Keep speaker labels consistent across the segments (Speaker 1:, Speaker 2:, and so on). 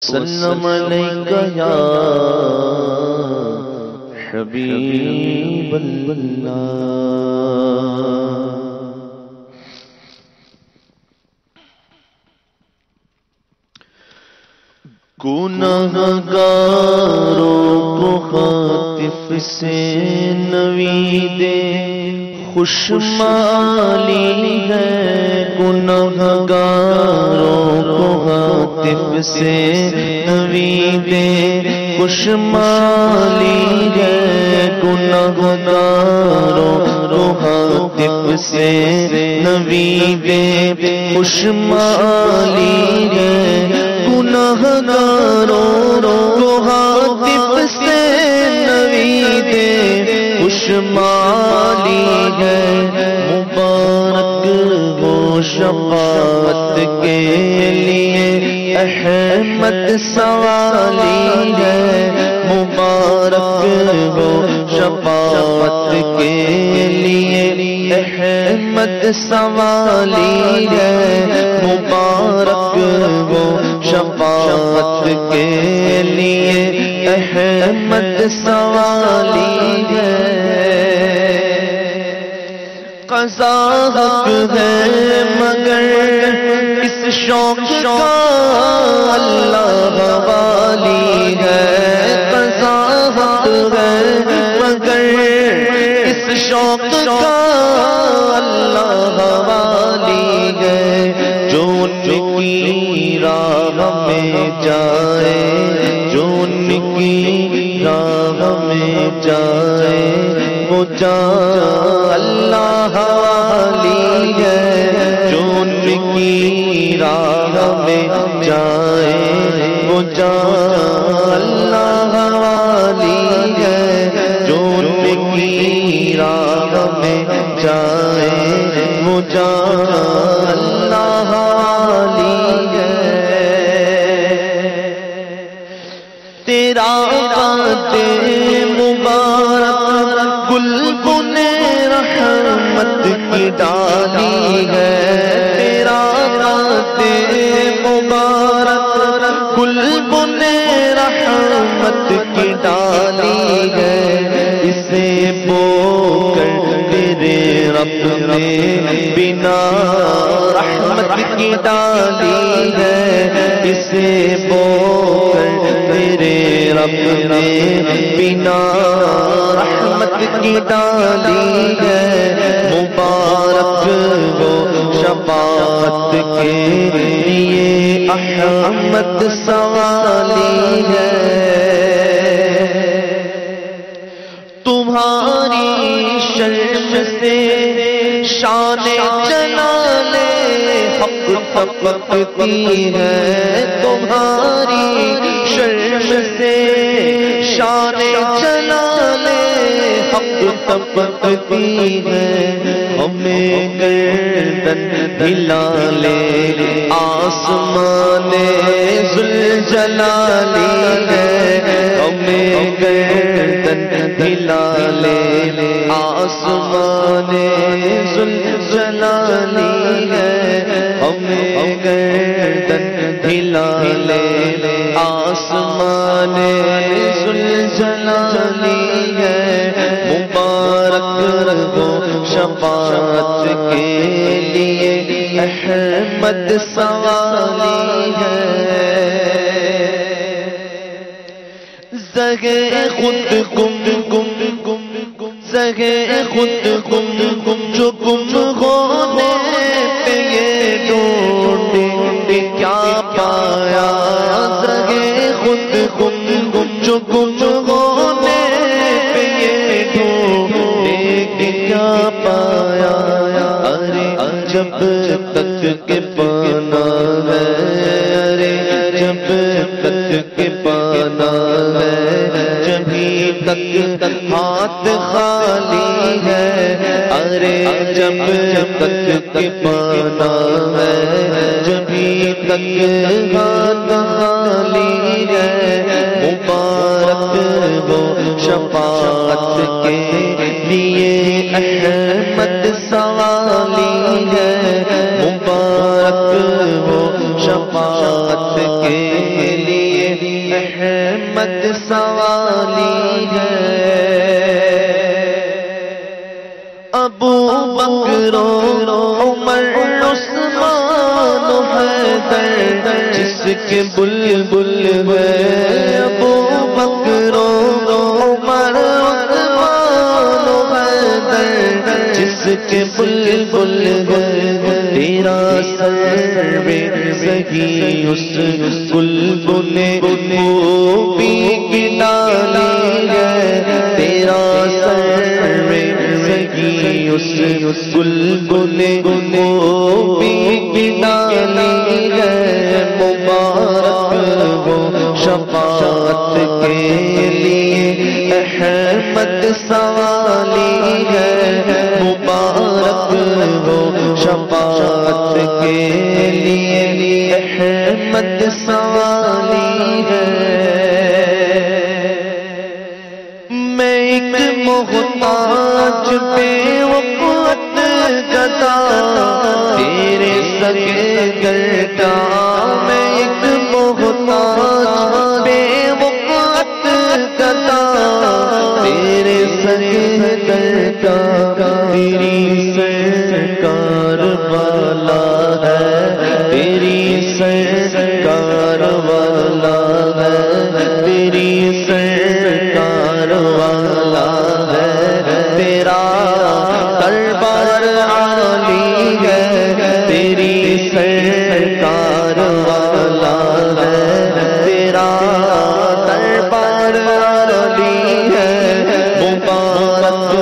Speaker 1: وسلم علیکہ یا حبیب اللہ۔ گناہگاروں کو خاطف سے نوید خوشمالی ہے، گناہگاروں کو خاطف سے نوید خوشمالی ہے، گناہگاروں کو خاطف سے نوید خوشمالی ہے، گناہگاروں کو خاطف سے نوید خوشمالی ہے، مبارک ہو شفاعت کے لیے احمد سوالی ہے، مبارک ہو شفاعت کے لیے احمد سوالی ہے، مبارک ہو شفاعت کے لیے احمد سوالی ہے۔ قضا حق ہے مگر اس شوق کا اللہ والی ہے، قضا حق ہے مگر اس شوق کا اللہ والی ہے، جو ان کی راہ میں جائے، جو ان کی راہ میں جائے، وہ جائے اللہ والی ہے، جو ان کی راہ میں جائے، وہ جائے اللہ والی ہے، جو ان کی راہ میں جائے، وہ جائے اللہ والی ہے۔ تیرا قد مبارک گلبن رحمت کی ڈالی ہے، تیرا قد مبارک گلبن رحمت کی ڈالی ہے، اسے بو کر تیرے رب نے بنا رحمت کی ڈالی ہے، اسے بو کر تیرے رب نے بنا رحمت کی ڈالی ہے، مبارک ہو شفاعت کے لیے احمد سوالی ہے۔ تمہاری شرم سے شان جلال حق تپتی ہے، تمہاری شرم سے شان جلال حق تپتی ہے، ہمیں گردن ہلا لے آسمان ذوالجلالی ہے، ہمیں گردن ہلا لے آسمان ذوالجلالی ہے، ہمیں گردن ہلا لے آسمان ذوالجلالی ہے، مبارک ہو شفاعت کے لیے احمد سوالی ہے۔ زگے خود گم زگے خود گم جو گم ہونے پہ یہ ڈھونڈے کیا پایا، زگے خود گم جو گم ہونے پہ یہ ڈھونڈے کیا پایا، ارے جب تک کہ پانا ہے، ارے جب تک کہ پانا ہے، جبھی تک ہاتھ خالی ہے، ارے جب تک کہ پانا ہے، جبھی تک ہاتھ خالی ہے، مبارک ہو شفاعت کے لیے احمد سوالی ہے، مبارک ہو شفاعت کے لیے احمد سوالی ہے ابو بکر عمر عثمان حیدر جس کے بلبل ہے ابو بکر عمر عثمان حیدر جس کے بلبل ہے تیرا سر سہی اس بلبل خوبی کی ڈالی ہے تیرا سر سہی اس بلبل خوبی کی ڈالی ہے مبارک ہو شفاعت کے لیے احمد سوالی ہے مبارک ہو شفاعت کے لیے احمد سوالی ہے میں ایک محتاج بے وقت گدا تیرے سگے گردا میں ایک محتاج بے وقت گدا تیرے سگے گردا تیری سرکار والا ہے تیری سرکار والا ہے تیری سرکار والا ہے تیرا دربار عالی ہے تیری سرکار والا ہے تیرا دربار عالی ہے مبارک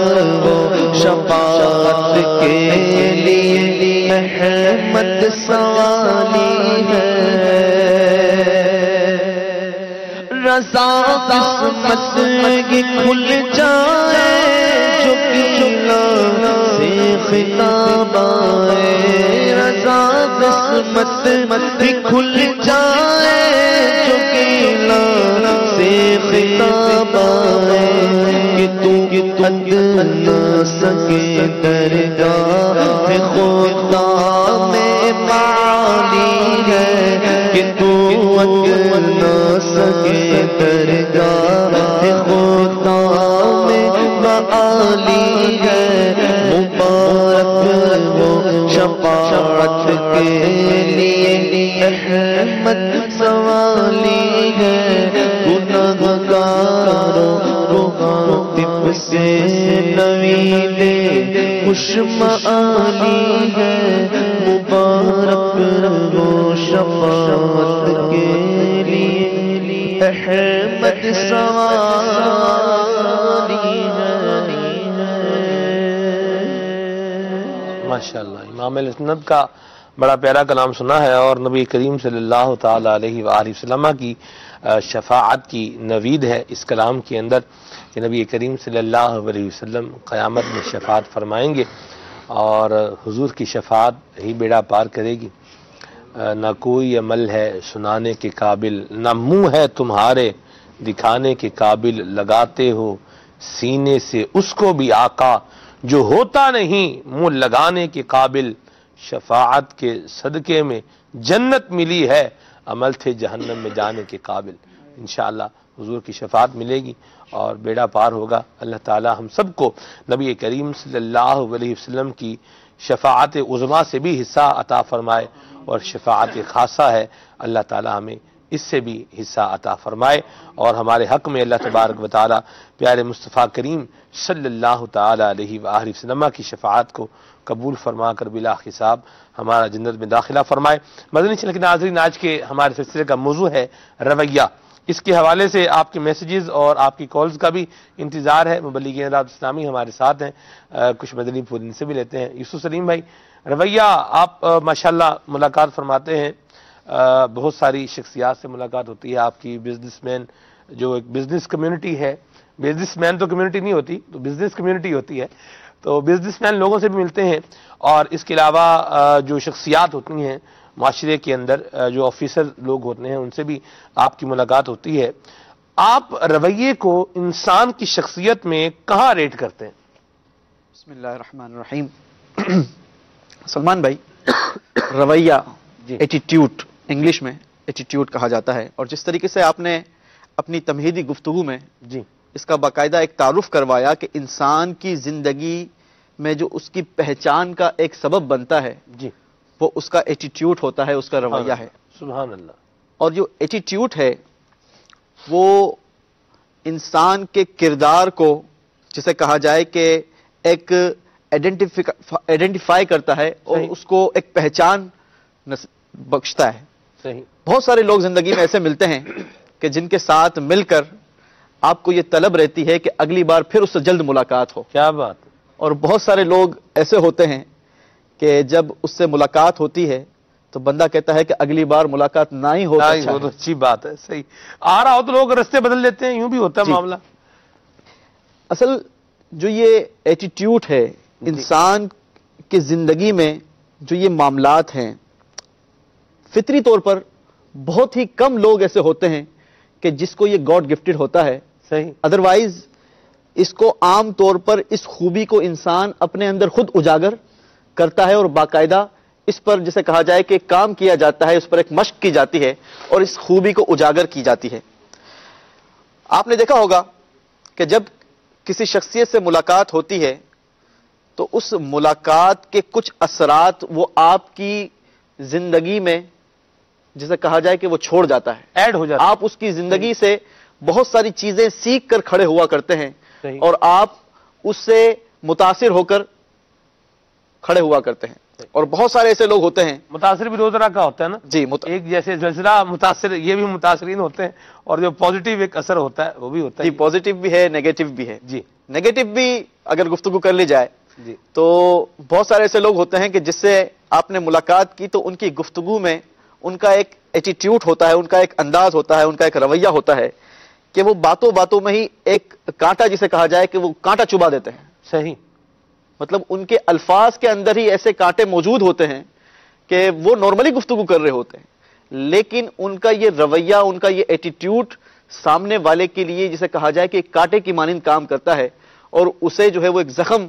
Speaker 1: ہو شفاعت کے لیے احمد سوالی ہے رضا قسمت کی کھل جائے جو قلعہ سے خطاب آئے رضا قسمت کی کھل جائے جو قلعہ سے خطاب آئے کہ تو نہ سکے درگاہ خدا میں معالی ہے کہ تو نہ سکے درگاہ خدا میں معالی ہے مبارک ہو شفاعت کے لیے احمد سوالی ہے گنہگاروں روح سے نوید خوش معالی ہے مبارک ہو شفاعت کے لیے احمد سوالی ہے
Speaker 2: ماشاءاللہ امام اہل سنت کا بڑا پیارا کلام سنا ہے اور نبی کریم صلی اللہ تعالی علیہ وآلہ وسلم کی شفاعت کی نوید ہے اس کلام کے اندر کہ نبی کریم صلی اللہ علیہ وسلم قیامت میں شفاعت فرمائیں گے اور حضور کی شفاعت ہی بیڑا پار کرے گی نہ کوئی عمل ہے سنانے کے قابل نہ منہ ہے تمہارے دکھانے کے قابل لگاتے ہو سینے سے اس کو بھی آقا جو ہوتا نہیں منہ لگانے کے قابل شفاعت کے صدقے میں جنت ملی ہے عمل تھے جہنم میں جانے کے قابل انشاءاللہ حضور کی شفاعت ملے گی اور بیڑا پار ہوگا اللہ تعالی ہم سب کو نبی کریم صلی اللہ علیہ وسلم کی شفاعت عظمیٰ سے بھی حصہ عطا فرمائے اور شفاعت خاصہ ہے اللہ تعالی ہمیں اس سے بھی حصہ عطا فرمائے اور ہمارے حق میں اللہ تبارک و تعالی پیارے مصطفیٰ کریم صلی اللہ تعالی علیہ وآلہ وسلم کی شفاعت کو قبول فرما کر بلا حساب ہمارا جنت میں داخلہ فرمائے۔ مدنی چینل کے ناظرین آج کے ہمارے سلسلے کا موضوع ہے رویہ۔ اس کے حوالے سے آپ کے میسیجز اور آپ کی کالز کا بھی انتظار ہے۔ مبلغین راحت اسلامی ہمارے ساتھ ہیں، کچھ مدنی پھول ان سے بھی لیتے ہیں۔ یوسف سلیم بھائی، رویہ آپ ماشاءاللہ ملاقات فرماتے ہیں، بہت ساری شخصیات سے ملاقات ہوتی ہے آپ کی، بزنس مین جو ایک بزنس کمیونٹی ہے، بزنس مین تو کمیونٹی نہیں ہوتی تو بزنس کمیونٹی ہوتی ہے، تو بزنس مین لوگوں سے بھی ملتے ہیں اور اس کے علاوہ جو شخصیات ہوتی ہیں معاشرے کے اندر جو آفیسر لوگ ہوتے ہیں ان سے بھی آپ کی ملاقات ہوتی ہے۔ آپ رویے کو انسان کی شخصیت میں کہاں ریٹ کرتے ہیں؟
Speaker 3: بسم اللہ الرحمن الرحیم۔ سلمان بھائی، رویہ ایٹیٹیوڈ انگلش میں ایٹیٹیوڈ کہا جاتا ہے، اور جس طریقے سے آپ نے اپنی تمہیدی گفتگو میں
Speaker 2: جی
Speaker 3: اس کا باقاعدہ ایک تعارف کروایا کہ انسان کی زندگی میں جو اس کی پہچان کا ایک سبب بنتا ہے
Speaker 2: جی
Speaker 3: وہ اس کا ایٹیٹیوڈ ہوتا ہے، اس کا رویہ ہے.
Speaker 2: سبحان اللہ.
Speaker 3: اور جو ایٹیٹیوڈ ہے وہ انسان کے کردار کو، جسے کہا جائے کہ ایک آئیڈینٹیفائی کرتا ہے اور
Speaker 2: صحیح.
Speaker 3: اس کو ایک پہچان بخشتا ہے.
Speaker 2: صحیح.
Speaker 3: بہت سارے لوگ زندگی میں ایسے ملتے ہیں کہ جن کے ساتھ مل کر آپ کو یہ طلب رہتی ہے کہ اگلی بار پھر اس سے جلد ملاقات ہو.
Speaker 2: کیا بات ہے.
Speaker 3: اور بہت سارے لوگ ایسے ہوتے ہیں کہ جب اس سے ملاقات ہوتی ہے تو بندہ کہتا ہے کہ اگلی بار ملاقات نہ ہی ہو.
Speaker 2: وہ تو اچھی بات ہے. صحیح. آ رہا ہو تو لوگ رستے بدل لیتے ہیں، یوں بھی ہوتا ہے
Speaker 3: جی.
Speaker 2: معاملہ.
Speaker 3: اصل جو یہ ایٹیٹیوڈ ہے انسان کی زندگی میں، جو یہ معاملات ہیں، فطری طور پر بہت ہی کم لوگ ایسے ہوتے ہیں کہ جس کو یہ گاڈ گفٹڈ ہوتا ہے.
Speaker 2: صحیح.
Speaker 3: ادروائز اس کو عام طور پر اس خوبی کو انسان اپنے اندر خود اجاگر کرتا ہے اور باقاعدہ اس پر جسے کہا جائے کہ کام کیا جاتا ہے، اس پر ایک مشق کی جاتی ہے اور اس خوبی کو اجاگر کی جاتی ہے. آپ نے دیکھا ہوگا کہ جب کسی شخصیت سے ملاقات ہوتی ہے تو اس ملاقات کے کچھ اثرات وہ آپ کی زندگی میں جسے کہا جائے کہ وہ چھوڑ جاتا ہے،
Speaker 2: ایڈ ہو جاتا ہے.
Speaker 3: آپ اس کی زندگی سے بہت ساری چیزیں سیکھ کر کھڑے ہوا کرتے ہیں
Speaker 2: صحیح.
Speaker 3: اور آپ اس سے متاثر ہو کر کھڑے ہوا کرتے ہیں. اور بہت سارے ایسے لوگ ہوتے ہیں،
Speaker 2: متاثر بھی دو طرح کا ہوتا ہے نا.
Speaker 3: جی
Speaker 2: ایک جیسے زلزلہ متاثر، یہ بھی متاثرین ہوتے ہیں، اور جو پازیٹیو ایک اثر ہوتا ہے وہ بھی ہوتا ہے.
Speaker 3: جی پازیٹیو بھی ہے، نیگیٹو بھی ہے.
Speaker 2: جی
Speaker 3: نیگیٹو بھی اگر گفتگو کر لی جائے
Speaker 2: جی
Speaker 3: تو بہت سارے ایسے لوگ ہوتے ہیں کہ جس سے آپ نے ملاقات کی تو ان کی گفتگو میں ان کا ایک ایٹیٹیوڈ ہوتا ہے، ان کا ایک انداز ہوتا ہے، ان کا ایک رویہ ہوتا ہے کہ وہ باتوں باتوں میں ہی ایک کانٹا جسے کہا جائے کہ وہ کانٹا چبا دیتے ہیں.
Speaker 2: صحیح.
Speaker 3: مطلب ان کے الفاظ کے اندر ہی ایسے کانٹے موجود ہوتے ہیں کہ وہ نارملی گفتگو کر رہے ہوتے ہیں، لیکن ان کا یہ رویہ، ان کا یہ ایٹیٹیوڈ سامنے والے کے لیے جسے کہا جائے کہ ایک کانٹے کی مانند کام کرتا ہے اور اسے جو ہے وہ ایک زخم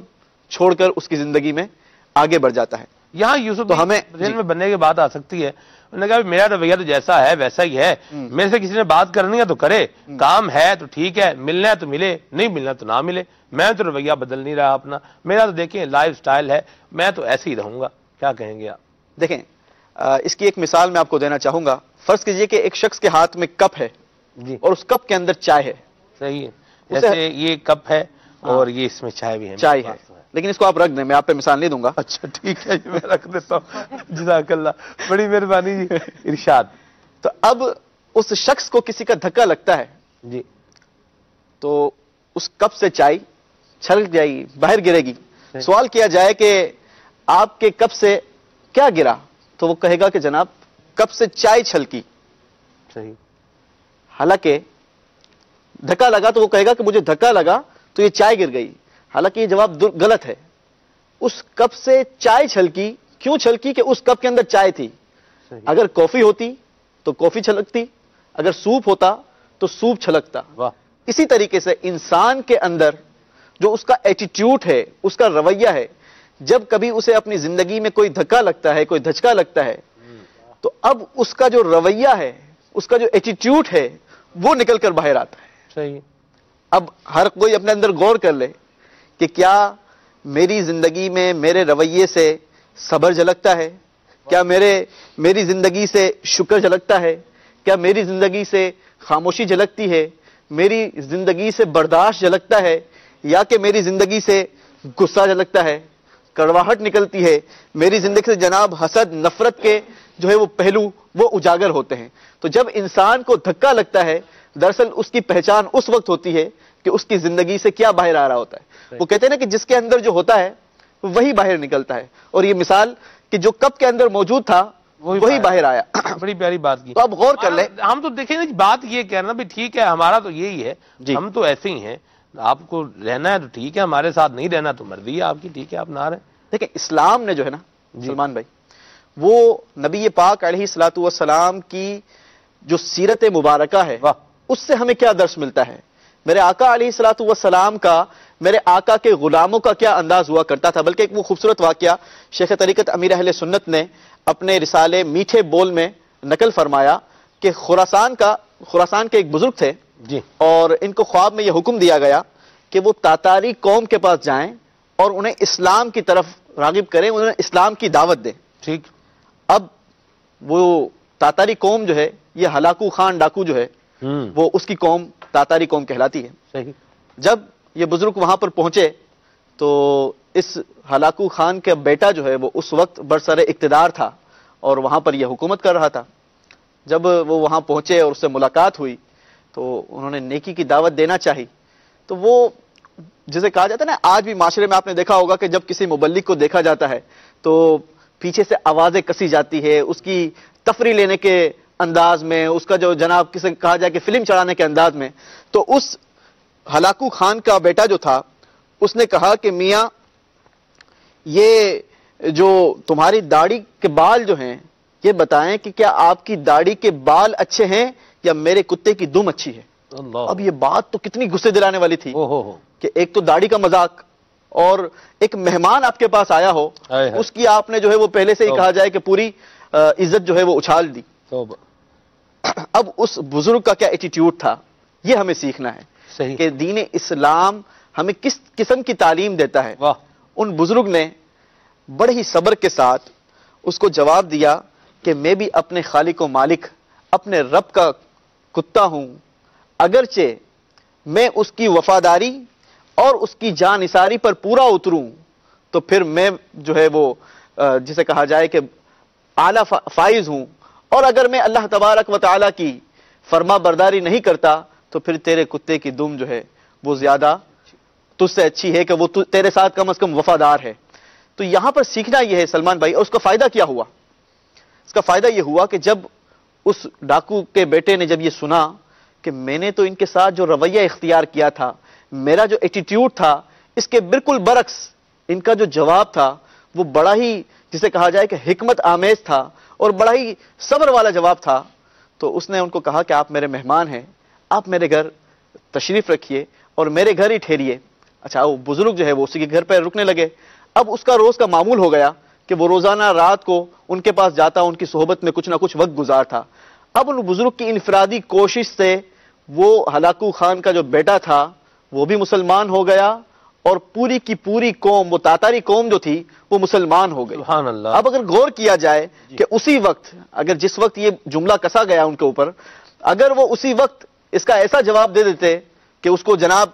Speaker 3: چھوڑ کر اس کی زندگی میں آگے بڑھ جاتا ہے.
Speaker 2: یہاں یوسف
Speaker 3: تو ہمیں
Speaker 2: ذہن میں بننے کی بات آ سکتی ہے. انہوں نے کہا میرا رویہ تو جیسا ہے ویسا ہی ہے، میرے سے کسی نے بات کرنی ہے تو کرے، کام ہے تو ٹھیک ہے، ملنا ہے تو ملے، نہیں ملنا تو نہ ملے، میں تو رویہ بدل نہیں رہا اپنا، میرا تو دیکھیں لائف سٹائل ہے، میں تو ایسے ہی رہوں گا. کیا کہیں گے آپ؟
Speaker 3: دیکھیں اس کی ایک مثال میں آپ کو دینا چاہوں گا. فرض کیجئے کہ ایک شخص کے ہاتھ میں کپ ہے
Speaker 2: جی
Speaker 3: اور اس کپ کے اندر چائے ہے.
Speaker 2: صحیح ہے. جیسے یہ کپ ہے اور یہ اس میں چائے بھی ہے.
Speaker 3: چائے ہے، لیکن اس کو آپ رکھ دیں، میں آپ پہ مثال نہیں دوں گا.
Speaker 2: اچھا ٹھیک ہے جی، میں رکھ دیتا ہوں. جزاک اللہ، بڑی مہربانی جی. ارشاد.
Speaker 3: تو اب اس شخص کو کسی کا دھکا لگتا ہے
Speaker 2: جی
Speaker 3: تو اس کپ سے چائے چھلک جائے گی، باہر گرے گی. سوال کیا جائے کہ آپ کے کپ سے کیا گرا تو وہ کہے گا کہ جناب کپ سے چائے چھلکی.
Speaker 2: صحیح.
Speaker 3: حالانکہ دھکا لگا تو وہ کہے گا کہ مجھے دھکا لگا تو یہ چائے گر گئی. حالانکہ یہ جواب غلط ہے. اس کپ سے چائے چھلکی، کیوں چھلکی؟ کہ اس کپ کے اندر چائے تھی. اگر کافی ہوتی تو کافی چھلکتی، اگر سوپ ہوتا تو سوپ چھلکتا.
Speaker 2: واہ.
Speaker 3: اسی طریقے سے انسان کے اندر جو اس کا ایٹیٹیوڈ ہے، اس کا رویہ ہے، جب کبھی اسے اپنی زندگی میں کوئی دھکا لگتا ہے، کوئی دھچکا لگتا ہے، تو اب اس کا جو رویہ ہے، اس کا جو ایٹیٹیوڈ ہے وہ نکل کر باہر آتا ہے.
Speaker 2: صحیح.
Speaker 3: اب ہر کوئی اپنے اندر غور کر لے کہ کیا میری زندگی میں میرے رویے سے صبر جھلکتا ہے؟ کیا میری زندگی سے شکر جھلکتا ہے؟ کیا میری زندگی سے خاموشی جھلکتی ہے؟ میری زندگی سے برداشت جھلکتا ہے؟ یا کہ میری زندگی سے غصہ جھلکتا ہے، کڑواہٹ نکلتی ہے؟ میری زندگی سے جناب حسد، نفرت کے جو ہے وہ پہلو وہ اجاگر ہوتے ہیں. تو جب انسان کو دھکا لگتا ہے دراصل اس کی پہچان اس وقت ہوتی ہے کہ اس کی زندگی سے کیا باہر آ رہا ہوتا ہے. وہ کہتے ہیں نا کہ جس کے اندر جو ہوتا ہے وہی باہر نکلتا ہے. اور یہ مثال کہ جو کپ کے اندر موجود تھا وہی باہر آیا.
Speaker 2: بڑی پیاری بات کی.
Speaker 3: تو اب غور کر لیں.
Speaker 2: ہم تو دیکھیں نا بات یہ کہنا بھی ٹھیک ہے، ہمارا تو یہی ہے، ہم تو ایسے ہی ہیں، آپ کو رہنا ہے تو ٹھیک ہے، ہمارے ساتھ نہیں رہنا تو مرضی ہے آپ کی، ٹھیک ہے آپ نہ رہیں.
Speaker 3: دیکھیں اسلام نے جو ہے نا سلمان بھائی، وہ نبی پاک علیہ الصلوۃ والسلام کی جو سیرت مبارکہ ہے اس سے ہمیں کیا درس ملتا ہے. میرے آقا علیہ الصلوۃ والسلام کا، میرے آقا کے غلاموں کا کیا انداز ہوا کرتا تھا. بلکہ ایک وہ خوبصورت واقعہ شیخ طریقت امیر اہل سنت نے اپنے رسالے میٹھے بول میں نقل فرمایا کہ خراسان کے ایک بزرگ تھے
Speaker 2: جی
Speaker 3: اور ان کو خواب میں یہ حکم دیا گیا کہ وہ تاتاری قوم کے پاس جائیں اور انہیں اسلام کی طرف راغب کریں، انہیں اسلام کی دعوت دیں.
Speaker 2: ٹھیک.
Speaker 3: اب وہ تاتاری قوم جو ہے، یہ ہلاکو خان ڈاکو جو ہے وہ اس کی قوم تاتاری قوم کہلاتی ہے.
Speaker 2: صحیح.
Speaker 3: جب یہ بزرگ وہاں پر پہنچے تو اس ہلاکو خان کا بیٹا جو ہے وہ اس وقت برسر اقتدار تھا اور وہاں پر یہ حکومت کر رہا تھا. جب وہ وہاں پہنچے اور اس سے ملاقات ہوئی تو انہوں نے نیکی کی دعوت دینا چاہی. تو وہ جسے کہا جاتا ہے نا، آج بھی معاشرے میں آپ نے دیکھا ہوگا کہ جب کسی مبلغ کو دیکھا جاتا ہے تو پیچھے سے آوازیں کسی جاتی ہے، اس کی تفریح لینے کے انداز میں، اس کا جو جناب کسی کہا جائے کہ فلم چڑھانے کے انداز میں. تو اس ہلاکو خان کا بیٹا جو تھا اس نے کہا کہ میاں یہ جو تمہاری داڑھی کے بال جو ہیں یہ بتائیں کہ کیا آپ کی داڑھی کے بال اچھے ہیں یا میرے کتے کی دم اچھی ہے.
Speaker 2: اللہ.
Speaker 3: اب یہ بات تو کتنی غصے دلانے والی تھی
Speaker 2: ہو
Speaker 3: کہ ایک تو داڑھی کا مذاق اور ایک مہمان آپ کے پاس آیا ہو اس کی آپ نے جو ہے وہ پہلے سے ہی کہا جائے کہ پوری عزت جو ہے وہ اچھال دی. اب اس بزرگ کا کیا ایٹیٹیوڈ تھا یہ ہمیں سیکھنا ہے.
Speaker 2: صحیح.
Speaker 3: کہ دین اسلام ہمیں کس قسم کی تعلیم دیتا ہے.
Speaker 2: واہ.
Speaker 3: ان بزرگ نے بڑے ہی صبر کے ساتھ اس کو جواب دیا کہ میں بھی اپنے خالق و مالک اپنے رب کا کتا ہوں، اگرچہ میں اس کی وفاداری اور اس کی جان نثاری پر پورا اتروں تو پھر میں جو ہے وہ جسے کہا جائے کہ اعلیٰ فائز ہوں، اور اگر میں اللہ تبارک و تعالیٰ کی فرما برداری نہیں کرتا تو پھر تیرے کتے کی دم جو ہے وہ زیادہ تجھ سے اچھی ہے کہ وہ تیرے ساتھ کم از کم وفادار ہے. تو یہاں پر سیکھنا یہ ہے سلمان بھائی، اور اس کا فائدہ کیا ہوا؟ اس کا فائدہ یہ ہوا کہ جب اس ڈاکو کے بیٹے نے جب یہ سنا کہ میں نے تو ان کے ساتھ جو رویہ اختیار کیا تھا، میرا جو ایٹیٹیوڈ تھا، اس کے بالکل برعکس ان کا جو جواب تھا وہ بڑا ہی جسے کہا جائے کہ حکمت آمیز تھا اور بڑا ہی صبر والا جواب تھا. تو اس نے ان کو کہا کہ آپ میرے مہمان ہیں، آپ میرے گھر تشریف رکھیے اور میرے گھر ہی ٹھہریے. اچھا، وہ بزرگ جو ہے وہ اسی کے گھر پہ رکنے لگے. اب اس کا روز کا معمول ہو گیا کہ وہ روزانہ رات کو ان کے پاس جاتا، ان کی صحبت میں کچھ نہ کچھ وقت گزارتا. اب ان بزرگ کی انفرادی کوشش سے وہ ہلاکو خان کا جو بیٹا تھا وہ بھی مسلمان ہو گیا اور پوری کی پوری قوم، وہ تاتاری قوم جو تھی وہ مسلمان ہو گئی.
Speaker 2: سبحان اللہ.
Speaker 3: اب اگر غور کیا جائے کہ اسی وقت اگر جس وقت یہ جملہ کسا گیا ان کے اوپر، اگر وہ اسی وقت اس کا ایسا جواب دے دیتے کہ اس کو جناب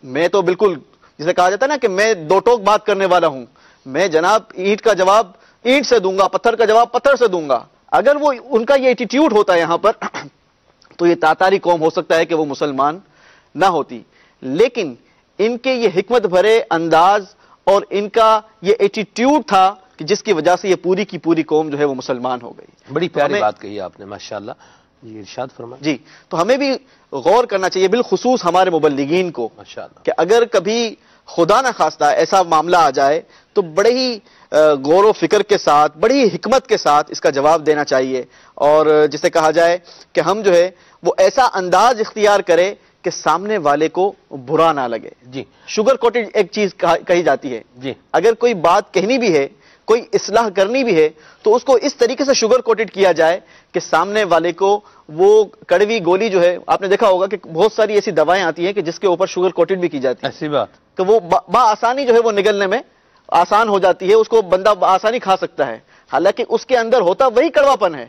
Speaker 3: میں تو بالکل جسے کہا جاتا ہے نا کہ میں دو ٹوک بات کرنے والا ہوں، میں جناب اینٹ کا جواب اینٹ سے دوں گا، پتھر کا جواب پتھر سے دوں گا، اگر وہ ان کا یہ ایٹیٹیوڈ ہوتا ہے یہاں پر تو یہ تاتاری قوم ہو سکتا ہے کہ وہ مسلمان نہ ہوتی. لیکن ان کے یہ حکمت بھرے انداز اور ان کا یہ ایٹیٹیوڈ تھا کہ جس کی وجہ سے یہ پوری کی پوری قوم جو ہے وہ مسلمان ہو گئی.
Speaker 2: بڑی پیاری بات کہی آپ نے، ماشاءاللہ. جی ارشاد فرمائیں.
Speaker 3: جی، تو ہمیں بھی غور کرنا چاہیے بالخصوص ہمارے مبلغین کو
Speaker 2: ماشاءاللہ
Speaker 3: کہ اگر کبھی خدا نہ خواستہ ایسا معاملہ آ جائے تو بڑے ہی غور و فکر کے ساتھ، بڑی ہی حکمت کے ساتھ اس کا جواب دینا چاہیے، اور جسے کہا جائے کہ ہم جو ہے وہ ایسا انداز اختیار کرے کہ سامنے والے کو برا نہ لگے.
Speaker 2: جی.
Speaker 3: شوگر کوٹڈ ایک چیز کہی جاتی ہے.
Speaker 2: جی.
Speaker 3: اگر کوئی بات کہنی بھی ہے، کوئی اصلاح کرنی بھی ہے تو اس کو اس طریقے سے شوگر کوٹڈ کیا جائے کہ سامنے والے کو وہ کڑوی گولی جو ہے، آپ نے دیکھا ہوگا کہ بہت ساری ایسی دوائیں آتی ہیں کہ جس کے اوپر شوگر کوٹڈ بھی کی جاتی ہے،
Speaker 2: ایسی بات
Speaker 3: کہ وہ بآسانی جو ہے وہ نگلنے میں آسان ہو جاتی ہے، اس کو بندہ بآسانی کھا سکتا ہے، حالانکہ اس کے اندر ہوتا وہی کڑواپن ہے،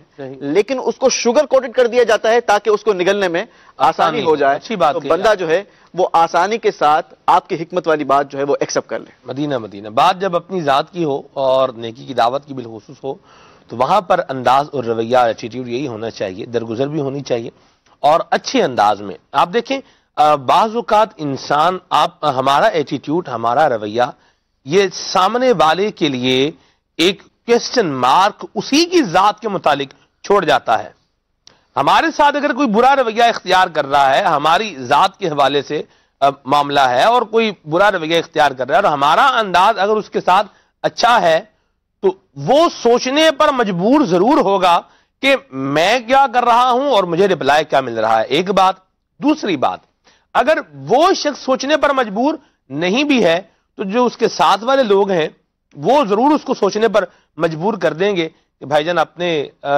Speaker 3: لیکن اس کو شوگر کوٹڈ کر دیا جاتا ہے تاکہ اس کو نگلنے میں آسانی ہو جائے.
Speaker 2: اچھی بات.
Speaker 3: تو بندہ جو ہے وہ آسانی کے ساتھ آپ کی حکمت والی بات جو ہے وہ ایکسپٹ کر لے.
Speaker 2: مدینہ بات جب اپنی ذات کی ہو اور نیکی کی دعوت کی بالخصوص ہو تو وہاں پر انداز اور رویہ ایٹیٹیوڈ یہی ہونا چاہیے، درگزر بھی ہونی چاہیے اور اچھے انداز میں. آپ دیکھیں بعض اوقات انسان ہمارا ایٹیٹیوڈ، ہمارا رویہ یہ سامنے والے کے لیے ایک کوسچن مارک اسی کی ذات کے متعلق چھوڑ جاتا ہے. ہمارے ساتھ اگر کوئی برا رویہ اختیار کر رہا ہے، ہماری ذات کے حوالے سے معاملہ ہے، اور کوئی برا رویہ اختیار کر رہا ہے اور ہمارا انداز اگر اس کے ساتھ اچھا ہے تو وہ سوچنے پر مجبور ضرور ہوگا کہ میں کیا کر رہا ہوں اور مجھے رپلائی کیا مل رہا ہے. ایک بات. دوسری بات، اگر وہ شخص سوچنے پر مجبور نہیں بھی ہے تو جو اس کے ساتھ والے لوگ ہیں وہ ضرور اس کو سوچنے پر مجبور کر دیں گے کہ بھائی جان اپنے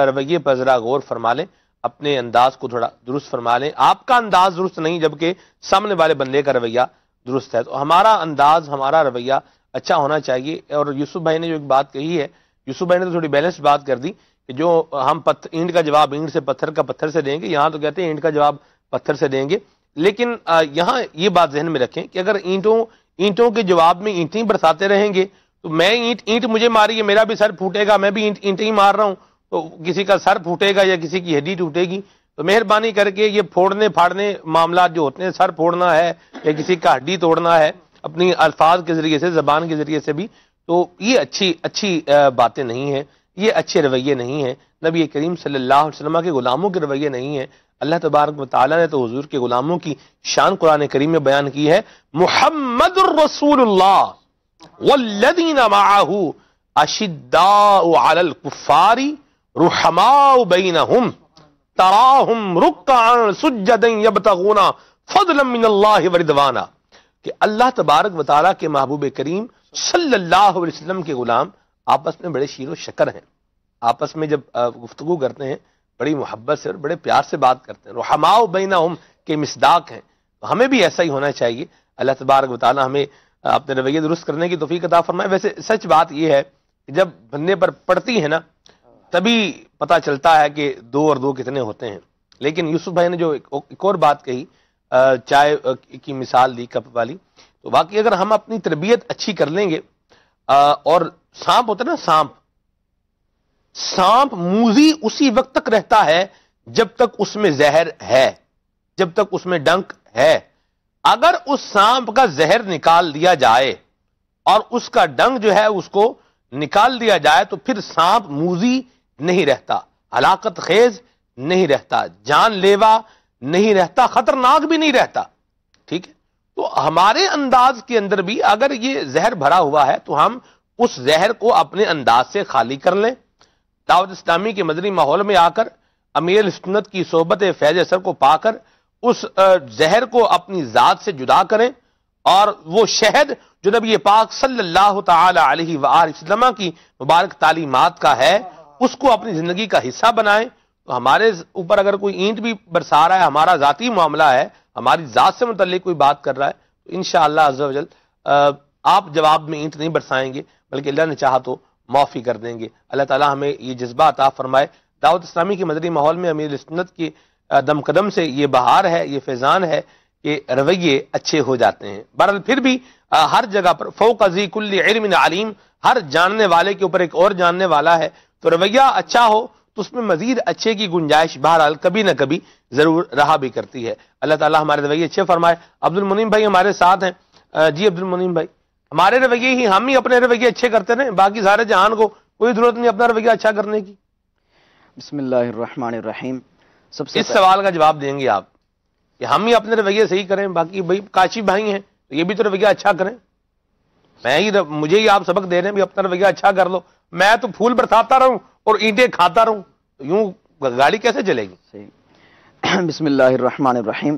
Speaker 2: رویے پر ذرا غور فرما لیں، اپنے انداز کو تھوڑا درست فرما لیں. آپ کا انداز درست نہیں جبکہ سامنے والے بندے کا رویہ درست ہے. تو ہمارا انداز ہمارا رویہ اچھا ہونا چاہیے. اور یوسف بھائی نے جو ایک بات کہی ہے، یوسف بھائی نے تو تھوڑی بیلنس بات کر دی کہ جو ہم اینٹ کا جواب اینٹ سے، پتھر کا پتھر سے دیں گے، یہاں تو کہتے ہیں اینٹ کا جواب پتھر سے دیں گے. لیکن یہاں یہ بات ذہن میں رکھیں کہ اگر اینٹوں کے جواب میں اینٹیں برساتے رہیں گے تو میں اینٹ مجھے ماری ہے، میرا بھی سر پھوٹے گا، میں بھی اینٹیں ہی مار رہا ہوں تو کسی کا سر پھوٹے گا یا کسی کی ہڈی ٹوٹے گی. تو مہربانی کر کے یہ پھوڑنے پھاڑنے معاملات جو ہوتے ہیں، سر پھوڑنا ہے یا کسی کا ہڈی توڑنا ہے اپنی الفاظ کے ذریعے سے، زبان کے ذریعے سے بھی، تو یہ اچھی باتیں نہیں ہیں، یہ اچھے رویے نہیں ہیں. نبی کریم صلی اللہ علیہ وسلم کے غلاموں کے رویے نہیں ہیں. اللہ تبارک و تعالیٰ نے تو حضور کے غلاموں کی شان قرآن کریم میں بیان کی ہے. محمد الرسول اللہ والذین معہ اشداء علی الکفار رحماء بینہم تراہم رکعا سجدا یبتغون فضلا من اللہ ورضوانا. کہ اللہ تبارک و تعالیٰ کے محبوب کریم صلی اللہ علیہ وسلم کے غلام آپس میں بڑے شیر و شکر ہیں. آپس میں جب گفتگو کرتے ہیں بڑی محبت سے اور بڑے پیار سے بات کرتے ہیں. رحماء بینہم کے مصداق ہیں. تو ہمیں بھی ایسا ہی ہونا چاہیے. اللہ تبارک و تعالیٰ ہمیں اپنے رویے درست کرنے کی توفیق عطا فرمائے. ویسے سچ بات یہ ہے کہ جب بننے پر پڑتی ہے نا تبھی پتہ چلتا ہے کہ 2 اور 2 کتنے ہوتے ہیں. لیکن یوسف بھائی نے جو ایک اور بات کہی، چائے کی مثال دی کپ والی، تو واقعی اگر ہم اپنی تربیت اچھی کر لیں گے، اور سانپ ہوتا ہے نا، سانپ موذی اسی وقت تک رہتا ہے جب تک اس میں زہر ہے، جب تک اس میں ڈنک ہے. اگر اس سانپ کا زہر نکال دیا جائے اور اس کا ڈنک جو ہے اس کو نکال دیا جائے تو پھر سانپ موذی نہیں رہتا، ہلاکت خیز نہیں رہتا، جان لیوا نہیں رہتا، خطرناک بھی نہیں رہتا. ٹھیک ہے؟ تو ہمارے انداز کے اندر بھی اگر یہ زہر بھرا ہوا ہے تو ہم اس زہر کو اپنے انداز سے خالی کر لیں. دعوت اسلامی کے مدنی ماحول میں آ کر امیر سنت کی صحبت فیض اثر کو پا کر اس زہر کو اپنی ذات سے جدا کریں، اور وہ شہد جو نبی پاک صلی اللہ تعالی علیہ وآلہ وسلم کی مبارک تعلیمات کا ہے اس کو اپنی زندگی کا حصہ بنائیں. تو ہمارے اوپر اگر کوئی اینٹ بھی برسا رہا ہے، ہمارا ذاتی معاملہ ہے، ہماری ذات سے متعلق کوئی بات کر رہا ہے، تو انشاءاللہ عز و جل آپ جواب میں اینٹ نہیں برسائیں گے بلکہ اللہ نے چاہا تو معافی کر دیں گے. اللہ تعالی ہمیں یہ جذبہ عطا فرمائے. دعوت اسلامی کے مدنی ماحول میں امیر سنت کی دم قدم سے یہ بہار ہے، یہ فیضان ہے کہ رویے اچھے ہو جاتے ہیں. بہرحال پھر بھی ہر جگہ پر فوق ذی کل علم علیم، ہر جاننے والے کے اوپر ایک اور جاننے والا ہے. تو رویہ اچھا ہو تو اس میں مزید اچھے کی گنجائش بہرحال کبھی نہ کبھی ضرور رہا بھی کرتی ہے. اللہ تعالی ہمارے رویے اچھے فرمائے. عبد المنیم بھائی ہمارے ساتھ ہیں. جی عبد المنیم بھائی، ہمارے رویے ہی، ہم ہی اپنے رویے اچھے کرتے رہیں، باقی سارے جہان کو کوئی ضرورت نہیں اپنا رویہ اچھا کرنے کی.
Speaker 3: بسم اللہ الرحمن الرحیم.
Speaker 2: اس سوال کا جواب دیں گے آپ کہ ہم ہی اپنے رویے صحیح کریں، باقی بھائی کاشی بھائی ہیں تو یہ بھی تو رویہ اچھا کریں. مجھے ہی آپ سبق دے رہے ہیں بھی اپنا رویہ اچھا کر لو، میں تو پھول برساتا رہوں اور اینٹیں کھاتا رہوں، یوں گاڑی کیسے چلے گی؟
Speaker 3: صحیح. بسم اللہ الرحمن الرحیم.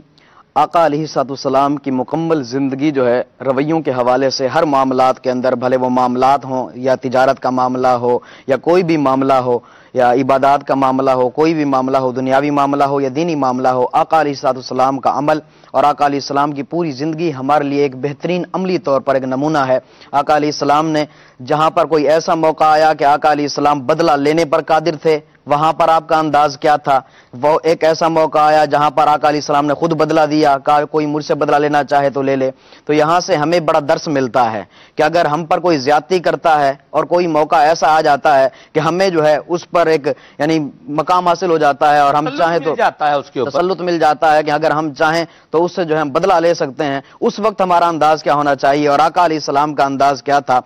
Speaker 3: آقا علیہ الصلوۃ والسلام کی مکمل زندگی جو ہے رویوں کے حوالے سے ہر معاملات کے اندر، بھلے وہ معاملات ہوں یا تجارت کا معاملہ ہو یا کوئی بھی معاملہ ہو یا عبادات کا معاملہ ہو، کوئی بھی معاملہ ہو، دنیاوی معاملہ ہو یا دینی معاملہ ہو، آقا علیہ الصلوۃ والسلام کا عمل اور آقا علیہ السلام کی پوری زندگی ہمارے لیے ایک بہترین عملی طور پر ایک نمونہ ہے. آقا علیہ السلام نے جہاں پر کوئی ایسا موقع آیا کہ آقا علیہ السلام بدلہ لینے پر قادر تھے، وہاں پر آپ کا انداز کیا تھا؟ وہ ایک ایسا موقع آیا جہاں پر آقا علیہ السلام نے خود بدلہ دیا، کہا کوئی مجھ سے بدلہ لینا چاہے تو لے لے. تو یہاں سے ہمیں بڑا درس ملتا ہے کہ اگر ہم پر کوئی زیادتی کرتا ہے اور کوئی موقع ایسا آ جاتا ہے کہ ہمیں جو ہے اس پر ایک یعنی مقام حاصل ہو جاتا ہے اور ہم چاہیں تو تسلط مل جاتا ہے کہ اگر ہم چاہیں تو اس سے جو ہے ہم بدلہ لے سکتے ہیں، اس وقت ہمارا انداز کیا ہونا چاہیے. اور آقا علیہ السلام کا انداز کیا تھا؟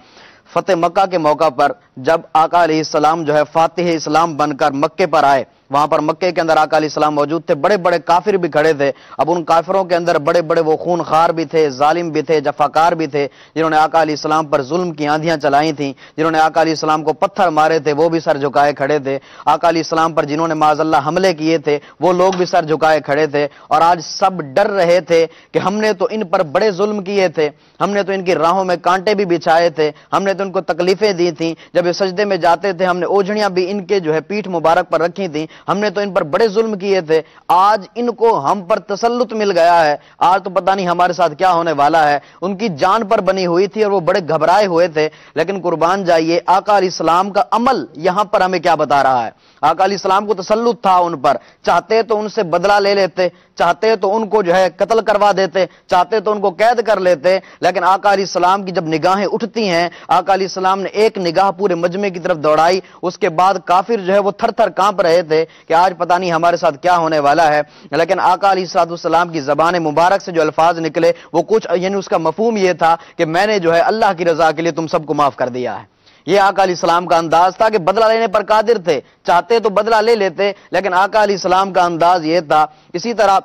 Speaker 3: فتح مکہ کے موقع پر جب آقا علیہ السلام جو ہے فاتح اسلام بن کر مکے پر آئے، وہاں پر مکے کے اندر آقا علیہ السلام موجود تھے، بڑے بڑے کافر بھی کھڑے تھے. اب ان کافروں کے اندر بڑے بڑے وہ خون خار بھی تھے، ظالم بھی تھے، جفاکار بھی تھے، جنہوں نے آقا علیہ السلام پر ظلم کی آندھیاں چلائی تھیں، جنہوں نے آقا علیہ السلام کو پتھر مارے تھے، وہ بھی سر جھکائے کھڑے تھے. آقا علیہ السلام پر جنہوں نے معاذ اللہ حملے کیے تھے وہ لوگ بھی سر جھکائے کھڑے تھے. اور آج سب ڈر رہے تھے کہ ہم نے تو ان پر بڑے ظلم کیے تھے، ہم نے تو ان کی راہوں میں کانٹے بھی بچھائے تھے، ہم نے تو ان کو تکلیفیں دی تھیں، جب یہ سجدے میں جاتے تھے ہم نے اوجھڑیاں بھی ان کے جو ہے پیٹھ مبارک پر رکھی تھیں.
Speaker 4: ہم نے تو ان پر بڑے ظلم کیے تھے، آج ان کو ہم پر تسلط مل گیا ہے، آج تو پتہ نہیں ہمارے ساتھ کیا ہونے والا ہے۔ ان کی جان پر بنی ہوئی تھی اور وہ بڑے گھبرائے ہوئے تھے، لیکن قربان جائیے آقا علیہ السلام کا عمل یہاں پر ہمیں کیا بتا رہا ہے۔ آقا علیہ السلام کو تسلط تھا ان پر، چاہتے تو ان سے بدلہ لے لیتے، چاہتے تو ان کو جو ہے قتل کروا دیتے، چاہتے تو ان کو قید کر لیتے، لیکن آقا علیہ السلام کی جب نگاہیں اٹھتی ہیں، آقا علیہ السلام نے ایک نگاہ پورے مجمع کی طرف دوڑائی، اس کے بعد کافر جو ہے وہ تھر تھر کانپ رہے تھے کہ آج پتہ نہیں ہمارے ساتھ کیا ہونے والا ہے، لیکن آقا علیہ السلام کی زبان مبارک سے جو الفاظ نکلے وہ کچھ یعنی اس کا مفہوم یہ تھا کہ میں نے جو ہے اللہ کی رضا کے لیے تم سب کو معاف کر دیا ہے۔ یہ آقا علیہ السلام کا انداز تھا کہ بدلہ لینے پر قادر تھے، چاہتے تو بدلہ لے لیتے، لیکن آقا علیہ السلام کا انداز یہ تھا۔ اسی طرح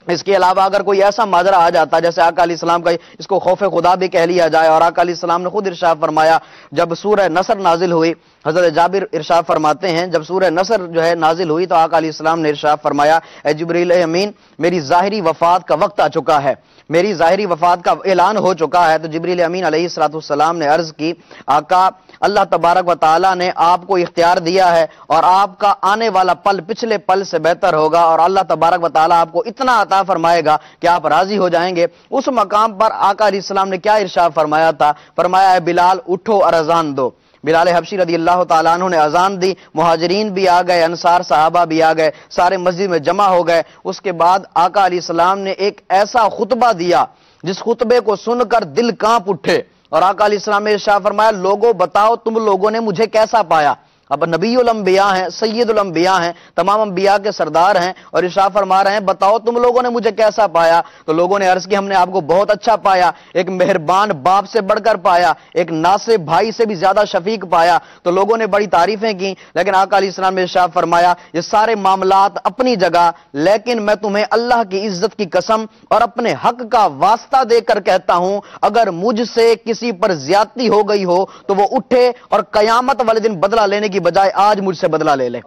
Speaker 4: اس کے علاوہ اگر کوئی ایسا ماجرا آ جاتا جیسے آقا علیہ السلام کا اس کو خوف خدا بھی کہہ لیا جائے، اور آقا علیہ السلام نے خود ارشاد فرمایا جب سورہ نصر نازل ہوئی، حضرت جابر ارشاد فرماتے ہیں جب سورہ نصر جو ہے نازل ہوئی تو آقا علیہ السلام نے ارشاد فرمایا اے جبریل امین میری ظاہری وفات کا وقت آ چکا ہے، میری ظاہری وفات کا اعلان ہو چکا ہے۔ تو جبریل امین علیہ السلام نے عرض کی آقا اللہ تبارک و تعالی نے آپ کو اختیار دیا ہے اور آپ کا آنے والا پل پچھلے پل سے بہتر ہوگا، اور اللہ تبارک و تعالی آپ کو اتنا عطا فرمائے گا کہ آپ راضی ہو جائیں گے۔ اس مقام پر آقا علیہ السلام نے کیا ارشاد فرمایا تھا؟ فرمایا اے بلال اٹھو اور اذان دو۔ بلال حبشی رضی اللہ تعالیٰ عنہ نے اذان دی، مہاجرین بھی آ گئے، انصار صحابہ بھی آ گئے، سارے مسجد میں جمع ہو گئے۔ اس کے بعد آقا علیہ السلام نے ایک ایسا خطبہ دیا جس خطبے کو سن کر دل کانپ اٹھے، اور آقا علیہ السلام نے ارشاد فرمایا لوگوں بتاؤ تم لوگوں نے مجھے کیسا پایا۔ اب نبی الانبیاء ہیں، سید الانبیاء ہیں، تمام انبیاء کے سردار ہیں، اور ارشاد فرما رہے ہیں بتاؤ تم لوگوں نے مجھے کیسا پایا۔ تو لوگوں نے عرض کی ہم نے آپ کو بہت اچھا پایا، ایک مہربان باپ سے بڑھ کر پایا، ایک ناصح بھائی سے بھی زیادہ شفیق پایا۔ تو لوگوں نے بڑی تعریفیں کی، لیکن آقا علیہ السلام نے ارشاد فرمایا یہ سارے معاملات اپنی جگہ، لیکن میں تمہیں اللہ کی عزت کی قسم اور اپنے حق کا واسطہ دے کر کہتا ہوں اگر مجھ سے کسی پر زیادتی ہو گئی ہو تو وہ اٹھے اور قیامت والے دن بدلہ لینے کی بجائے آج مجھ سے بدلہ لے لے۔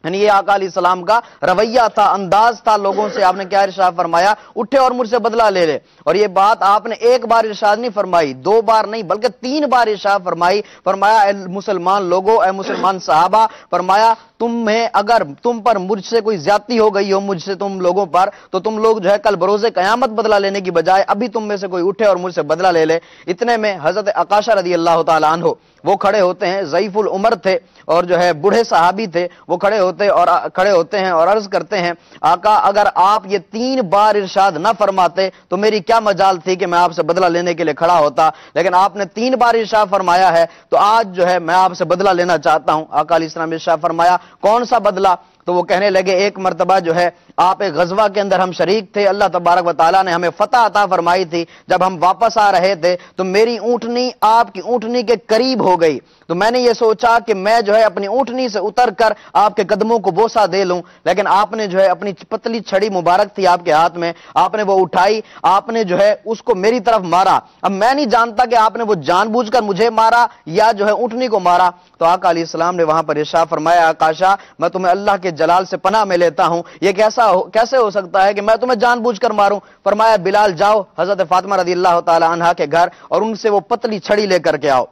Speaker 4: یعنی یہ آقا علیہ السلام کا رویہ تھا، انداز تھا، لوگوں سے آپ نے کیا ارشاد فرمایا اٹھے اور مجھ سے بدلہ لے لے۔ اور یہ بات آپ نے ایک بار ارشاد نہیں فرمائی، دو بار نہیں بلکہ 3 بار ارشاد فرمائی۔ فرمایا اے مسلمان لوگوں، اے مسلمان صحابہ، فرمایا تمہیں اگر تم پر مجھ سے کوئی زیادتی ہو گئی ہو مجھ سے تم لوگوں پر تو تم لوگ جو ہے کل بروز قیامت بدلہ لینے کی بجائے ابھی تم میں سے کوئی اٹھے اور مجھ سے بدلہ لے لے۔ اتنے میں حضرت عکاشہ رضی اللہ تعالیٰ عنہ وہ کھڑے ہوتے ہیں، ضعیف العمر تھے اور جو ہے بوڑھے صحابی تھے، وہ کھڑے ہوتے ہیں اور عرض کرتے ہیں آقا اگر آپ یہ 3 بار ارشاد نہ فرماتے تو میری کیا مجال تھی کہ میں آپ سے بدلہ لینے کے لیے کھڑا ہوتا، لیکن آپ نے 3 بار ارشاد فرمایا ہے تو آج جو ہے میں آپ سے بدلہ لینا چاہتا ہوں۔ آقا علیہ السلام نے ارشاد فرمایا کون سا بدلہ؟ تو وہ کہنے لگے ایک مرتبہ جو ہے آپ ایک غزوہ کے اندر ہم شریک تھے، اللہ تبارک و تعالیٰ نے ہمیں فتح عطا فرمائی تھی، جب ہم واپس آ رہے تھے تو میری اونٹنی آپ کی اونٹنی کے قریب ہو گئی، تو میں نے یہ سوچا کہ میں جو ہے اپنی اونٹنی سے اتر کر آپ کے قدموں کو بوسہ دے لوں، لیکن آپ نے جو ہے اپنی پتلی چھڑی مبارک تھی آپ کے ہاتھ میں، آپ نے وہ اٹھائی، آپ نے جو ہے اس کو میری طرف مارا۔ اب میں نہیں جانتا کہ آپ نے وہ جان بوجھ کر مجھے مارا یا جو ہے اونٹنی کو مارا۔ تو آقا علیہ السلام نے وہاں پر ارشاد فرمایا عکاشہ میں تمہیں اللہ کے جلال سے پناہ میں لیتا ہوں، یہ کیسے ہو سکتا ہے کہ میں تمہیں جان بوجھ کر ماروں؟ فرمایا بلال جاؤ حضرت فاطمہ رضی اللہ تعالی عنہا کے گھر اور ان سے وہ پتلی چھڑی لے کر کے آؤ۔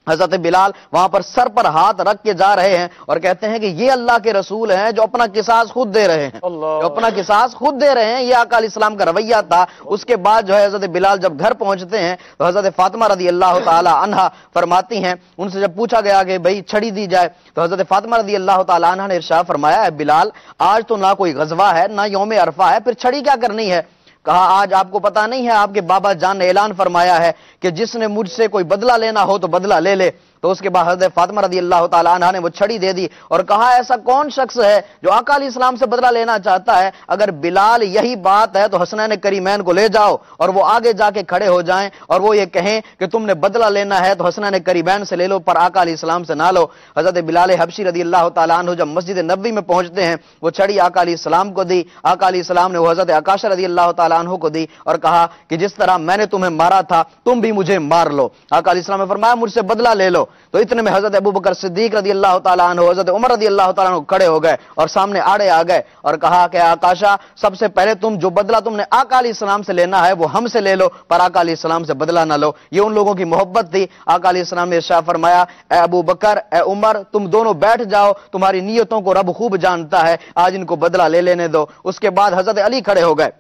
Speaker 4: حضرت بلال وہاں پر سر پر ہاتھ رکھ کے جا رہے ہیں اور کہتے ہیں کہ یہ اللہ کے رسول ہیں جو اپنا قصاص خود دے رہے ہیں، جو اپنا قصاص خود دے رہے ہیں، یہ آقا علیہ السلام کا رویہ تھا۔ اس کے بعد جو ہے حضرت بلال جب گھر پہنچتے ہیں تو حضرت فاطمہ رضی اللہ تعالی عنہا فرماتی ہیں ان سے جب پوچھا گیا کہ بھئی چھڑی دی جائے تو حضرت فاطمہ رضی اللہ تعالی عنہا نے ارشاد فرمایا اے بلال آج تو نہ کوئی غزوہ ہے نہ یوم عرفہ ہے، پھر چھڑی کیا کرنی ہے؟ کہا آج آپ کو پتا نہیں ہے آپ کے بابا جان نے اعلان فرمایا ہے کہ جس نے مجھ سے کوئی بدلہ لینا ہو تو بدلہ لے لے۔ تو اس کے بعد حضرت فاطمہ رضی اللہ تعالیٰ عنہ نے وہ چھڑی دے دی اور کہا ایسا کون شخص ہے جو آقا علیہ السلام سے بدلہ لینا چاہتا ہے؟ اگر بلال یہی بات ہے تو حسنین کریمین کو لے جاؤ اور وہ آگے جا کے کھڑے ہو جائیں اور وہ یہ کہیں کہ تم نے بدلہ لینا ہے تو حسنین کریمین سے لے لو پر آقا علیہ السلام سے نہ لو۔ حضرت بلال حبشی رضی اللہ تعالیٰ عنہ جب مسجد نبوی میں پہنچتے ہیں وہ چھڑی آقا علیہ السلام کو دی، آقا علیہ السلام نے وہ حضرت عکاشہ رضی اللہ تعالیٰ عنہ کو دی اور کہا کہ جس طرح میں نے تمہیں مارا تھا تم بھی مجھے مار لو۔ آقا علیہ السلام نے فرمایا مجھ سے بدلہ لے لو۔ تو اتنے میں حضرت ابو بکر صدیق رضی اللہ تعالیٰ عنہ حضرت عمر رضی اللہ تعالیٰ عنہ کھڑے ہو گئے اور سامنے آڑے آ گئے اور کہا کہ آقاشا سب سے پہلے تم جو بدلہ تم نے آقا علیہ السلام سے لینا ہے وہ ہم سے لے لو، پر آقا علیہ السلام سے بدلہ نہ لو۔ یہ ان لوگوں کی محبت تھی۔ آقا علیہ السلام نے ارشاد فرمایا اے ابو بکر اے عمر تم دونوں بیٹھ جاؤ، تمہاری نیتوں کو رب خوب جانتا ہے، آج ان کو بدلہ لے لینے دو۔ اس کے بعد حضرت علی کھڑے ہو گئے،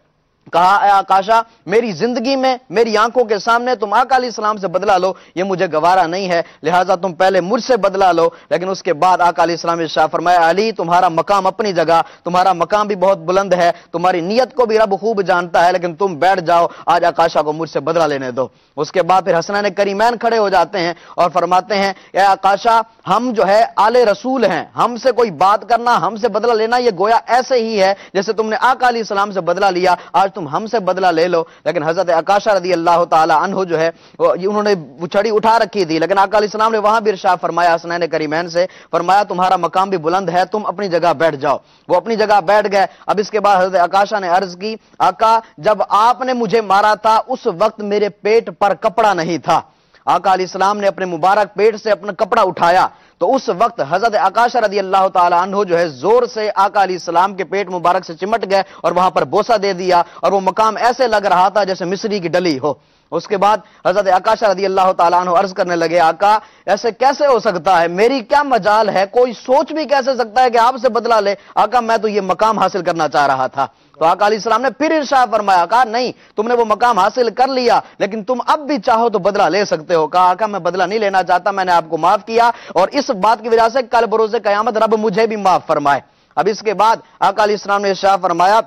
Speaker 4: کہا اے آقاشا میری زندگی میں میری آنکھوں کے سامنے تم آقا علیہ السلام سے بدلہ لو، یہ مجھے گوارا نہیں ہے، لہٰذا تم پہلے مجھ سے بدلہ لو۔ لیکن اس کے بعد آقا علیہ السلام نے ارشاد فرمایا علی تمہارا مقام اپنی جگہ، تمہارا مقام بھی بہت بلند ہے، تمہاری نیت کو بھی رب خوب جانتا ہے، لیکن تم بیٹھ جاؤ، آج آقاشا کو مجھ سے بدلہ لینے دو۔ اس کے بعد پھر حسنین کریمین کھڑے ہو جاتے ہیں اور فرماتے ہیں اے آقاشا ہم جو ہے آل رسول ہیں، ہم سے کوئی بات کرنا، ہم سے بدلہ لینا یہ گویا ایسے ہی ہے جیسے تم نے آقا علیہ السلام سے بدلہ لیا، آج تم ہم سے بدلہ لے لو۔ لیکن حضرت آقاشا رضی اللہ تعالی عنہ جو ہے انہوں نے چھڑی اٹھا رکھی تھی، لیکن آقا علیہ السلام نے وہاں بھی ارشاد فرمایا حسنین کریمین سے، فرمایا تمہارا مقام بھی بلند ہے، تم اپنی جگہ بیٹھ جاؤ۔ وہ اپنی جگہ بیٹھ گئے۔ اب اس کے بعد حضرت آقاشا نے عرض کی آقا جب آپ نے مجھے مارا تھا اس وقت میرے پیٹ پر کپڑا نہیں تھا۔ آقا علیہ السلام نے اپنے مبارک پیٹ سے اپنا کپڑا اٹھایا تو اس وقت حضرت آقاشا رضی اللہ تعالی عنہ جو ہے زور سے آقا علیہ السلام کے پیٹ مبارک سے چمٹ گئے اور وہاں پر بوسہ دے دیا، اور وہ مقام ایسے لگ رہا تھا جیسے مصری کی ڈلی ہو۔ اس کے بعد حضرت آقاشا رضی اللہ تعالیٰ عنہ عرض کرنے لگے آقا ایسے کیسے ہو سکتا ہے، میری کیا مجال ہے، کوئی سوچ بھی کیسے سکتا ہے کہ آپ سے بدلہ لے، آقا میں تو یہ مقام حاصل کرنا چاہ رہا تھا۔ تو آقا علیہ السلام نے پھر ارشاد فرمایا کہا نہیں تم نے وہ مقام حاصل کر لیا، لیکن تم اب بھی چاہو تو بدلہ لے سکتے ہو۔ کہا آقا میں بدلہ نہیں لینا چاہتا، میں نے آپ کو معاف کیا اور اس بات کی وجہ سے کل بروز قیامت رب مجھے بھی معاف فرمائے۔ اب اس کے بعد آقا علیہ السلام نے ارشاد فرمایا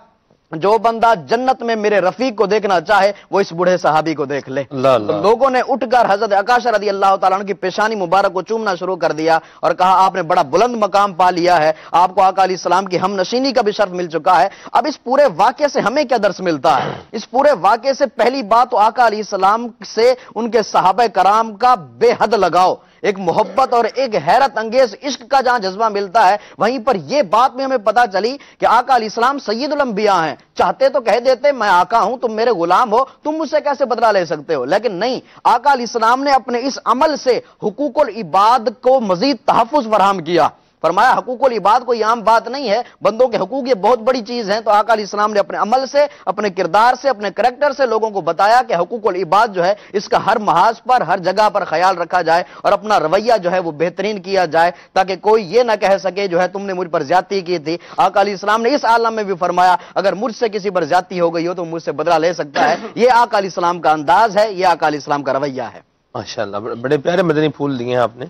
Speaker 4: جو بندہ جنت میں میرے رفیق کو دیکھنا چاہے وہ اس بوڑھے صحابی کو دیکھ لے۔ تو لوگوں نے اٹھ کر حضرت آقاشا رضی اللہ تعالیٰ عنہ کی پیشانی مبارک کو چومنا شروع کر دیا اور کہا آپ نے بڑا بلند مقام پا لیا ہے، آپ کو آقا علیہ السلام کی ہم نشینی کا بھی شرف مل چکا ہے۔ اب اس پورے واقعے سے ہمیں کیا درس ملتا ہے؟ اس پورے واقعے سے پہلی بات تو آقا علیہ السلام سے ان کے صحابہ کرام کا بے حد لگاؤ، ایک محبت اور ایک حیرت انگیز عشق کا جہاں جذبہ ملتا ہے، وہیں پر یہ بات بھی ہمیں پتا چلی کہ آقا علیہ السلام سید الانبیاء ہیں، چاہتے تو کہہ دیتے میں آقا ہوں تم میرے غلام ہو، تم مجھ سے کیسے بدلہ لے سکتے ہو، لیکن نہیں، آقا علیہ السلام نے اپنے اس عمل سے حقوق العباد کو مزید تحفظ فراہم کیا۔ فرمایا حقوق العباد کوئی عام بات نہیں ہے، بندوں کے حقوق یہ بہت بڑی چیز ہیں۔ تو آقا علیہ السلام نے اپنے عمل سے، اپنے کردار سے، اپنے کریکٹر سے لوگوں کو بتایا کہ حقوق العباد جو ہے اس کا ہر محاذ پر، ہر جگہ پر خیال رکھا جائے اور اپنا رویہ جو ہے وہ بہترین کیا جائے تاکہ کوئی یہ نہ کہہ سکے جو ہے تم نے مجھ پر زیادتی کی تھی۔ آقا علیہ السلام نے اس عالم میں بھی فرمایا اگر مجھ سے کسی پر زیادتی ہو گئی ہو تو مجھ سے بدلہ لے سکتا ہے۔ یہ آقا علیہ السلام کا انداز ہے، یہ آقا علیہ السلام کا رویہ ہے۔
Speaker 2: ماشاءاللہ بڑے پیارے مدنی پھول دیے ہیں آپ نے،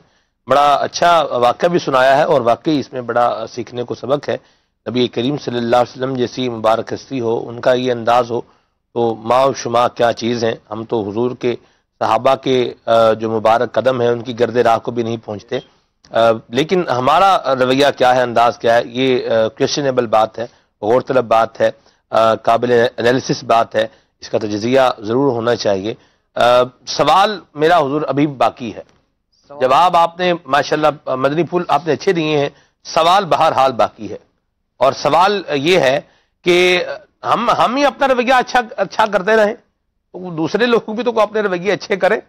Speaker 2: بڑا اچھا واقعہ بھی سنایا ہے اور واقعی اس میں بڑا سیکھنے کو سبق ہے۔ نبی کریم صلی اللہ علیہ وسلم جیسی مبارک ہستی ہو، ان کا یہ انداز ہو تو ما و شما کیا چیز ہیں۔ ہم تو حضور کے صحابہ کے جو مبارک قدم ہیں ان کی گرد راہ کو بھی نہیں پہنچتے، لیکن ہمارا رویہ کیا ہے، انداز کیا ہے، یہ کویسچنیبل بات ہے، غور طلب بات ہے، قابل انالیسس بات ہے، اس کا تجزیہ ضرور ہونا چاہیے۔ سوال میرا حضور ابھی باقی ہے، جواب آپ نے ماشاءاللہ مدنی پھول آپ نے اچھے دیے ہیں، سوال بہرحال باقی ہے، اور سوال یہ ہے کہ ہم ہی اپنا رویہ اچھا کرتے رہیں، دوسرے لوگ بھی تو اپنے رویے اچھے کریں۔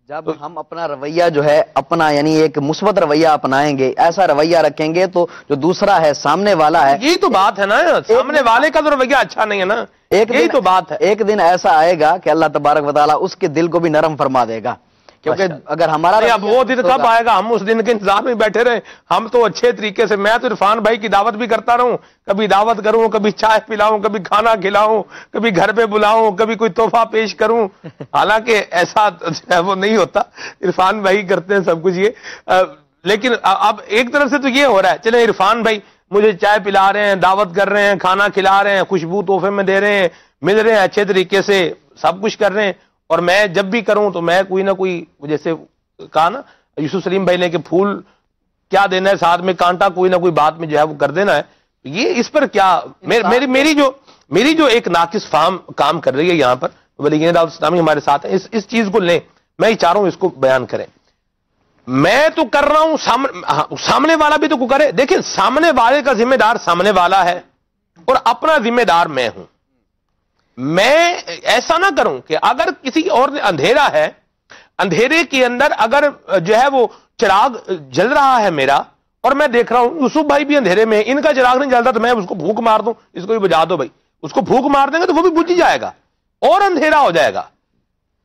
Speaker 4: جب ہم اپنا رویہ جو ہے اپنا یعنی ایک مثبت رویہ اپنائیں گے، ایسا رویہ رکھیں گے تو جو دوسرا ہے سامنے والا ہے،
Speaker 2: یہی تو بات ہے نا، سامنے والے کا تو رویہ اچھا نہیں ہے نا، یہی تو بات ہے۔
Speaker 4: ایک دن ایسا آئے گا کہ اللہ تبارک و تعالیٰ اس کے دل کو بھی نرم فرما دے گا، کیونکہ اگر ہمارا
Speaker 2: اب وہ دن کب آئے گا، ہم اس دن کے انتظار میں بیٹھے رہے، ہم تو اچھے طریقے سے، میں تو عرفان بھائی کی دعوت بھی کرتا رہوں، کبھی دعوت کروں، کبھی چائے پلاؤں، کبھی کھانا کھلاؤں، کبھی گھر پہ بلاؤں، کبھی کوئی تحفہ پیش کروں، حالانکہ ایسا وہ نہیں ہوتا، عرفان بھائی کرتے ہیں سب کچھ یہ۔ لیکن اب ایک طرف سے تو یہ ہو رہا ہے چلیں عرفان بھائی مجھے چائے پلا رہے ہیں، دعوت کر رہے ہیں، کھانا کھلا رہے ہیں، خوشبو تحفے میں دے رہے ہیں، مل رہے ہیں اچھے طریقے سے، سب کچھ کر رہے ہیں، اور میں جب بھی کروں تو میں کوئی نہ کوئی، جیسے کہا نا یوسف سلیم بھائی نے کہ پھول کیا دینا ہے ساتھ میں کانٹا، کوئی نہ کوئی بات میں جو ہے وہ کر دینا ہے، یہ اس پر کیا میری جو ایک ناقص فہم کام کر رہی ہے یہاں پر، بلکہ دعوت اسلامی ہمارے ساتھ ہیں، اس چیز کو لیں، میں ہی چاہ رہا ہوں اس کو بیان کریں۔ میں تو کر رہا ہوں، سامنے والا بھی تو کرے۔ دیکھیں سامنے والے کا ذمہ دار سامنے والا ہے اور اپنا ذمہ دار میں ہوں۔ میں ایسا نہ کروں کہ اگر کسی اور نے اندھیرا ہے، اندھیرے کے اندر اگر جو ہے وہ چراغ جل رہا ہے میرا اور میں دیکھ رہا ہوں یوسف بھائی بھی اندھیرے میں، ان کا چراغ نہیں جلتا تو میں اس کو پھونک مار دوں، اس کو بھی بجھا دو بھائی، اس کو پھونک مار دیں گے تو وہ بھی بجھ ہی جائے گا اور اندھیرا ہو جائے گا۔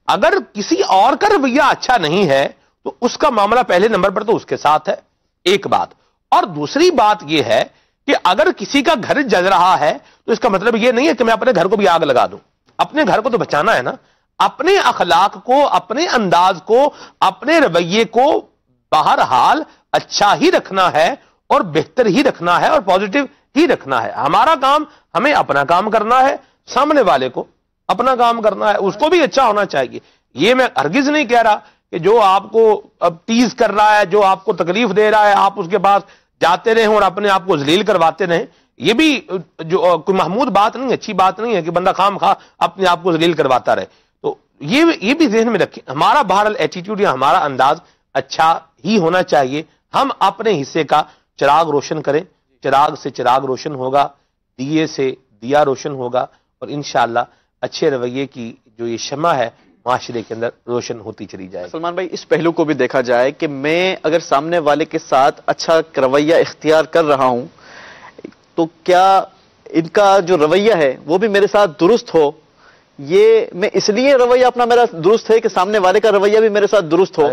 Speaker 2: اگر کسی اور کا رویہ اچھا نہیں ہے تو اس کا معاملہ پہلے نمبر پر تو اس کے ساتھ ہے، ایک بات۔ اور دوسری بات یہ ہے کہ اگر کسی کا گھر جل رہا ہے تو اس کا مطلب یہ نہیں ہے کہ میں اپنے گھر کو بھی آگ لگا دوں، اپنے گھر کو تو بچانا ہے نا، اپنے اخلاق کو، اپنے انداز کو، اپنے رویے کو بہرحال اچھا ہی رکھنا ہے اور بہتر ہی رکھنا ہے اور پازیٹو ہی رکھنا ہے۔ ہمارا کام، ہمیں اپنا کام کرنا ہے، سامنے والے کو اپنا کام کرنا ہے، اس کو بھی اچھا ہونا چاہیے۔ یہ میں ہرگز نہیں کہہ رہا کہ جو آپ کو اب ٹیز کر رہا ہے، جو آپ کو تکلیف دے رہا ہے، آپ اس کے پاس جاتے رہیں اور اپنے آپ کو ذلیل کرواتے رہیں، یہ بھی جو کوئی محمود بات نہیں، اچھی بات نہیں ہے کہ بندہ خام خواہ اپنے آپ کو ذلیل کرواتا رہے۔ تو یہ بھی ذہن میں رکھیں، ہمارا بہرحال ایٹیٹیوڈ یا ہمارا انداز اچھا ہی ہونا چاہیے۔ ہم اپنے حصے کا چراغ روشن کریں، چراغ سے چراغ روشن ہوگا، دیے سے دیا روشن ہوگا، اور انشاءاللہ اچھے رویے کی جو یہ شمع ہے معاشرے کے اندر روشن ہوتی چلی جائے۔
Speaker 3: سلمان بھائی، اس پہلو کو بھی دیکھا جائے کہ میں اگر سامنے والے کے ساتھ اچھا رویہ اختیار کر رہا ہوں تو کیا ان کا جو رویہ ہے وہ بھی میرے ساتھ درست ہو؟ یہ میں اس لیے رویہ اپنا میرا درست ہے کہ سامنے والے کا رویہ بھی میرے ساتھ درست ہو۔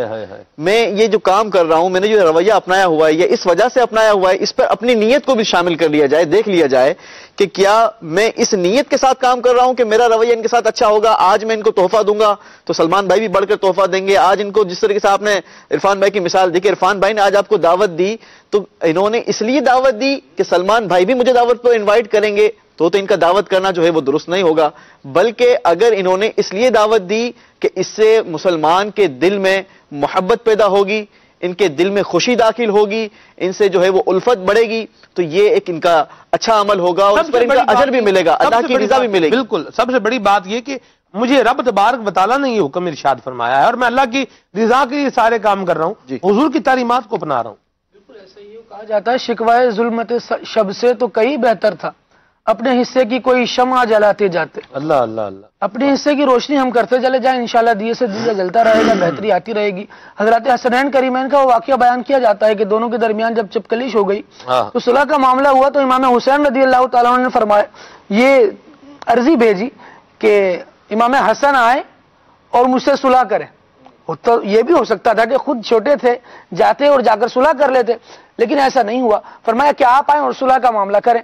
Speaker 3: میں یہ جو کام کر رہا ہوں، میں نے جو رویہ اپنایا ہوا ہے یہ اس وجہ سے اپنایا ہوا ہے، اس پر اپنی نیت کو بھی شامل کر لیا جائے، دیکھ لیا جائے کہ کیا میں اس نیت کے ساتھ کام کر رہا ہوں کہ میرا رویہ ان کے ساتھ اچھا ہوگا۔ آج میں ان کو تحفہ دوں گا تو سلمان بھائی بھی بڑھ کر تحفہ دیں گے۔ آج ان کو جس طریقے سے آپ نے عرفان بھائی کی مثال دی کہ عرفان بھائی نے آج آپ کو دعوت دی تو انہوں نے اس لیے دعوت دی کہ سلمان بھائی بھی مجھے دعوت پر انوائٹ کریں گے، تو ان کا دعوت کرنا جو ہے وہ درست نہیں ہوگا۔ بلکہ اگر انہوں نے اس لیے دعوت دی کہ اس سے مسلمان کے دل میں محبت پیدا ہوگی، ان کے دل میں خوشی داخل ہوگی، ان سے جو ہے وہ الفت بڑھے گی، تو یہ ایک ان کا اچھا عمل ہوگا اور اس پر ان کا اجر بھی ملے گا، اللہ کی رضا بھی ملے گی۔
Speaker 2: بالکل، سب سے بڑی بات یہ کہ مجھے رب تبارک و تعالیٰ نے یہ حکم ارشاد فرمایا ہے اور میں اللہ کی رضا کے لیے سارے کام کر رہا ہوں، حضور کی تعلیمات کو اپنا رہا ہوں۔
Speaker 5: بالکل ایسا ہی کہا جاتا ہے، شکوائے ظلمت شب سے تو کئی بہتر تھا اپنے حصے کی کوئی شمع جلاتے جاتے۔
Speaker 2: اللہ اللہ اللہ،
Speaker 5: اپنے حصے کی روشنی ہم کرتے چلے جائیں، انشاءاللہ دیے سے دیا جلتا رہے گا، بہتری آتی رہے گی۔ حضرات حسنین کریمین کا وہ واقعہ بیان کیا جاتا ہے کہ دونوں کے درمیان جب چپکلیش ہو گئی تو صلح کا معاملہ ہوا تو امام حسین رضی اللہ تعالیٰ عنہ نے فرمایا، یہ عرضی بھیجی کہ امام حسن آئے اور مجھ سے صلح کریں۔ تو یہ بھی ہو سکتا تھا کہ خود چھوٹے تھے، جاتے اور جا کر صلح کر لیتے، لیکن ایسا نہیں ہوا۔ فرمایا کہ آپ آئیں اور صلح کا معاملہ کریں۔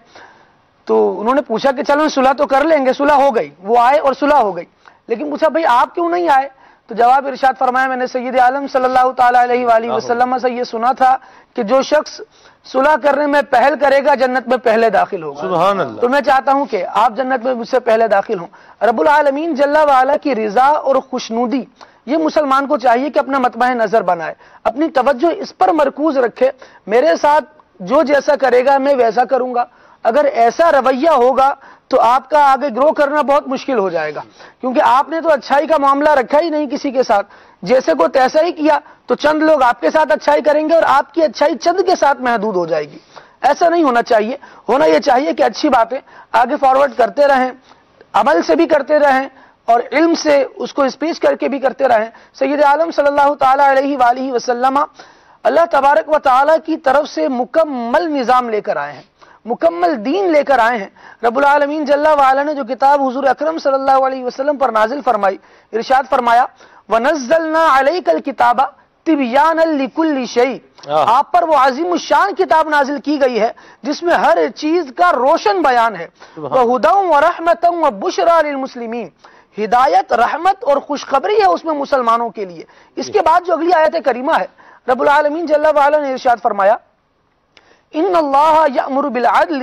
Speaker 5: تو انہوں نے پوچھا کہ چلو صلح تو کر لیں گے، صلح ہو گئی، وہ آئے اور صلح ہو گئی، لیکن پوچھا بھئی آپ کیوں نہیں آئے؟ تو جواب ارشاد فرمایا، میں نے سید عالم صلی اللہ تعالیٰ علیہ وآلہ وسلم سے یہ سنا تھا کہ جو شخص صلح کرنے میں پہل کرے گا جنت میں پہلے داخل ہوگا۔
Speaker 2: سبحان اللہ۔
Speaker 5: تو میں چاہتا ہوں کہ آپ جنت میں مجھ سے پہلے داخل ہوں۔ رب العالمین جل وعلا کی رضا اور خوشنودی یہ مسلمان کو چاہیے کہ اپنا مطمع نظر بنائے، اپنی توجہ اس پر مرکوز رکھے، میرے ساتھ جو جیسا کرے گا میں ویسا کروں گا۔ اگر ایسا رویہ ہوگا تو آپ کا آگے گرو کرنا بہت مشکل ہو جائے گا، کیونکہ آپ نے تو اچھائی کا معاملہ رکھا ہی نہیں کسی کے ساتھ، جیسے کو تیسا ہی کیا تو چند لوگ آپ کے ساتھ اچھائی کریں گے اور آپ کی اچھائی چند کے ساتھ محدود ہو جائے گی۔ ایسا نہیں ہونا چاہیے، ہونا یہ چاہیے کہ اچھی باتیں آگے فارورڈ کرتے رہیں، عمل سے بھی کرتے رہیں اور علم سے اس کو اسپیچ کر کے بھی کرتے رہیں۔ سید عالم صلی اللہ تعالیٰ علیہ وآلہ وسلم اللہ تبارک و تعالیٰ کی طرف سے مکمل نظام لے کر آئے ہیں، مکمل دین لے کر آئے ہیں۔ رب العالمین جل وعلا نے جو کتاب حضور اکرم صلی اللہ علیہ وسلم پر نازل فرمائی، ارشاد فرمایا وَنَزَّلْنَا عَلَيْكَ الْكِتَابَ تِبْيَانًا لِكُلِّ شَيْءٍ، آپ پر وہ عظیم الشان کتاب نازل کی گئی ہے جس میں ہر چیز کا روشن بیان ہے۔ وَهُدًى وَرَحْمَةً وَبُشْرَى لِلْمُسْلِمِينَ، ہدایت، رحمت اور خوشخبری ہے اس میں مسلمانوں کے لیے۔ اس کے بعد جو اگلی آیت کریمہ ہے، رب العالمین جل وعلا نے ارشاد فرمایا ان اللہ یأمر بالعدل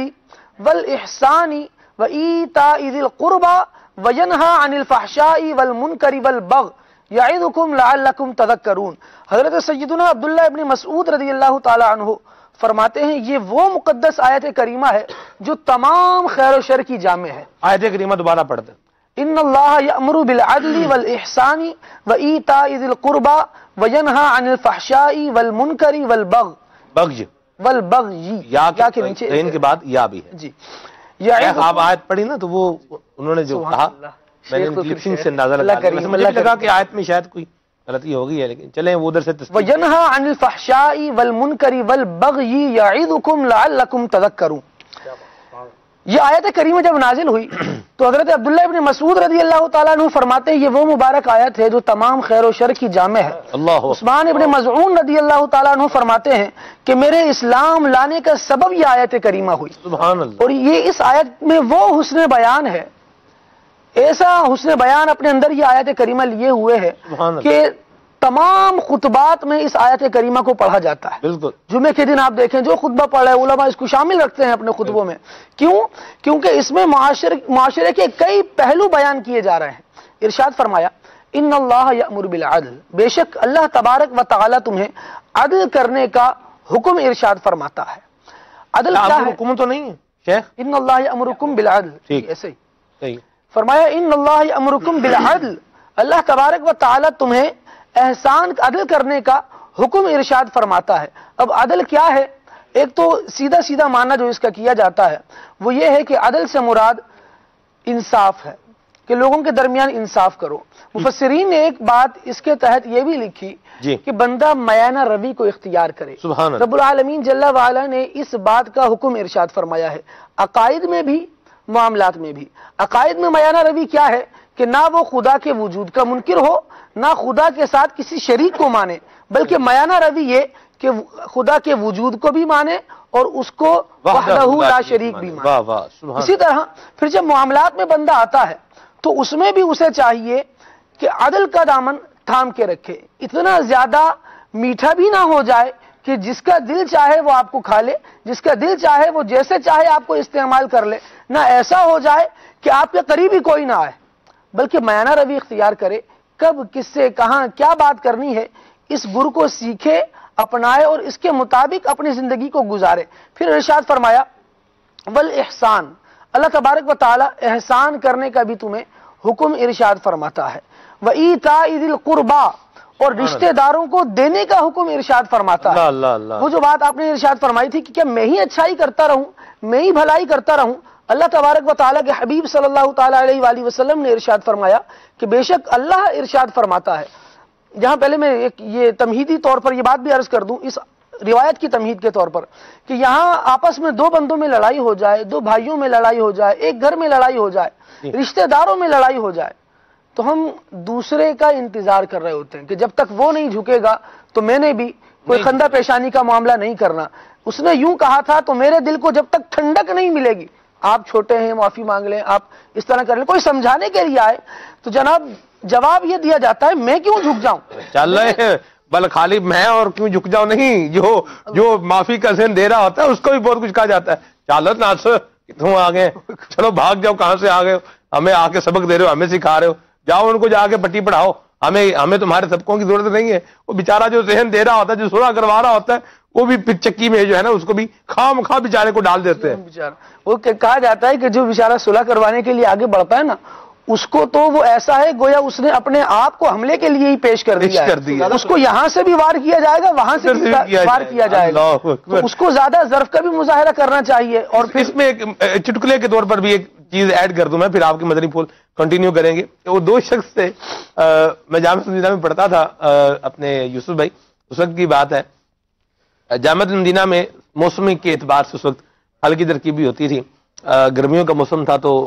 Speaker 5: والاحسان وایتاء ذی القربى وینہی عن الفحشاء والمنکر والبغی یعظکم لعلکم تذکرون۔ حضرت سیدنا عبداللہ ابن مسعود رضی اللہ تعالی عنہ فرماتے ہیں یہ وہ مقدس آیت کریمہ ہے جو تمام خیر و شر کی جامع ہے۔
Speaker 2: آیت کریمہ دوبارہ پڑھتے ہیں۔
Speaker 5: ان اللہ یأمر بالعدل والاحسان وایتاء ذی القربى وینہی عن الفحشاء والمنکر
Speaker 2: بغی
Speaker 5: والبغی،
Speaker 2: یا کے نیچے ان کے بعد یا بھی ہے
Speaker 5: جی۔
Speaker 2: آپ آیت پڑھی نا تو وہ انہوں نے جو کہا میں نے کلپنگ سے اندازہ لگا کہ آیت میں شاید کوئی غلطی ہو گئی ہے لیکن چلیں وہ ادھر سے
Speaker 5: وَيَنْهَا عَنِ الْفَحْشَاءِ وَالْمُنْكَرِ وَالْبَغْيِ يَعِظُكُمْ لَعَلَّكُمْ تَذَكَّرُونَ۔ یہ آیت کریمہ جب نازل ہوئی تو حضرت عبداللہ ابن مسعود رضی اللہ تعالیٰ عنہ فرماتے ہیں یہ وہ مبارک آیت ہے جو تمام خیر و شر کی جامع ہے۔
Speaker 2: اللہ
Speaker 5: عثمان ابن مظعون رضی اللہ تعالیٰ عنہ فرماتے ہیں کہ میرے اسلام لانے کا سبب یہ آیت کریمہ ہوئی،
Speaker 2: سبحان اللہ۔
Speaker 5: اور یہ اس آیت میں وہ حسن بیان ہے، ایسا حسن بیان اپنے اندر یہ آیت کریمہ لیے ہوئے ہے
Speaker 2: سبحان اللہ۔
Speaker 5: کہ تمام خطبات میں اس آیت کریمہ کو پڑھا جاتا ہے۔
Speaker 2: بالکل
Speaker 5: جمعے کے دن آپ دیکھیں جو خطبہ پڑھ رہے ہیں علماء اس کو شامل رکھتے ہیں اپنے خطبوں میں، کیونکہ اس میں معاشرے کے کئی پہلو بیان کیے جا رہے ہیں۔ ارشاد فرمایا ان اللہ یأمر بالعدل، بے شک اللہ تبارک و تعالی تمہیں عدل کرنے کا حکم ارشاد فرماتا ہے۔ عدل کیا ہے؟
Speaker 2: حکم تو نہیں ہے شیخ؟
Speaker 5: ان اللہ یأمرکم بالعدل،
Speaker 2: ٹھیک
Speaker 5: ایسے ہی
Speaker 2: صحیح
Speaker 5: فرمایا ان اللہ یأمرکم بالعدل، اللہ تبارک و تعالی تمہیں احسان عدل کرنے کا حکم ارشاد فرماتا ہے۔ اب عدل کیا ہے؟ ایک تو سیدھا سیدھا معنی جو اس کا کیا جاتا ہے وہ یہ ہے کہ عدل سے مراد انصاف ہے، کہ لوگوں کے درمیان انصاف کرو۔ مفسرین نے ایک بات اس کے تحت یہ بھی لکھی
Speaker 2: جی
Speaker 5: کہ بندہ میانہ روی کو اختیار کرے۔
Speaker 2: سبحان اللہ۔
Speaker 5: رب العالمین جل وعلا نے اس بات کا حکم ارشاد فرمایا ہے، عقائد میں بھی معاملات میں بھی۔ عقائد میں میانہ روی کیا ہے؟ کہ نہ وہ خدا کے وجود کا منکر ہو، نہ خدا کے ساتھ کسی شریک کو مانے، بلکہ میانہ روی یہ کہ خدا کے وجود کو بھی مانے اور اس کو وحدہ لا شریک بھی مانے۔
Speaker 2: واہ واہ سبحان
Speaker 5: اسی طرح پھر جب معاملات میں بندہ آتا ہے تو اس میں بھی اسے چاہیے کہ عدل کا دامن تھام کے رکھے، اتنا زیادہ میٹھا بھی نہ ہو جائے کہ جس کا دل چاہے وہ آپ کو کھا لے، جس کا دل چاہے وہ جیسے چاہے آپ کو استعمال کر لے، نہ ایسا ہو جائے کہ آپ کے قریب ہی کوئی نہ آئے، بلکہ میانہ روی اختیار کرے، کب کس سے کہاں کیا بات کرنی ہے اس گر کو سیکھے، اپنائے اور اس کے مطابق اپنی زندگی کو گزارے۔ پھر ارشاد فرمایا والاحسان، اللہ تبارک و تعالی احسان کرنے کا بھی تمہیں حکم ارشاد فرماتا ہے۔ وایتاء ذی القربى، اور رشتہ داروں کو دینے کا حکم ارشاد فرماتا ہے۔
Speaker 2: اللہ اللہ۔
Speaker 5: وہ جو بات آپ نے ارشاد فرمائی تھی کہ کیا میں ہی اچھائی کرتا رہوں، میں ہی بھلائی کرتا رہوں، اللہ تبارک و تعالیٰ کے حبیب صلی اللہ تعالیٰ علیہ وآلہ وسلم نے ارشاد فرمایا کہ بے شک اللہ ارشاد فرماتا ہے۔ جہاں پہلے میں ایک یہ تمہیدی طور پر یہ بات بھی عرض کر دوں اس روایت کی تمہید کے طور پر کہ یہاں آپس میں دو بندوں میں لڑائی ہو جائے، دو بھائیوں میں لڑائی ہو جائے، ایک گھر میں لڑائی ہو جائے، رشتہ داروں میں لڑائی ہو جائے، تو ہم دوسرے کا انتظار کر رہے ہوتے ہیں کہ جب تک وہ نہیں جھکے گا تو میں نے بھی کوئی خندہ پیشانی کا معاملہ نہیں کرنا۔ اس نے یوں کہا تھا تو میرے دل کو جب تک ٹھنڈک نہیں ملے گی، آپ چھوٹے ہیں معافی مانگ لیں، آپ اس طرح کر لیں، کوئی سمجھانے کے لیے آئے تو جناب جواب یہ دیا جاتا ہے میں کیوں جھک جاؤں؟
Speaker 2: چل رہے ہیں بل خالی میں اور کیوں جھک جاؤں نہیں، جو معافی کا ذہن دے رہا ہوتا ہے اس کو بھی بہت کچھ کہا جاتا ہے، چالو ناصر تم آ گئے، چلو بھاگ جاؤ، کہاں سے آ گئے ہو، ہمیں آ کے سبق دے رہے ہو، ہمیں سکھا رہے ہو، جاؤ ان کو جا کے پٹی پڑھاؤ، ہمیں تمہارے سبقوں کی ضرورت نہیں ہے۔ وہ بیچارہ جو ذہن دے رہا ہوتا ہے، جو صلح کروا رہا ہوتا ہے، وہ بھی پھر چکی میں جو ہے نا اس کو بھی خام خواہ بیچارے کو ڈال دیتے ہیں۔
Speaker 5: وہ کہا جاتا ہے کہ جو بیچارہ صلح کروانے کے لیے آگے بڑھتا ہے نا اس کو تو وہ ایسا ہے گویا اس نے اپنے آپ کو حملے کے لیے ہی پیش کر دیا ہے، اس کو یہاں سے بھی وار کیا جائے گا، وہاں سے بھی وار کیا جائے گا، تو اس کو زیادہ ظرف کا بھی مظاہرہ کرنا چاہیے۔ اور پھر
Speaker 2: اس میں ایک چٹکلے کے طور پر بھی ایک چیز ایڈ کر دوں میں، پھر آپ کی مدنی پھول کنٹینیو کریں گے۔ وہ دو شخص تھے، میں جامعہ المدینہ میں پڑھتا تھا، اپنے یوسف بھائی، اس وقت کی بات ہے، جامعہ المدینہ میں موسمی کے اعتبار سے اس وقت پھل کی ترکیب بھی ہوتی تھی، گرمیوں کا موسم تھا تو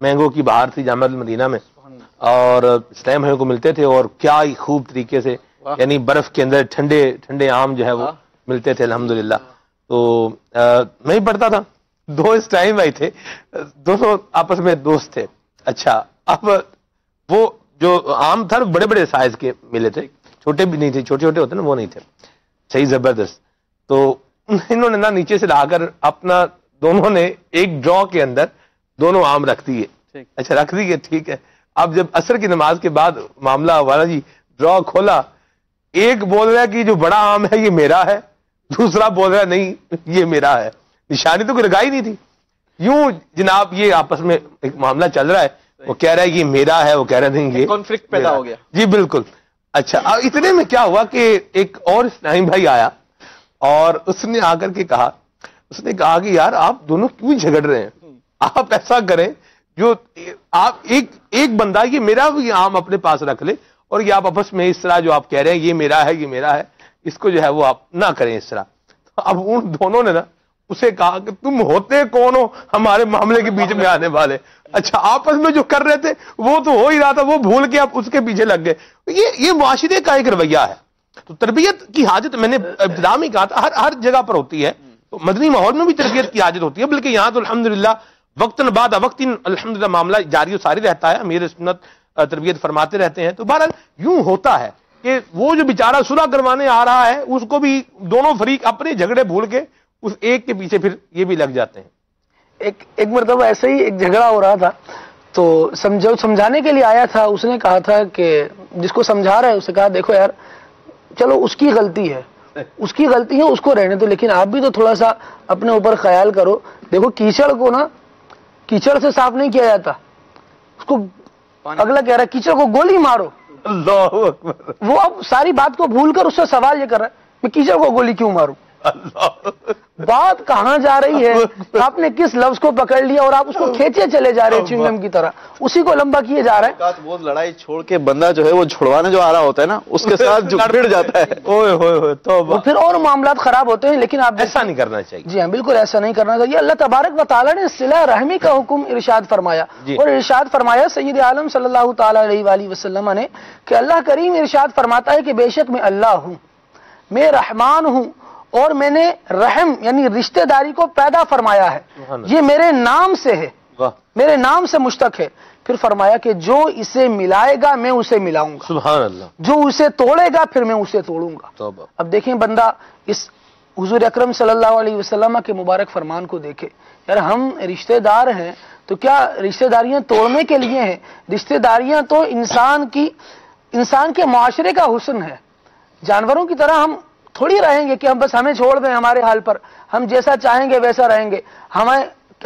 Speaker 2: مینگو کی بہار تھی جامعہ المدینہ میں، اور اسلام بھائیوں کو ملتے تھے، اور کیا ہی خوب طریقے سے یعنی برف کے اندر ٹھنڈے ٹھنڈے آم جو ہے وہ ملتے تھے الحمدللہ۔ تو میں ہی پڑھتا تھا، دو اس ٹائم بھائی تھے، دونوں آپس میں دوست تھے۔ اچھا اب وہ جو آم تھا بڑے بڑے سائز کے ملے تھے، چھوٹے بھی نہیں تھے، چھوٹے چھوٹے ہوتے نا وہ نہیں تھے، صحیح زبردست۔ تو انہوں نے نا نیچے سے لا کر اپنا دونوں نے ایک ڈرا کے اندر دونوں آم رکھ دیے۔ اچھا رکھ دیے، ٹھیک ہے۔ اب جب عصر کی نماز کے بعد معاملہ ہوا جی، ڈرا کھولا، ایک بول رہا ہے کہ جو بڑا آم ہے یہ میرا ہے، دوسرا بول رہا ہے نہیں یہ میرا ہے، نشانی تو کوئی لگائی نہیں تھی۔ یوں جناب یہ آپس میں ایک معاملہ چل رہا ہے، وہ کہہ رہا ہے یہ میرا ہے، وہ کہہ رہا ہے نہیں یہ
Speaker 3: کانفلکٹ پیدا ہو گیا۔
Speaker 2: جی بالکل۔ اچھا اتنے میں کیا ہوا کہ ایک اور اسلام بھائی آیا اور اس نے آ کر کے کہا، اس نے کہا کہ یار آپ دونوں کیوں جھگڑ رہے ہیں، آپ ایسا کریں جو آپ ایک بندہ یہ میرا بھی آم اپنے پاس رکھ لے اور یہ آپ آپس میں اس طرح جو آپ کہہ رہے ہیں یہ میرا ہے یہ میرا ہے، اس کو جو ہے وہ آپ نہ کریں اس طرح. اب ان دونوں نے نا اسے کہا کہ تم ہوتے کون ہو ہمارے معاملے کے بیچ میں آنے والے؟ اچھا آپس میں جو کر رہے تھے وہ تو ہو ہی رہا تھا، وہ بھول کے آپ اس کے پیچھے لگ گئے. یہ معاشرے کا ایک رویہ ہے. تو تربیت کی حاجت میں نے ابتدا میں کہا تھا ہر جگہ پر ہوتی ہے. تو مدنی ماحول میں بھی تربیت کی حاجت ہوتی ہے، بلکہ یہاں تو الحمدللہ وقتاً بعد وقتاً الحمدللہ معاملہ جاری و ساری رہتا ہے. امیر سنت تربیت فرماتے رہتے ہیں. تو بہرحال یوں ہوتا ہے کہ وہ جو بیچارہ صلح کروانے آ رہا ہے اس کو بھی دونوں فریق اپنے جھگڑے بھول کے اس ایک کے پیچھے پھر یہ بھی لگ جاتے ہیں.
Speaker 5: ایک مرتبہ ایسے ہی ایک جھگڑا ہو رہا تھا تو سمجھانے کے لیے آیا تھا. اس نے کہا تھا کہ جس کو سمجھا رہا ہے اسے کہا دیکھو یار چلو اس کی غلطی ہے، اس کی غلطی ہے، اس کو رہنے دو، لیکن آپ بھی تو تھوڑا سا اپنے اوپر خیال کرو. دیکھو کیچڑ کو نا کیچڑ سے صاف نہیں کیا جاتا، اس کو اگلا کہہ رہا ہے کیچڑ کو گولی مارو.
Speaker 2: اللہ اکبر.
Speaker 5: وہ اب ساری بات کو بھول کر اس سے سوال یہ کر رہا ہے میں کیچڑ کو گولی کیوں ماروں. بات کہاں جا رہی ہے؟ آپ نے کس لفظ کو پکڑ لیا اور آپ اس کو کھینچے چلے جا رہے ہیں چنگم کی طرح، اسی کو لمبا کیے جا رہا ہے.
Speaker 3: وہ لڑائی چھوڑ کے بندہ جو ہے وہ چھڑوانے جو آ رہا ہوتا ہے نا اس کے ساتھ بھڑ جاتا ہے.
Speaker 2: اوئے ہوئے ہوئے توبہ.
Speaker 5: پھر اور معاملات خراب ہوتے ہیں. لیکن آپ
Speaker 2: ایسا نہیں کرنا چاہیے.
Speaker 5: جی ہاں بالکل ایسا نہیں کرنا چاہیے. اللہ تبارک و تعالیٰ نے صلہ رحمی کا حکم ارشاد فرمایا اور ارشاد فرمایا سید عالم صلی اللہ تعالیٰ علیہ وآلہ وسلم نے کہ اللہ کریم ارشاد فرماتا ہے کہ بے شک میں اللہ ہوں، میں رحمان ہوں اور میں نے رحم یعنی رشتہ داری کو پیدا فرمایا ہے، یہ میرے نام سے ہے، میرے نام سے مشتق ہے. پھر فرمایا کہ جو اسے ملائے گا میں اسے ملاؤں گا،
Speaker 2: سبحان اللہ.
Speaker 5: جو اسے توڑے گا پھر میں اسے توڑوں گا. اب دیکھیں بندہ اس حضور اکرم صلی اللہ علیہ وسلم کے مبارک فرمان کو دیکھے. یار ہم رشتہ دار ہیں تو کیا رشتہ داریاں توڑنے کے لیے ہیں؟ رشتہ داریاں تو انسان کے معاشرے کا حسن ہے. جانوروں کی طرح ہم تھوڑی رہیں گے کہ ہم بس ہمیں چھوڑ دیں ہمارے حال پر، ہم جیسا چاہیں گے ویسا رہیں گے.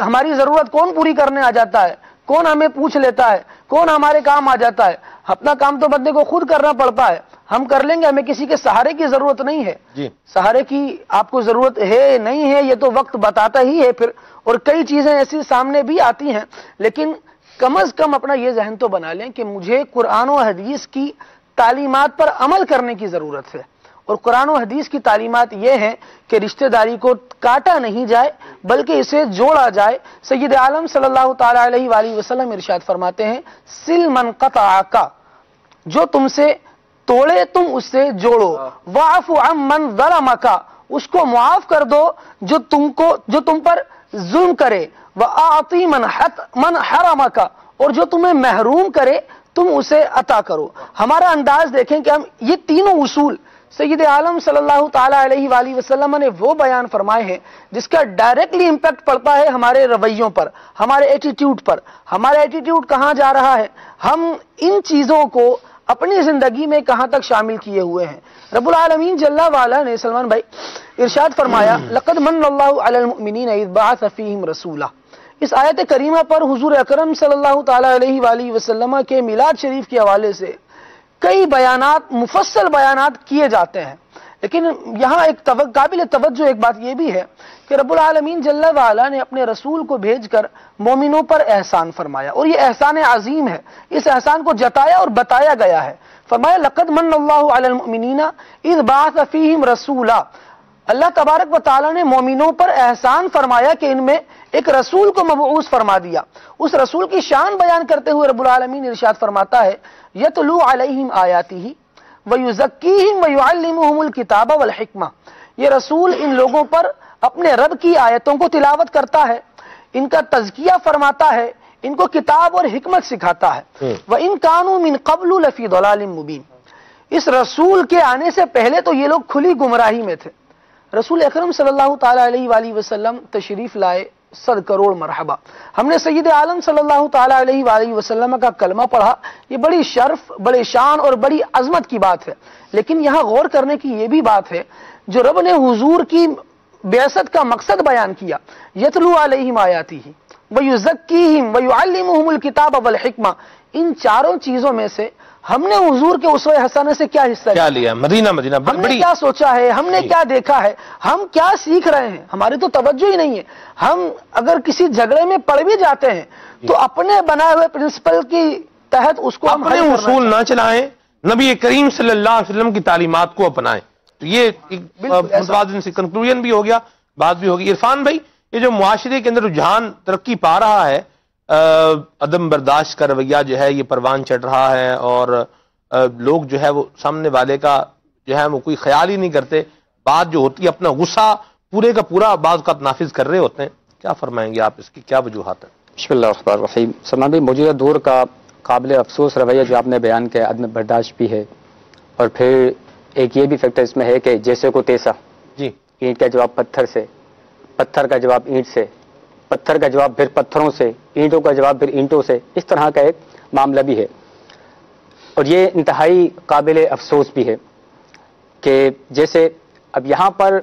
Speaker 5: ہماری ضرورت کون پوری کرنے آ جاتا ہے؟ کون ہمیں پوچھ لیتا ہے؟ کون ہمارے کام آ جاتا ہے؟ اپنا کام تو بندے کو خود کرنا پڑتا ہے. ہم کر لیں گے، ہمیں کسی کے سہارے کی ضرورت نہیں ہے. سہارے کی آپ کو ضرورت ہے نہیں ہے یہ تو وقت بتاتا ہی ہے پھر. اور کئی چیزیں ایسی سامنے بھی آتی ہیں، لیکن کم از کم اپنا یہ ذہن تو بنا لیں کہ مجھے قرآن و حدیث کی تعلیمات پر عمل کرنے کی ضرورت ہے. اور قرآن و حدیث کی تعلیمات یہ ہیں کہ رشتہ داری کو کاٹا نہیں جائے بلکہ اسے جوڑا جائے. سید عالم صلی اللہ تعالی علیہ وآلہ وسلم ارشاد فرماتے ہیں سل من قطعک، جو تم سے توڑے تم اس سے جوڑو، واعف عن من ظلمک، اس کو معاف کر دو جو تم پر ظلم کرے، واعطی من حرمک، اور جو تمہیں محروم کرے تم اسے عطا کرو. ہمارا انداز دیکھیں کہ ہم یہ تینوں اصول سید عالم صلی اللہ تعالیٰ علیہ وآلہ وسلم نے وہ بیان فرمائے ہیں جس کا ڈائریکٹلی امپیکٹ پڑتا ہے ہمارے رویوں پر، ہمارے ایٹیٹیوڈ پر. ہمارا ایٹیٹیوڈ کہاں جا رہا ہے؟ ہم ان چیزوں کو اپنی زندگی میں کہاں تک شامل کیے ہوئے ہیں؟ رب العالمین جل وعلا نے سلمان بھائی ارشاد فرمایا لقد من اللہ علی المؤمنین اذ بعث فیہم رسولا. اس آیت کریمہ پر حضور اکرم صلی اللہ تعالیٰ علیہ وآلہ وسلم کے میلاد شریف کے حوالے سے کئی بیانات، مفصل بیانات کیے جاتے ہیں. لیکن یہاں ایک قابل توجہ ایک بات یہ بھی ہے کہ رب العالمین جل وعلا نے اپنے رسول کو بھیج کر مومنوں پر احسان فرمایا اور یہ احسان عظیم ہے. اس احسان کو جتایا اور بتایا گیا ہے. فرمایا لقد من اللہ علی المؤمنین اذ بعث فیہم رسولا. اللہ تبارک و تعالیٰ نے مومنوں پر احسان فرمایا کہ ان میں ایک رسول کو مبعوث فرما دیا. اس رسول کی شان بیان کرتے ہوئے رب العالمین ارشاد فرماتا ہے یتلو علیہم آیاتہ ویزکیہم ویعلمہم الکتاب والحکمہ. یہ رسول ان لوگوں پر اپنے رب کی آیتوں کو تلاوت کرتا ہے، ان کا تزکیہ فرماتا ہے، ان کو کتاب اور حکمت سکھاتا ہے. وَإِن كَانُوا مِن قَبْلُ لَفِي ضَلَالٍ مُبِينٍ. اس رسول کے آنے سے پہلے تو یہ لوگ کھلی گمراہی میں تھے. رسول اکرم صلی اللہ تعالیٰ علیہ وآلہ وسلم تشریف لائے، 100 کروڑ مرحبا. ہم نے سید عالم صلی اللہ تعالیٰ علیہ وآلہ وسلم کا کلمہ پڑھا، یہ بڑی شرف، بڑی شان اور بڑی عظمت کی بات ہے. لیکن یہاں غور کرنے کی یہ بھی بات ہے جو رب نے حضور کی بعثت کا مقصد بیان کیا یتلو علیہم آیاتہ ویزکیہم ویعلمہم الکتاب والحکمہ. ان چاروں چیزوں میں سے ہم نے حضور کے اسوہ حسنہ سے کیا حصہ لیا؟
Speaker 2: مدینہ
Speaker 5: ہم نے کیا سوچا ہے؟ ہم نے کیا دیکھا ہے؟ ہم کیا سیکھ رہے ہیں؟ ہماری تو توجہ ہی نہیں ہے. ہم اگر کسی جھگڑے میں پڑ بھی جاتے ہیں تو اپنے بنائے ہوئے پرنسپل کی تحت اس کو
Speaker 2: اپنے اصول نہ چلائیں، نبی کریم صلی اللہ علیہ وسلم کی تعلیمات کو اپنائیں. تو یہ ایک متوازن سی کنکلوژن بھی ہو گیا، بات بھی ہوگی. عرفان بھائی، یہ جو معاشرے کے اندر رجحان ترقی پا رہا ہے، عدم برداشت کا رویہ جو ہے یہ پروان چڑھ رہا ہے، اور لوگ جو ہے وہ سامنے والے کا جو ہے وہ کوئی خیال ہی نہیں کرتے، بات جو ہوتی ہے اپنا غصہ پورے کا پورا بعض اوقات نافذ کر رہے ہوتے ہیں. کیا فرمائیں گے آپ، اس کی کیا وجوہات ہیں؟
Speaker 6: بسم اللہ الرحمن الرحیم. سلمان بھائی، موجودہ دور کا قابل افسوس رویہ جو آپ نے بیان کیا، عدم برداشت بھی ہے، اور پھر ایک یہ بھی فیکٹر اس میں ہے کہ جیسے کو تیسا،
Speaker 2: جی،
Speaker 6: اینٹ کا جواب پتھر سے، پتھر کا جواب اینٹ سے، پتھر کا جواب پھر پتھروں سے، اینٹوں کا جواب پھر اینٹوں سے، اس طرح کا ایک معاملہ بھی ہے. اور یہ انتہائی قابل افسوس بھی ہے کہ جیسے اب یہاں پر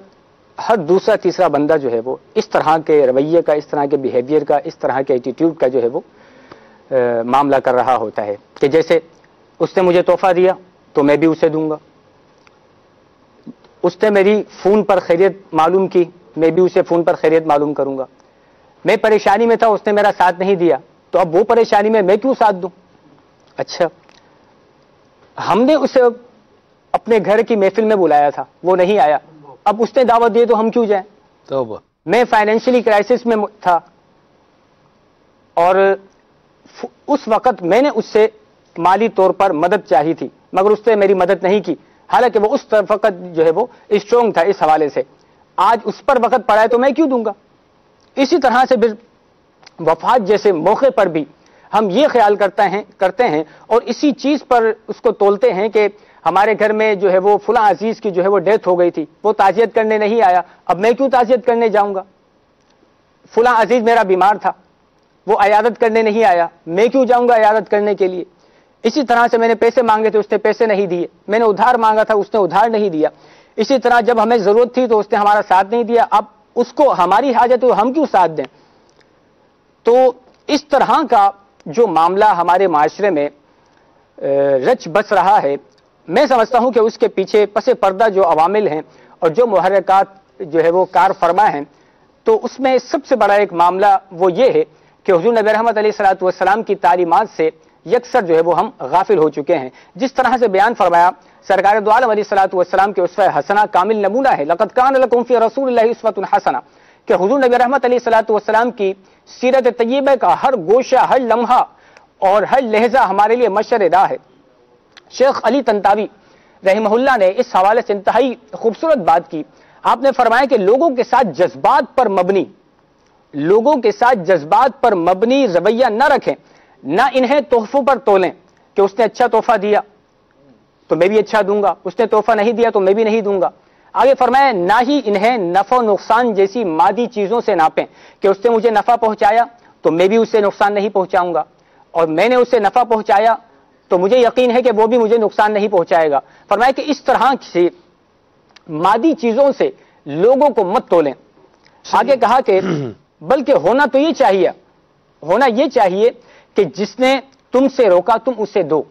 Speaker 6: ہر دوسرا تیسرا بندہ جو ہے وہ اس طرح کے رویے کا، اس طرح کے بیہیویئر کا، اس طرح کے ایٹیٹیوڈ کا جو ہے وہ معاملہ کر رہا ہوتا ہے کہ جیسے اس نے مجھے تحفہ دیا تو میں بھی اسے دوں گا، اس نے میری فون پر خیریت معلوم کی، میں بھی اسے فون پر خیریت معلوم کروں گا. میں پریشانی میں تھا، اس نے میرا ساتھ نہیں دیا، تو اب وہ پریشانی میں کیوں ساتھ دوں؟ اچھا، ہم نے اسے اپنے گھر کی محفل میں بلایا تھا، وہ نہیں آیا، اب اس نے دعوت دی تو ہم کیوں جائیں؟
Speaker 2: توبہ.
Speaker 6: میں فائنینشلی کرائسس میں تھا، اور اس وقت میں نے اس سے مالی طور پر مدد چاہی تھی، مگر اس نے میری مدد نہیں کی، حالانکہ وہ اس وقت جو ہے وہ اسٹرانگ تھا اس حوالے سے. آج اس پر وقت پڑا ہے تو میں کیوں دوں گا؟ اسی طرح سے وفات جیسے موقع پر بھی ہم یہ خیال کرتے ہیں اور اسی چیز پر اس کو تولتے ہیں کہ ہمارے گھر میں جو ہے وہ فلاں عزیز کی جو ہے وہ ڈیتھ ہو گئی تھی، وہ تعزیت کرنے نہیں آیا، اب میں کیوں تعزیت کرنے جاؤں گا؟ فلاں عزیز میرا بیمار تھا، وہ عیادت کرنے نہیں آیا، میں کیوں جاؤں گا عیادت کرنے کے لیے؟ اسی طرح سے میں نے پیسے مانگے تھے، اس نے پیسے نہیں دیے، میں نے ادھار مانگا تھا، اس نے ادھار نہیں دیا. اسی طرح جب ہمیں ضرورت تھی تو اس نے ہمارا ساتھ نہیں دیا، اب اس کو ہماری حاجت ہو ہم کیوں ساتھ دیں؟ تو اس طرح کا جو معاملہ ہمارے معاشرے میں رچ بس رہا ہے، میں سمجھتا ہوں کہ اس کے پیچھے پس پردہ جو عوامل ہیں اور جو محرکات جو ہے وہ کار فرما ہیں، تو اس میں سب سے بڑا ایک معاملہ وہ یہ ہے کہ حضور نبی رحمت علیہ الصلوۃ والسلام کی تعلیمات سے یکسر جو ہے وہ ہم غافل ہو چکے ہیں. جس طرح سے بیان فرمایا سرکار دو عالم علیہ الصلوۃ والسلام کے اسوہ حسنہ کامل نمونہ ہے، لقد کان لکم فی رسول اللہ اسوۃ حسنہ، کہ حضور نبی رحمت علیہ الصلوۃ والسلام کی سیرت طیبہ کا ہر گوشہ، ہر لمحہ اور ہر لہجہ ہمارے لیے مشعر راہ ہے. شیخ علی طنطاوی رحمہ اللہ نے اس حوالے سے انتہائی خوبصورت بات کی. آپ نے فرمایا کہ لوگوں کے ساتھ جذبات پر مبنی رویہ نہ رکھیں، نہ انہیں تحفوں پر تولیں کہ اس نے اچھا تحفہ دیا تو میں بھی اچھا دوں گا، اس نے تحفہ نہیں دیا تو میں بھی نہیں دوں گا. آگے فرمایا نہ ہی انہیں نفع و نقصان جیسی مادی چیزوں سے ناپیں کہ اس نے مجھے نفع پہنچایا تو میں بھی اسے نقصان نہیں پہنچاؤں گا، اور میں نے اسے نفع پہنچایا تو مجھے یقین ہے کہ وہ بھی مجھے نقصان نہیں پہنچائے گا. فرمایا کہ اس طرح سے مادی چیزوں سے لوگوں کو مت تولیں. آگے کہا کہ بلکہ ہونا یہ چاہیے کہ جس نے تم سے روکا تم اسے دو،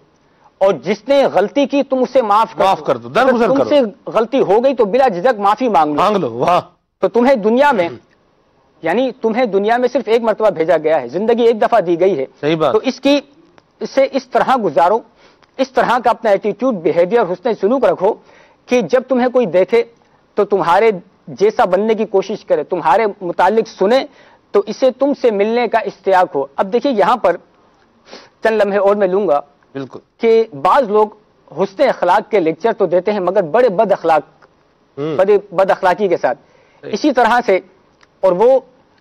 Speaker 6: اور جس نے غلطی کی تم اسے معاف کر دو. تم سے غلطی ہو گئی تو بلا جھجک معافی مانگ لو. واہ. تو تمہیں دنیا میں صرف ایک مرتبہ بھیجا گیا ہے، زندگی ایک دفعہ دی گئی ہے.
Speaker 2: صحیح بات.
Speaker 6: تو اسے اس طرح گزارو، اس طرح کا اپنا ایٹیٹیوڈ، بیہیویئر، حسن سلوک رکھو کہ جب تمہیں کوئی دیکھے تو تمہارے جیسا بننے کی کوشش کرے، تمہارے متعلق سنے تو اسے تم سے ملنے کا اشتیاق ہو. اب دیکھیے یہاں پر چند لمحے اور میں لوں گا.
Speaker 2: بالکل. کہ
Speaker 6: بعض لوگ حسن اخلاق کے لیکچر تو دیتے ہیں مگر بڑے بد اخلاقی کے ساتھ، اسی طرح سے، اور وہ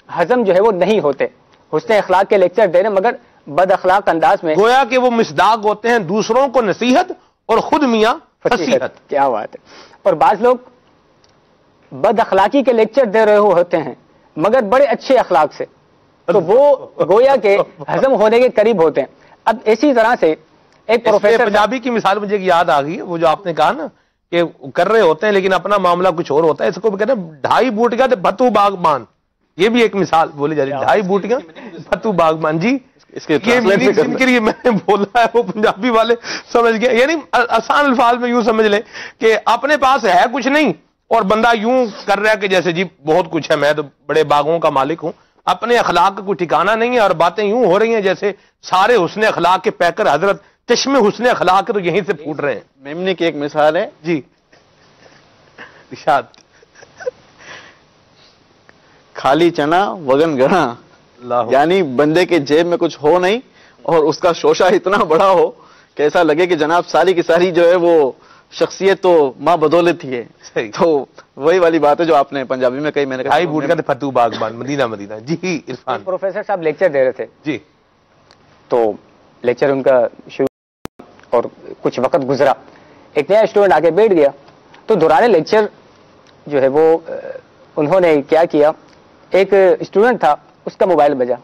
Speaker 6: ہضم جو ہے وہ نہیں ہوتے. حسن اخلاق کے لیکچر دے رہے مگر بد اخلاق انداز میں،
Speaker 2: گویا کہ وہ مصداق ہوتے ہیں دوسروں کو نصیحت اور خود میاں فصیحت.
Speaker 6: کیا بات ہے. اور بعض لوگ بد اخلاقی کے لیکچر دے رہے ہوتے ہیں مگر بڑے اچھے اخلاق سے، تو وہ گویا کہ ہضم ہونے کے قریب ہوتے ہیں. اب اسی طرح سے ایک پروفیسر،
Speaker 2: پنجابی کی مثال مجھے یاد آ گئی، وہ جو آپ نے کہا نا کہ کر رہے ہوتے ہیں لیکن اپنا معاملہ کچھ اور ہوتا ہے. اس کو کہتے ہیں 2.5 بوٹیاں تے بھتو باغبان. یہ بھی ایک مثال بولی جا رہی ہے، 2.5 بوٹیاں بھتو باغبان. جی اس کے لیے میں نے بولا ہے وہ پنجابی والے سمجھ گئے. یعنی آسان الفاظ میں یوں سمجھ لیں کہ اپنے پاس ہے کچھ نہیں اور بندہ یوں کر رہا ہے کہ جیسے جی بہت کچھ ہے، میں تو بڑے باغوں کا مالک ہوں. اپنے اخلاق کا کوئی ٹھکانہ نہیں ہے اور باتیں یوں ہو رہی ہیں جیسے سارے حسن اخلاق کے پیکر حضرت چشمے حسن اخلاق کے تو یہیں سے پھوٹ رہے ہیں.
Speaker 3: میمنے کی ایک مثال ہے
Speaker 2: جی ارشاد.
Speaker 3: خالی چنا وگن گڑا،
Speaker 2: اللہ
Speaker 3: یعنی بندے کے جیب میں کچھ ہو نہیں اور اس کا شوشہ اتنا بڑا ہو کہ ایسا لگے کہ جناب ساری کی ساری جو ہے وہ شخصیت تو ماں بدولت ہی ہے.
Speaker 2: صحیح.
Speaker 3: تو وہی والی بات ہے جو آپ نے پنجابی میں کہی، میں نے
Speaker 2: بھائی بوٹ کا فتو باغبان مدینہ مدینہ. جی عرفان.
Speaker 6: پروفیسر صاحب لیکچر دے رہے تھے،
Speaker 2: جی
Speaker 6: تو لیکچر ان کا شروع اور کچھ وقت گزرا، ایک نیا اسٹوڈنٹ آگے بیٹھ گیا، تو دوران لیکچر جو ہے وہ انہوں نے کیا کیا، ایک اسٹوڈنٹ تھا اس کا موبائل بجا،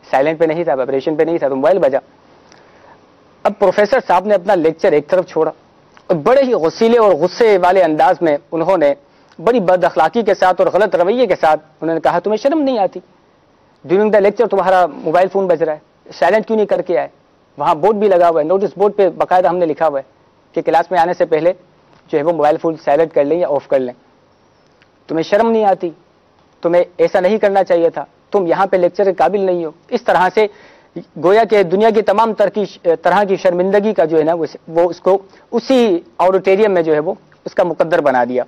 Speaker 6: سائلنٹ پہ نہیں تھا، وائبریشن پہ نہیں تھا، تو موبائل بجا. اب پروفیسر صاحب نے اپنا لیکچر ایک طرف چھوڑا اور بڑے ہی غصیلے اور غصے والے انداز میں انہوں نے بڑی بد اخلاقی کے ساتھ اور غلط رویے کے ساتھ انہوں نے کہا تمہیں شرم نہیں آتی؟ ڈیورنگ دا لیکچر تمہارا موبائل فون بج رہا ہے، سائلنٹ کیوں نہیں کر کے آئے؟ وہاں بورڈ بھی لگا ہوا ہے، نوٹس بورڈ پہ باقاعدہ ہم نے لکھا ہوا ہے کہ کلاس میں آنے سے پہلے جو ہے وہ موبائل فون سائلنٹ کر لیں یا آف کر لیں. تمہیں شرم نہیں آتی؟ تمہیں ایسا نہیں کرنا چاہیے تھا، تم یہاں پہ لیکچر کے قابل نہیں ہو. اس طرح سے گویا کہ دنیا کی تمام طرح کی شرمندگی کا جو ہے نا وہ اس کو اسی آڈیٹوریم میں جو ہے وہ اس کا مقدر بنا دیا.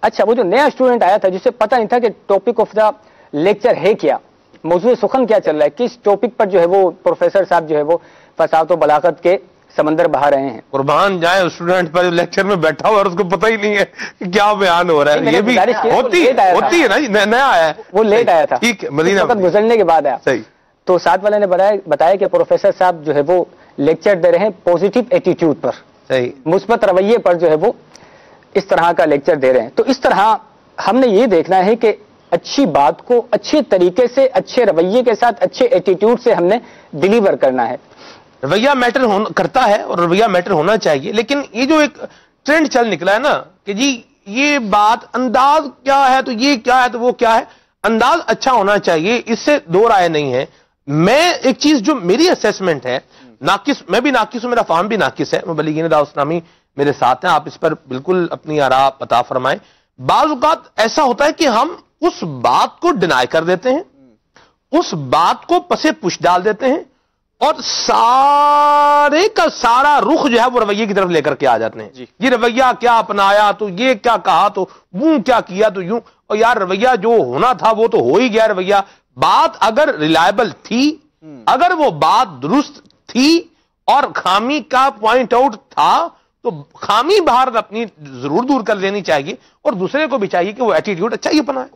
Speaker 6: اچھا وہ جو نیا اسٹوڈنٹ آیا تھا جسے پتہ نہیں تھا کہ ٹاپک آف دا لیکچر ہے کیا، موضوع سخن کیا چل رہا ہے، کس ٹاپک پر جو ہے وہ پروفیسر صاحب جو ہے وہ فساد و بلاغت کے سمندر بہا رہے ہیں.
Speaker 2: قربان جائیں اسٹوڈنٹ پر لیکچر میں بیٹھا ہوا اور اس کو پتہ ہی نہیں ہے کہ کیا بیان ہو رہا ہے. یہ بھی ہوتی ہے نا، نیا آیا ہے،
Speaker 6: وہ لیٹ آیا تھا،
Speaker 2: ٹھیک ہے، مدینہ
Speaker 6: وقت گزرنے کے بعد آیا.
Speaker 2: صحیح.
Speaker 6: تو ساتھ والے نے بتایا کہ پروفیسر صاحب جو ہے وہ لیکچر دے رہے ہیں پوزیٹو ایٹیٹیوڈ پر،
Speaker 2: صحیح،
Speaker 6: مثبت رویے پر جو ہے وہ اس طرح کا لیکچر دے رہے ہیں. تو اس طرح ہم نے یہ دیکھنا ہے کہ اچھی بات کو اچھے طریقے سے، اچھے رویے کے ساتھ، اچھے ایٹیٹیوڈ سے ہم نے ڈیلیور کرنا ہے.
Speaker 2: رویہ میٹر کرتا ہے اور رویہ میٹر ہونا چاہیے. لیکن یہ جو ایک ٹرینڈ چل نکلا ہے نا کہ جی یہ بات انداز کیا ہے تو یہ کیا ہے تو وہ کیا ہے، انداز اچھا ہونا چاہیے، اس سے دو رائے نہیں ہے. میں ایک چیز جو میری اسیسمنٹ ہے، ناقص میں بھی ناقص ہوں، میرا فہم بھی ناقص ہے، مبلغین دعوت اسلامی میرے ساتھ ہیں، آپ اس پر بالکل اپنی آراء عطا فرمائیں. بعض اوقات ایسا ہوتا ہے کہ ہم اس بات کو ڈینائی کر دیتے ہیں، اس بات کو پسے پش ڈال دیتے ہیں اور سارے کا سارا رخ جو ہے وہ رویے کی طرف لے کر کے آ جاتے ہیں. یہ رویہ کیا اپنایا تو یہ کیا کہا تو وہ کیا کیا تو یوں. اور یار رویہ جو ہونا تھا وہ تو ہو ہی گیا رویہ. بات اگر ریلائبل تھی، اگر وہ بات درست تھی اور خامی کا پوائنٹ آؤٹ تھا تو خامی باہر اپنی ضرور دور کر لینی چاہیے اور دوسرے کو بھی چاہیے کہ وہ ایٹیٹیوڈ اچھا ہی اپنائے.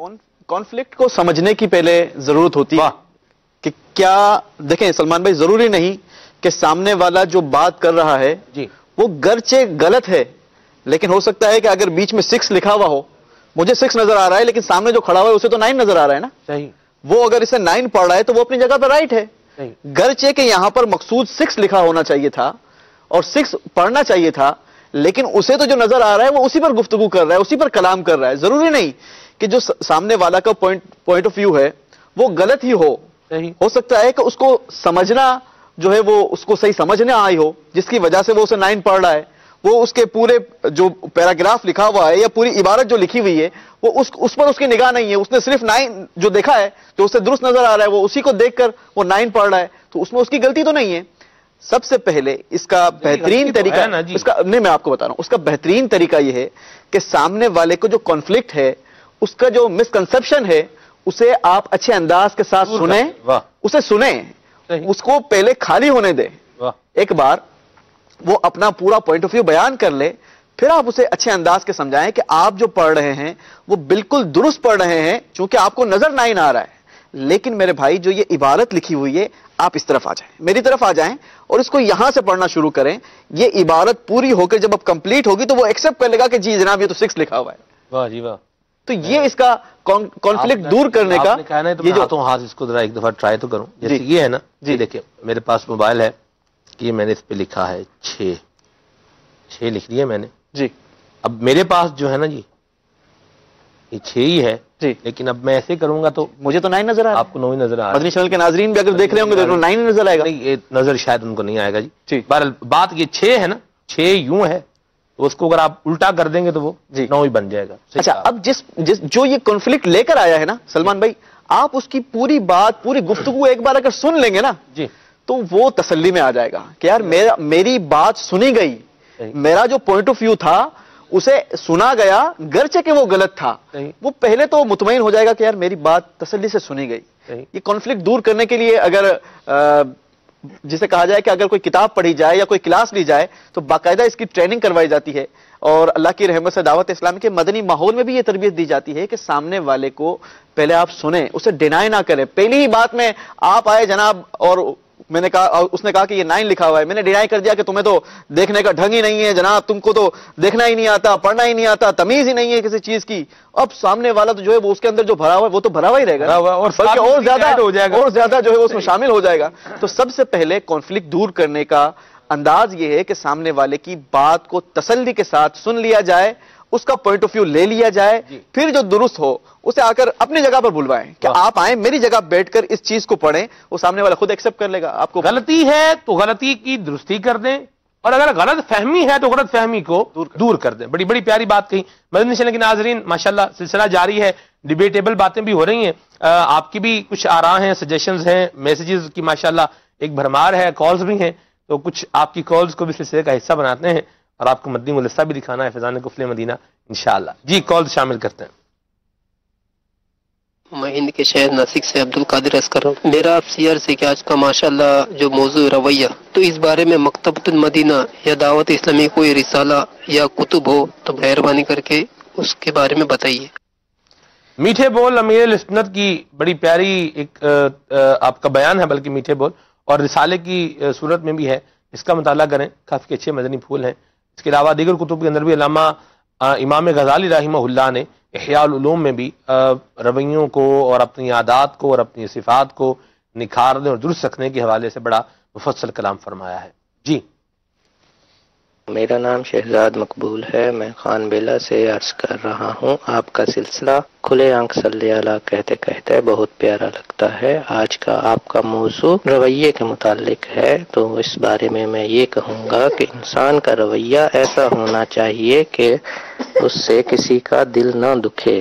Speaker 3: کانفلکٹ کو سمجھنے کی پہلے ضرورت ہوتی ہے کہ کیا، دیکھیں سلمان بھائی، ضروری نہیں کہ سامنے والا جو بات کر رہا ہے
Speaker 2: جی
Speaker 3: وہ گرچہ غلط ہے، لیکن ہو سکتا ہے کہ اگر بیچ میں 6 لکھا ہوا ہو، مجھے 6 نظر آ رہا ہے لیکن سامنے جو کھڑا ہوا ہے اسے تو 9 نظر آ رہا ہے نا.
Speaker 2: صحیح.
Speaker 3: وہ اگر اسے 9 پڑھ رہا ہے تو وہ اپنی جگہ پہ رائٹ ہے. گرچہ کہ یہاں پر مقصود 6 لکھا ہونا چاہیے تھا اور 6 پڑھنا چاہیے تھا، لیکن اسے تو جو نظر آ رہا ہے وہ اسی پر گفتگو کر رہا ہے، اسی پر کلام کر رہا ہے. ضروری نہیں کہ جو سامنے والا کا پوائنٹ آف ویو ہے وہ غلط ہی ہو سکتا ہے کہ اس کو سمجھنا جو ہے وہ اس کو صحیح سمجھ نہ آئی ہو، جس کی وجہ سے وہ اسے 9 پڑھ رہا ہے. وہ اس کے پورے جو پیراگراف لکھا ہوا ہے یا پوری عبارت جو لکھی ہوئی ہے وہ اس پر اس کی نگاہ نہیں ہے. اس نے صرف 9 جو دیکھا ہے جو اسے درست نظر آ رہا ہے وہ اسی کو دیکھ کر وہ 9 پڑھ رہا ہے، تو اس میں اس کی غلطی تو نہیں ہے. سب سے پہلے اس کا بہترین طریقہ نہیں، میں آپ کو بتا رہا ہوں، اس کا بہترین طریقہ یہ ہے کہ سامنے والے کو جو کانفلکٹ ہے، اس کا جو مسکنسپشن ہے، اسے آپ اچھے انداز کے ساتھ سنیں، اسے سنیں، اس کو پہلے خالی ہونے دیں. ایک بار وہ اپنا پورا پوائنٹ آف ویو بیان کر لے، پھر آپ اسے اچھے انداز کے سمجھائیں کہ آپ جو پڑھ رہے ہیں وہ بالکل درست پڑھ رہے ہیں، چونکہ آپ کو نظر 9 آ رہا ہے. لیکن میرے بھائی جو یہ عبارت لکھی ہوئی ہے، آپ اس طرف آ جائیں، میری طرف آ جائیں اور اس کو یہاں سے پڑھنا شروع کریں. یہ عبارت پوری ہو کر جب اب کمپلیٹ ہوگی تو وہ ایکسپٹ کر لے گا کہ جی جناب یہ تو 6 لکھا ہوا ہے.
Speaker 2: واہ جی واہ.
Speaker 3: تو یہ اس کا کانفلکٹ دور کرنے کا
Speaker 2: یہ جو ہاتھ اس کو ذرا ایک دفعہ ٹرائی تو کروں. جیسے یہ ہے نا جی، دیکھیں میرے پاس موبائل ہے، یہ میں نے اس پہ لکھا ہے 6 لکھ دیا میں نے
Speaker 3: جی.
Speaker 2: اب میرے پاس جو ہے نا جی یہ 6 ہی ہے
Speaker 3: جی،
Speaker 2: لیکن اب میں ایسے کروں گا تو
Speaker 3: مجھے تو 9 نظر آ رہا ہے.
Speaker 2: آپ کو 9 ہی نظر آ رہا ہے.
Speaker 3: مدنی چینل کے ناظرین بھی اگر دیکھ رہے ہوں گے تو 9 نظر آئے گا.
Speaker 2: یہ نظر شاید ان کو نہیں آئے گا جی. بہرحال بات یہ 6 ہے نا، 6 یوں ہے تو اس کو اگر آپ الٹا کر دیں گے تو وہ 9 ہی بن جائے گا.
Speaker 3: اچھا، اب جو یہ کانفلکٹ لے کر آیا ہے نا سلمان بھائی، آپ اس کی پوری بات، پوری گفتگو ایک بار اگر سن لیں گے نا
Speaker 2: جی
Speaker 3: تو وہ تسلی میں آ جائے گا کہ یار میری بات سنی گئی, میرا جو پوائنٹ آف ویو تھا اسے سنا گیا, گرچہ کہ وہ غلط تھا, وہ پہلے تو مطمئن ہو جائے گا کہ یار میری بات تسلی سے سنی گئی. یہ کانفلکٹ دور کرنے کے لیے اگر جسے کہا جائے کہ اگر کوئی کتاب پڑھی جائے یا کوئی کلاس لی جائے تو باقاعدہ اس کی ٹریننگ کروائی جاتی ہے, اور اللہ کی رحمت سے دعوت اسلامی کے مدنی ماحول میں بھی یہ تربیت دی جاتی ہے کہ سامنے والے کو پہلے آپ سنیں, اسے ڈینائی نہ کریں. پہلی ہی بات میں آپ آئے جناب اور میں نے کہا, اس نے کہا کہ یہ 9 لکھا ہوا ہے, میں نے ڈینائی کر دیا کہ تمہیں تو دیکھنے کا ڈھنگ ہی نہیں ہے جناب, تم کو تو دیکھنا ہی نہیں آتا, پڑھنا ہی نہیں آتا, تمیز ہی نہیں ہے کسی چیز کی. اب سامنے والا تو جو ہے وہ اس کے اندر جو بھرا ہوا ہے وہ تو بھرا ہوا ہی رہے گا, اور زیادہ جو ہے وہ اس میں شامل ہو جائے گا. تو سب سے پہلے کانفلکٹ دور کرنے کا انداز یہ ہے کہ سامنے والے کی بات کو تسلی کے ساتھ سن لیا جائے, اس کا پوائنٹ آف ویو لے لیا جائے, پھر جو درست ہو اسے آ کر اپنی جگہ پر بلوائیں کہ آپ آئیں میری جگہ بیٹھ کر اس چیز کو پڑھیں, وہ سامنے والا خود ایکسپٹ کر لے گا. آپ کو
Speaker 2: غلطی ہے تو غلطی کی درستی کر دیں, اور اگر غلط فہمی ہے تو غلط فہمی کو دور کر دیں. بڑی بڑی پیاری بات کہی. مدنی چینل کے ناظرین ماشاءاللہ سلسلہ جاری ہے, ڈیبیٹیبل باتیں بھی ہو رہی ہیں, آپ کی بھی کچھ آراء ہیں, سجیشنز ہیں, میسیجز کی ماشاءاللہ ایک بھرمار ہے, کالز بھی ہیں, تو کچھ آپ کی کالز کو بھی سلسلے کا حصہ بناتے ہیں اور آپ کو مدنی گلدستہ بھی دکھانا ہے فیضان کفل مدینہ انشاءاللہ. جی کالز شامل کرتے ہیں.
Speaker 7: میں ہند کے شہر ناسک سے عبد القادر عرض کر رہا ہوں. میرا آپ سے عرض ہے کہ آج کا ماشاءاللہ جو موضوع رویہ, تو اس بارے میں مکتبۃ المدینہ یا دعوت اسلامی کوئی رسالہ یا کتب ہو تو مہربانی کر کے اس کے بارے میں بتائیے.
Speaker 2: میٹھے بول امیر سنت کی بڑی پیاری ایک آپ کا بیان ہے, بلکہ میٹھے بول اور رسالے کی صورت میں بھی ہے, اس کا مطالعہ کریں, کافی اچھے مدنی پھول ہیں. اس کے علاوہ دیگر کتب کے اندر بھی علامہ امام غزالی رحمہ اللہ نے احیاء العلوم میں بھی رویوں کو اور اپنی عادات کو اور اپنی صفات کو نکھارنے اور درست رکھنے کے حوالے سے بڑا مفصل کلام فرمایا ہے. جی
Speaker 8: میرا نام شہزاد مقبول ہے, میں خان بیلا سے عرض کر رہا ہوں. آپ کا سلسلہ کھلے آنکھ صلی اللہ کہتے کہتے بہت پیارا لگتا ہے. آج کا آپ کا موضوع رویے کے متعلق ہے, تو اس بارے میں یہ کہوں گا کہ انسان کا رویہ ایسا ہونا چاہیے کہ اس سے کسی کا دل نہ دکھے.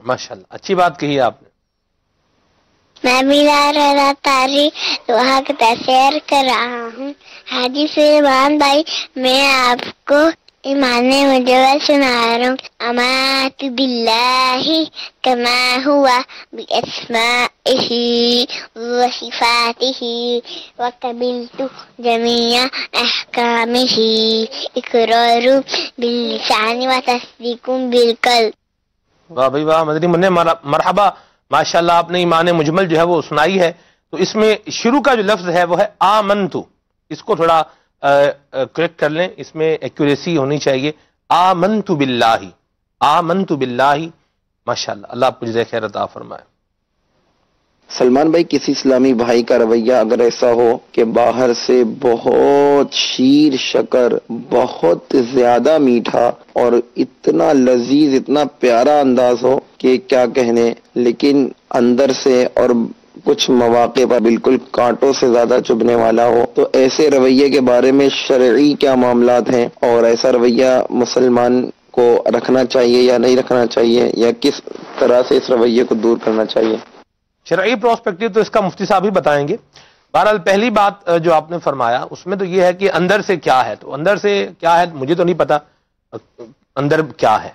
Speaker 2: ماشاءاللہ اچھی بات کہی آپ نے.
Speaker 9: میں میرا تاری وہاں کا تشہیر کر رہا ہوں. حاجی سلیمان بھائی, میں آپ کو ایمان مجول سنا رہا ہوں. امات باللہ کما ہوا باسمائہ وصفاتہ وقبلت جمیع احکامہ اقرار باللسان وتصدیق بالقلب.
Speaker 2: واہ بھائی واہ, مدنی منع مرحبا, ماشاءاللہ آپ نے ایمان مجمل جو ہے وہ سنائی ہے. تو اس میں شروع کا جو لفظ ہے وہ ہے آمنتو, اس کو تھوڑا کریکٹ کر لیں, اس میں ایکوریسی ہونی چاہیے. آمنتو باللہ, آمنتو باللہ. ماشاءاللہ, اللہ آپ کو جزائے خیر عطا فرمائے.
Speaker 10: سلمان بھائی, کسی اسلامی بھائی کا رویہ اگر ایسا ہو کہ باہر سے بہت شیر شکر, بہت زیادہ میٹھا اور اتنا لذیذ, اتنا پیارا انداز ہو کہ کیا کہنے, لیکن اندر سے اور کچھ مواقع پر بالکل کانٹوں سے زیادہ چبھنے والا ہو, تو ایسے رویے کے بارے میں شرعی کیا معاملات ہیں, اور ایسا رویہ مسلمان کو رکھنا چاہیے یا نہیں رکھنا چاہیے, یا کس طرح سے اس رویے کو دور کرنا چاہیے؟
Speaker 2: شرعی پروسپیکٹو تو اس کا مفتی صاحب ہی بتائیں گے. بہرحال پہلی بات جو آپ نے فرمایا اس میں تو یہ ہے کہ اندر سے کیا ہے, تو اندر سے کیا ہے مجھے تو نہیں پتا اندر کیا ہے,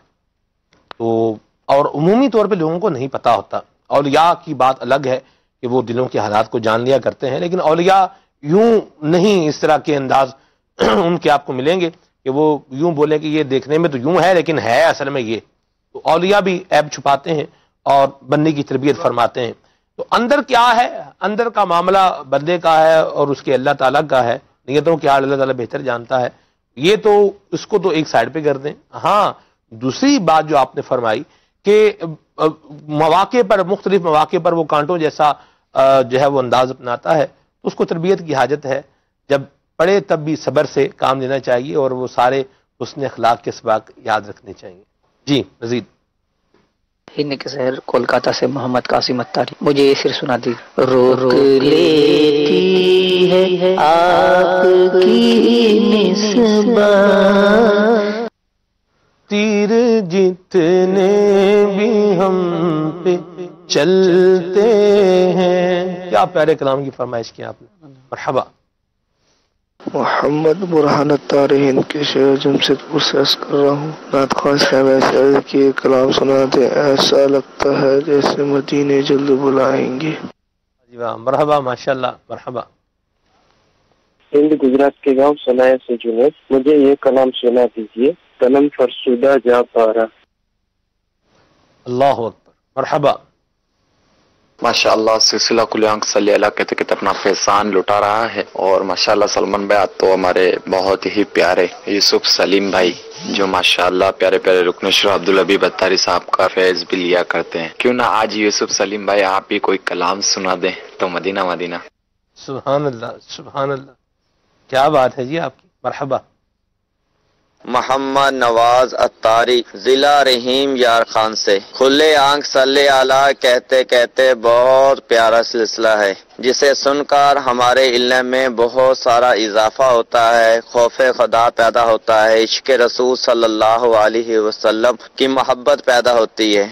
Speaker 2: تو اور عمومی طور پہ لوگوں کو نہیں پتا ہوتا. اولیاء کی بات الگ ہے کہ وہ دلوں کے حالات کو جان لیا کرتے ہیں, لیکن اولیاء یوں نہیں, اس طرح کے انداز ان کے آپ کو ملیں گے کہ وہ یوں بولیں کہ یہ دیکھنے میں تو یوں ہے لیکن ہے اصل میں یہ. تو اولیاء بھی عیب چھپاتے ہیں اور بندے کی تربیت فرماتے ہیں. تو اندر کیا ہے, اندر کا معاملہ بندے کا ہے اور اس کے اللہ تعالیٰ کا ہے, نیتوں کے حال اللہ تعالیٰ بہتر جانتا ہے. یہ تو اس کو تو ایک سائڈ پہ کر دیں. ہاں دوسری بات جو آپ نے فرمائی کہ مواقع پر, مختلف مواقع پر وہ کانٹوں جیسا جو ہے وہ انداز اپناتا ہے, تو اس کو تربیت کی حاجت ہے. جب پڑھے تب بھی صبر سے کام لینا چاہیے اور وہ سارے حسن اخلاق کے اسباق یاد رکھنے چاہیے. جی مزید.
Speaker 8: ہند کے شہر کولکاتہ سے محمد قاسم اتاری. مجھے یہ صرف سنا دی. روک لیتی ہے آپ کی نسبت,
Speaker 2: تیر جتنے بھی ہم پہ چلتے ہیں. کیا کیا پیارے کلام کی فرمائش کی آپ نے. مرحبا.
Speaker 11: محمد برہان الطاری ہند کے شہر جمشید پور سے عرض کر رہا ہوں. نعت خواں صاحب ایسے عرض کیے کلام سناتے ایسا لگتا ہے جیسے مدینے جلد بلائیں گے.
Speaker 2: جی واہ مرحبا ماشاء اللہ. مرحبا.
Speaker 12: ہند گجرات کے گاؤں سنایا سے جنید مجھے یہ کلام سنا دیجیے. تنم فرسودہ جا پارا.
Speaker 2: اللہ اکبر. مرحبا.
Speaker 13: ماشاءاللہ سلسلہ کل آنکھ صلی اللہ کہتے کہتے اپنا فیضان لٹا رہا ہے. اور ماشاءاللہ سلمان بھائی آج تو ہمارے بہت ہی پیارے یوسف سلیم بھائی جو ماشاءاللہ پیارے پیارے رکن شورا عبدالحبیب اتاری صاحب کا فیض بھی لیا کرتے ہیں. کیوں نہ آج یوسف سلیم بھائی آپ بھی کوئی کلام سنا دیں تو مدینہ مدینہ.
Speaker 2: سبحان اللہ سبحان اللہ. کیا بات ہے جی آپ کی. مرحبا.
Speaker 14: محمد نواز اتاری ضلع رحیم یار خان سے کھلے آنکھ صلی اللہ کہتے کہتے بہت پیارا سلسلہ ہے جسے سن کر ہمارے علم میں بہت سارا اضافہ ہوتا ہے, خوف خدا پیدا ہوتا ہے, عشق رسول صلی اللہ علیہ وسلم کی محبت پیدا ہوتی ہے.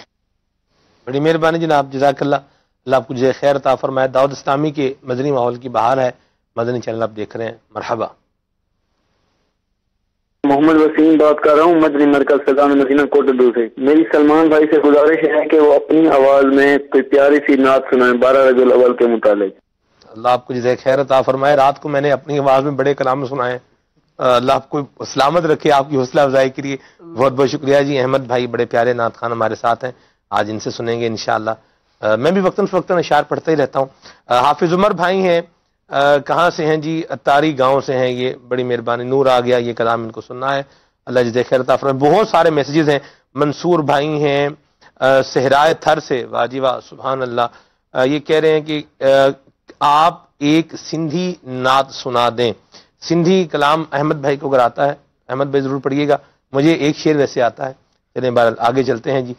Speaker 2: بڑی مہربانی جناب, جزاک اللہ. اللہ آپ کو جزائے خیر عطا فرمائے. دعوت اسلامی کے مدنی ماحول کی بہار ہے. مدنی چینل آپ دیکھ رہے ہیں. مرحبا.
Speaker 12: محمد وسیم بات کر رہا ہوں مدنی مرکز فیضان مدینہ کوٹڈو سے. میری سلمان بھائی سے گزارش ہے کہ وہ اپنی آواز میں کوئی پیاری سی نعت سنائیں 12 ربیع الاول کے متعلق.
Speaker 2: اللہ آپ کو جزائے خیر عطا فرمائے. رات کو میں نے اپنی آواز میں بڑے کلام سنائے. اللہ آپ کو سلامت رکھے. آپ کی حوصلہ افزائی کے لیے بہت بہت شکریہ جی. احمد بھائی بڑے پیارے نعت خان ہمارے ساتھ ہیں, آج ان سے سنیں گے انشاءاللہ. میں بھی وقتاً فوقتاً اشعار پڑھتا ہی رہتا ہوں. حافظ عمر بھائی ہیں, کہاں سے ہیں جی؟ اتاری گاؤں سے ہیں. یہ بڑی مہربانی. نور آ گیا, یہ کلام ان کو سننا ہے. اللہ جزائے خیر عطا فرمائے. بہت سارے میسیجز ہیں. منصور بھائی ہیں صحرائے تھر سے, واہ واہ سبحان اللہ. یہ کہہ رہے ہیں کہ آپ ایک سندھی نعت سنا دیں. سندھی کلام احمد بھائی کو اگر آتا ہے, احمد بھائی ضرور پڑھیے گا. مجھے ایک شعر ویسے آتا ہے. چلیں بہرحال آگے چلتے ہیں جی.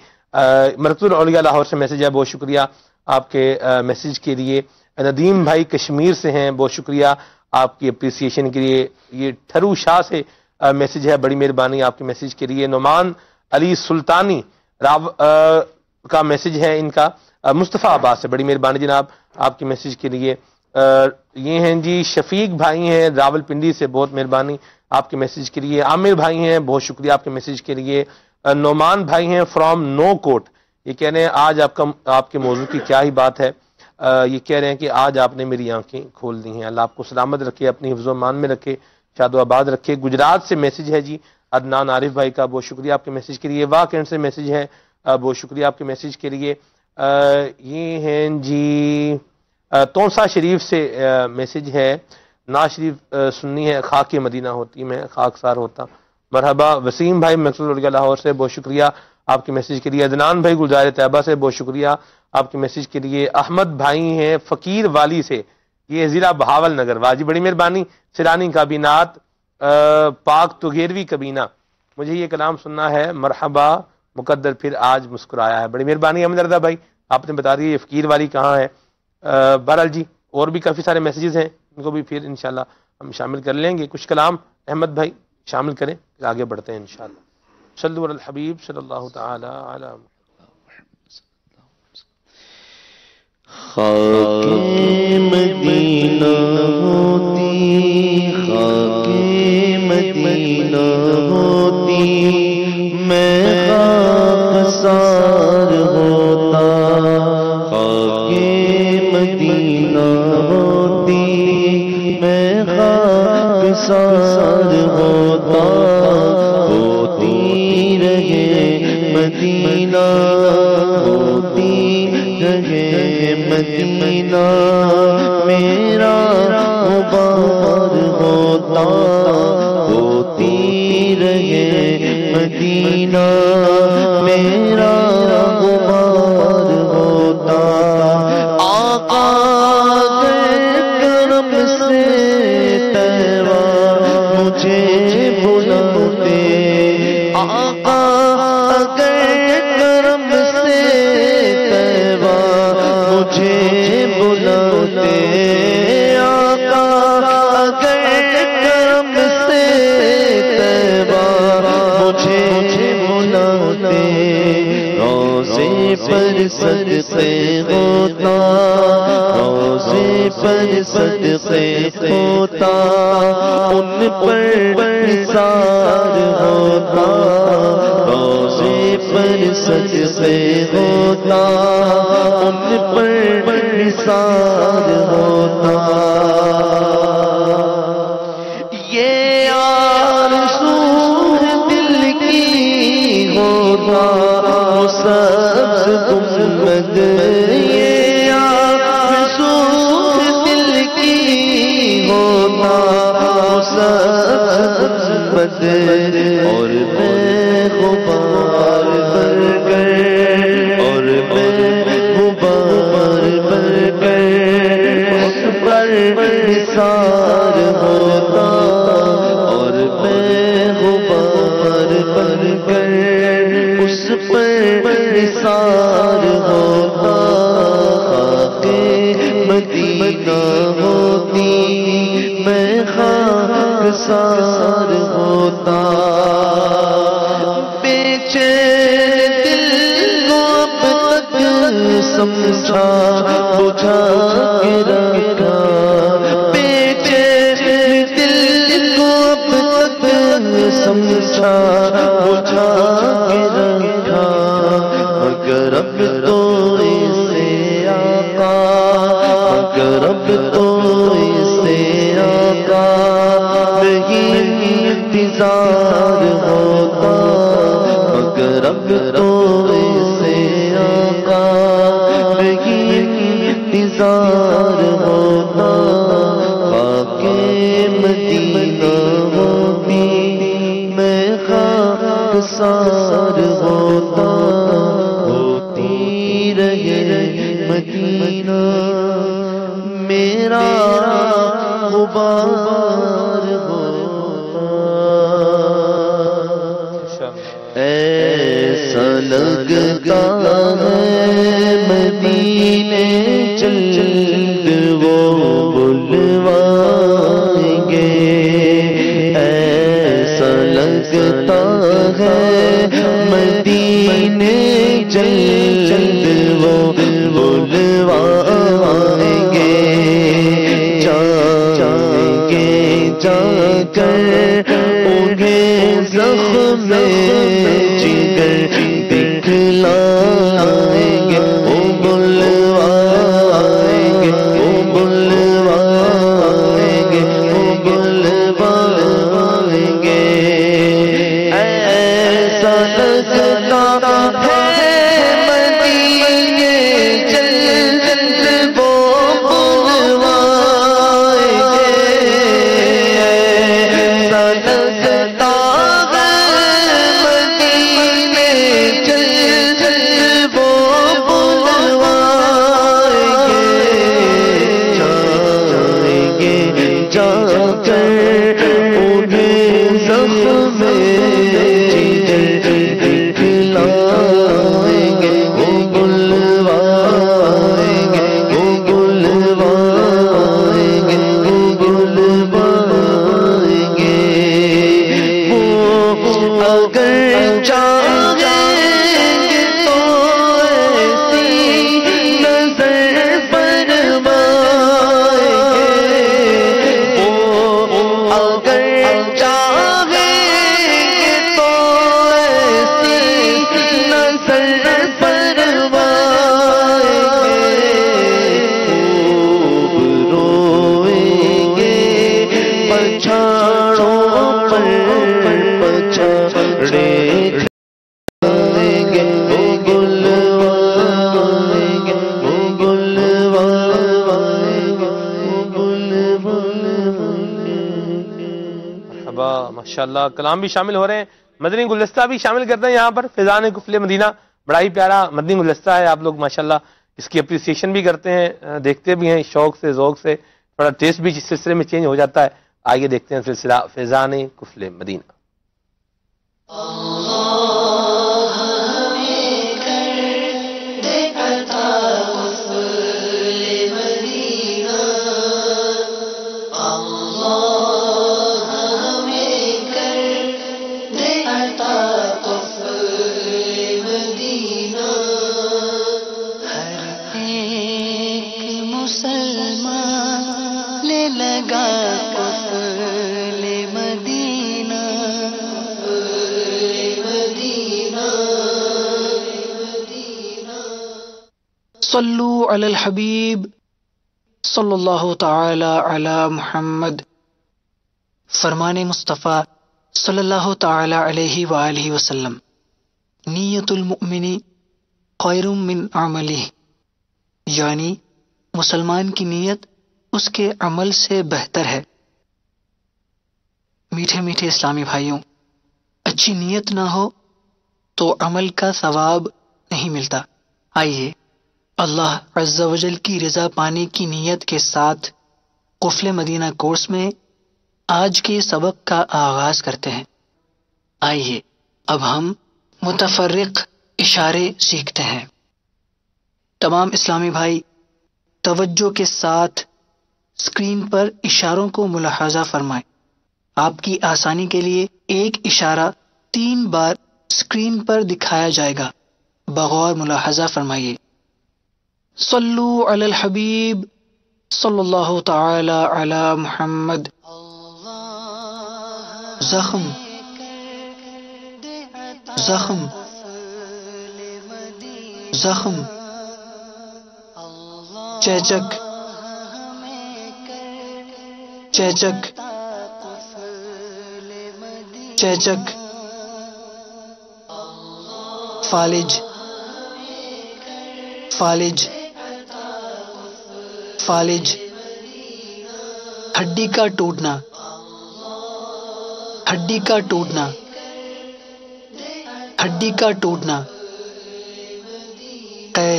Speaker 2: مرکز الاولیاء لاہور سے میسیج ہے, بہت شکریہ آپ کے میسیج کے لیے. ندیم بھائی کشمیر سے ہیں, بہت شکریہ آپ کی اپریسیشن کے لیے. یہ ٹھرو شاہ سے میسیج ہے, بڑی مہربانی آپ کے میسیج کے لیے. نعمان علی سلطانی کا میسیج ہے ان کا. مصطفیٰ عباس سے, بڑی مہربانی جناب آپ کے میسیج کے لیے. یہ ہیں جی شفیق بھائی ہیں راول پنڈی سے, بہت مہربانی آپ کے میسیج کے لیے. عامر بھائی ہیں, بہت شکریہ آپ کے میسیج کے لیے. نعمان بھائی ہیں فرام نو کوٹ, یہ کہہ رہے ہیں آج آپ کے موضوع کی کیا ہی بات ہے. یہ کہہ رہے ہیں کہ آج آپ نے میری آنکھیں کھول دی ہیں. اللہ آپ کو سلامت رکھے, اپنی حفظ و امان میں رکھے, شاد و آباد رکھے. گجرات سے میسیج ہے جی عدنان عارف بھائی کا, بہت شکریہ آپ کے میسیج کے لیے. واہ کینٹ سے میسیج ہے, بہت شکریہ آپ کے میسیج کے لیے. یہ ہیں جی تونسا شریف سے میسیج ہے. ناز شریف سننی ہے, خاک مدینہ ہوتی میں خاک سار ہوتا. مرحبا. وسیم بھائی مقصود الاولیاء لاہور سے, بہت شکریہ آپ کے میسیج کے لیے. عدنان بھائی گلزار طیبہ سے, بہت شکریہ آپ کے میسیج کے لیے. احمد بھائی ہیں فقیر والی سے, یہ ضلع بہاول نگر, واجی بڑی مہربانی. سرانی کابینات پاک توگیروی کبینہ, مجھے یہ کلام سننا ہے. مرحبا مقدر پھر آج مسکرایا ہے, بڑی مہربانی. احمد رضا بھائی آپ نے بتا دیا یہ فقیر والی کہاں ہے. بہرحال جی اور بھی کافی سارے میسیجز ہیں, ان کو بھی پھر انشاءاللہ ہم شامل کر لیں گے. کچھ کلام احمد بھائی شامل کریں, پھر آگے بڑھتے ہیں انشاءاللہ. صلو علی الحبیب صلی اللہ تعالی علی
Speaker 1: خاک مدینہ ہوتی, خاک مدینہ ہوتی, میں خاک سار ہوتا. خاک مدینہ ہوتی, میں خاک سار ہوتا. ہوتی رہے مدینہ, ہوتی رہے مدینہ, میرا غبار ہوتا. ہوتی رہے مدینہ, میرا غبار ہوتا. آقا کے کرم سے تیرا مجھے بلاتے. آقا کے کرم سے تیرا مجھے بلاتے. آقا کے کرم سے تیرا مجھے بلاتے. روزے پر صدقے ہوتا, روزے پر صدقے ہوتا ان پر نثار ہوتا روزے پر صدقے ہوتا ان پر نثار ہوتا یہ آرزو دل کی ہوتا سبز گنبد یہ آرزو دل کی ہوتا سبز گنبد اور میں غبار بن کر اور میں غبار بن کر اس پر نثار ہوتا اور میں غبار بن کر اس پر نثار ہوتا خاک مدینہ ہوتی میں خاکسار ہوتا بے چین دل کو اب تک سمجھا بجھا کے رکھا بے چین دل کو اب تک سمجھا بجھا کے رکھا مگر اب تو اسے آقا مگر اب تو اسے آقا نہیں انتظار ہوتا مگر اب تو اسے آقا نہیں انتظار ہوتا خاک مدینہ ہوتی میں خاکسار ہوتا ہوتی رہے مدینہ میرا غبار ہوتا ایسا لگتا ہے مدینے جلد وہ بلوائیں گے ایسا لگتا ہے مدینے جلد وہ بلوائیں گے جائیں گے جا کر انہیں زخم جگر دکھلائیں گے وہ بلوائیں گے وہ بلوائیں گے وہ بلوائیں گے ایسا لگتا ہے مدینے جلد وہ بلوائیں گے ایسا لگتا
Speaker 2: ماشاءاللہ کلام بھی شامل ہو رہے ہیں، مدنی گلدستہ بھی شامل کرتے ہیں یہاں پر فیضان کفل مدینہ، بڑا ہی پیارا مدنی گلدستہ ہے، آپ لوگ ماشاءاللہ اس کی اپریسیشن بھی کرتے ہیں، دیکھتے بھی ہیں شوق سے ذوق سے، تھوڑا ٹیسٹ بھی اس سلسلے میں چینج ہو جاتا ہے۔ آئیے دیکھتے ہیں سلسلہ فیضان کفل مدینہ۔
Speaker 15: مسلمان صلو علی الحبیب صلی اللہ تعالی علی محمد. فرمان مصطفیٰ صلی اللہ تعالی علیہ وآلہ وسلم. نیت المؤمن خیر من عملہ، یعنی مسلمان کی نیت اس کے عمل سے بہتر ہے. میٹھے میٹھے اسلامی بھائیوں، اچھی نیت نہ ہو تو عمل کا ثواب نہیں ملتا. آئیے اللہ عز و جل کی رضا پانے کی نیت کے ساتھ قفل مدینہ کورس میں آج کے سبق کا آغاز کرتے ہیں. آئیے اب ہم متفرق اشارے سیکھتے ہیں. تمام اسلامی بھائی توجہ کے ساتھ اسکرین پر اشاروں کو ملاحظہ فرمائیں. آپ کی آسانی کے لیے ایک اشارہ 3 بار اسکرین پر دکھایا جائے گا، بغور ملاحظہ فرمائیے. صلو علی الحبیب صلی اللہ تعالی علی محمد. زخم زخم زخم، چیچک چیچک چیچک، فالج فالج فالج، ہڈی کا ٹوٹنا ہڈی کا ٹوٹنا ہڈی کا ٹوٹنا. قے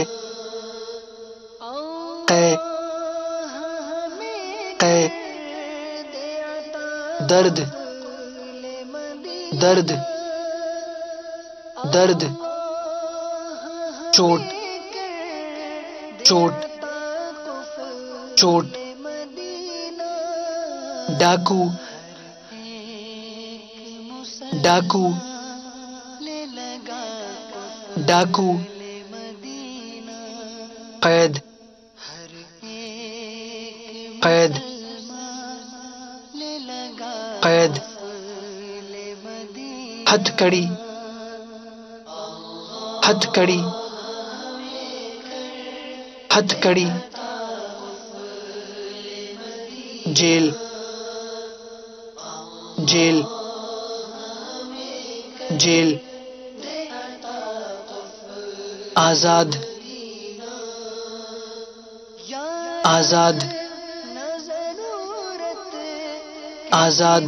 Speaker 15: قے قے، درد درد درد، چوٹ چوٹ چوٹ، ڈاکو ڈاکو ڈاکو، قید قید قید، ہتھ کڑی ہتھ کڑی ہتھ کڑی، جیل جیل جیل، آزاد آزاد آزاد،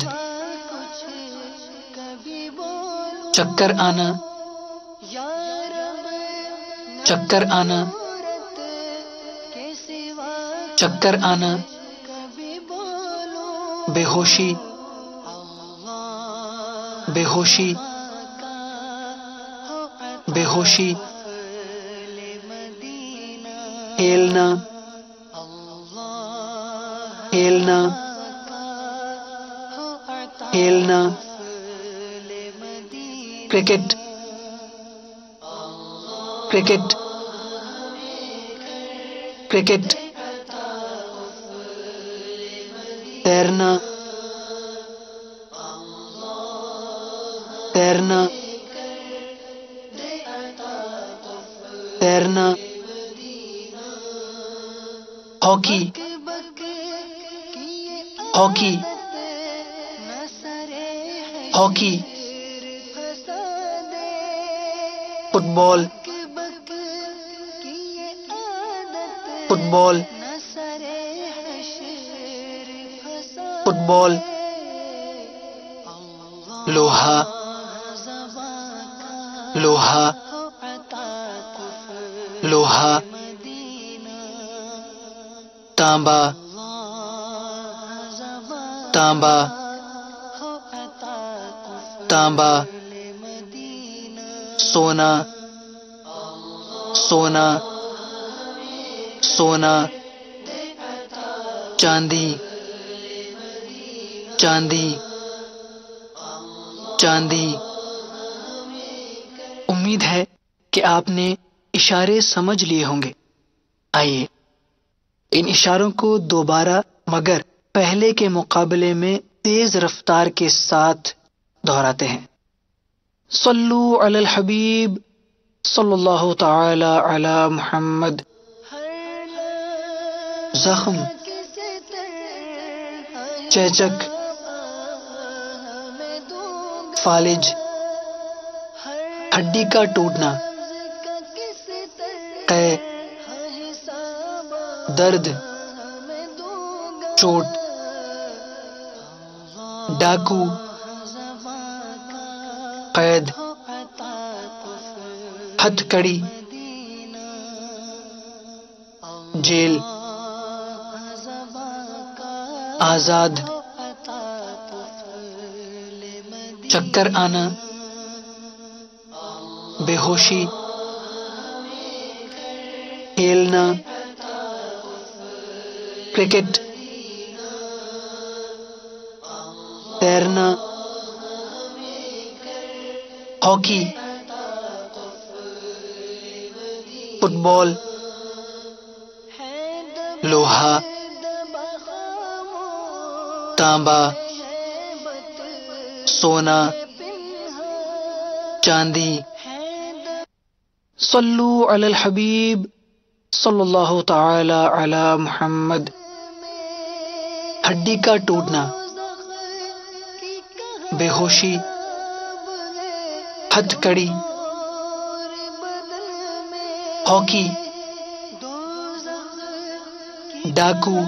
Speaker 15: چکر آنا چکر آنا چکر آنا، بے ہوشی بے ہوشی بے ہوشی، ہیلنا ہیلنا ہیلنا، کرکٹ کرکٹ کرکٹ، تیرنا تیرنا تیرنا، ہاکی ہاکی ہاکی، فٹ بال فٹ بال فٹ بال، لوہا لوہا لوہا، تانبا تانبا تانبا، سونا سونا سونا، چاندی چاندی چاندی۔ امید ہے کہ آپ نے اشارے سمجھ لیے ہوں گے۔ آئیے ان اشاروں کو دوبارہ مگر پہلے کے مقابلے میں تیز رفتار کے ساتھ دہراتے ہیں۔ صلو علی الحبیب صلی اللہ تعالی علی محمد۔ زخم، چیچک، فالج، ہڈی کا ٹوٹنا، قے، درد، چوٹ، ڈاکو، قید، ہتھ کڑی، جیل، آزاد، چکر آنا، بے ہوشی، کھیلنا، کرکٹ، تیرنا، ہاکی، فٹ بال، لوہا، تانبا، سونا، چاندی۔ صلو علی الحبیب صلی اللہ تعالی علی محمد۔ ہڈی کا ٹوٹنا، بے ہوشی، ہتھ کڑی، ہاکی، ڈاکو،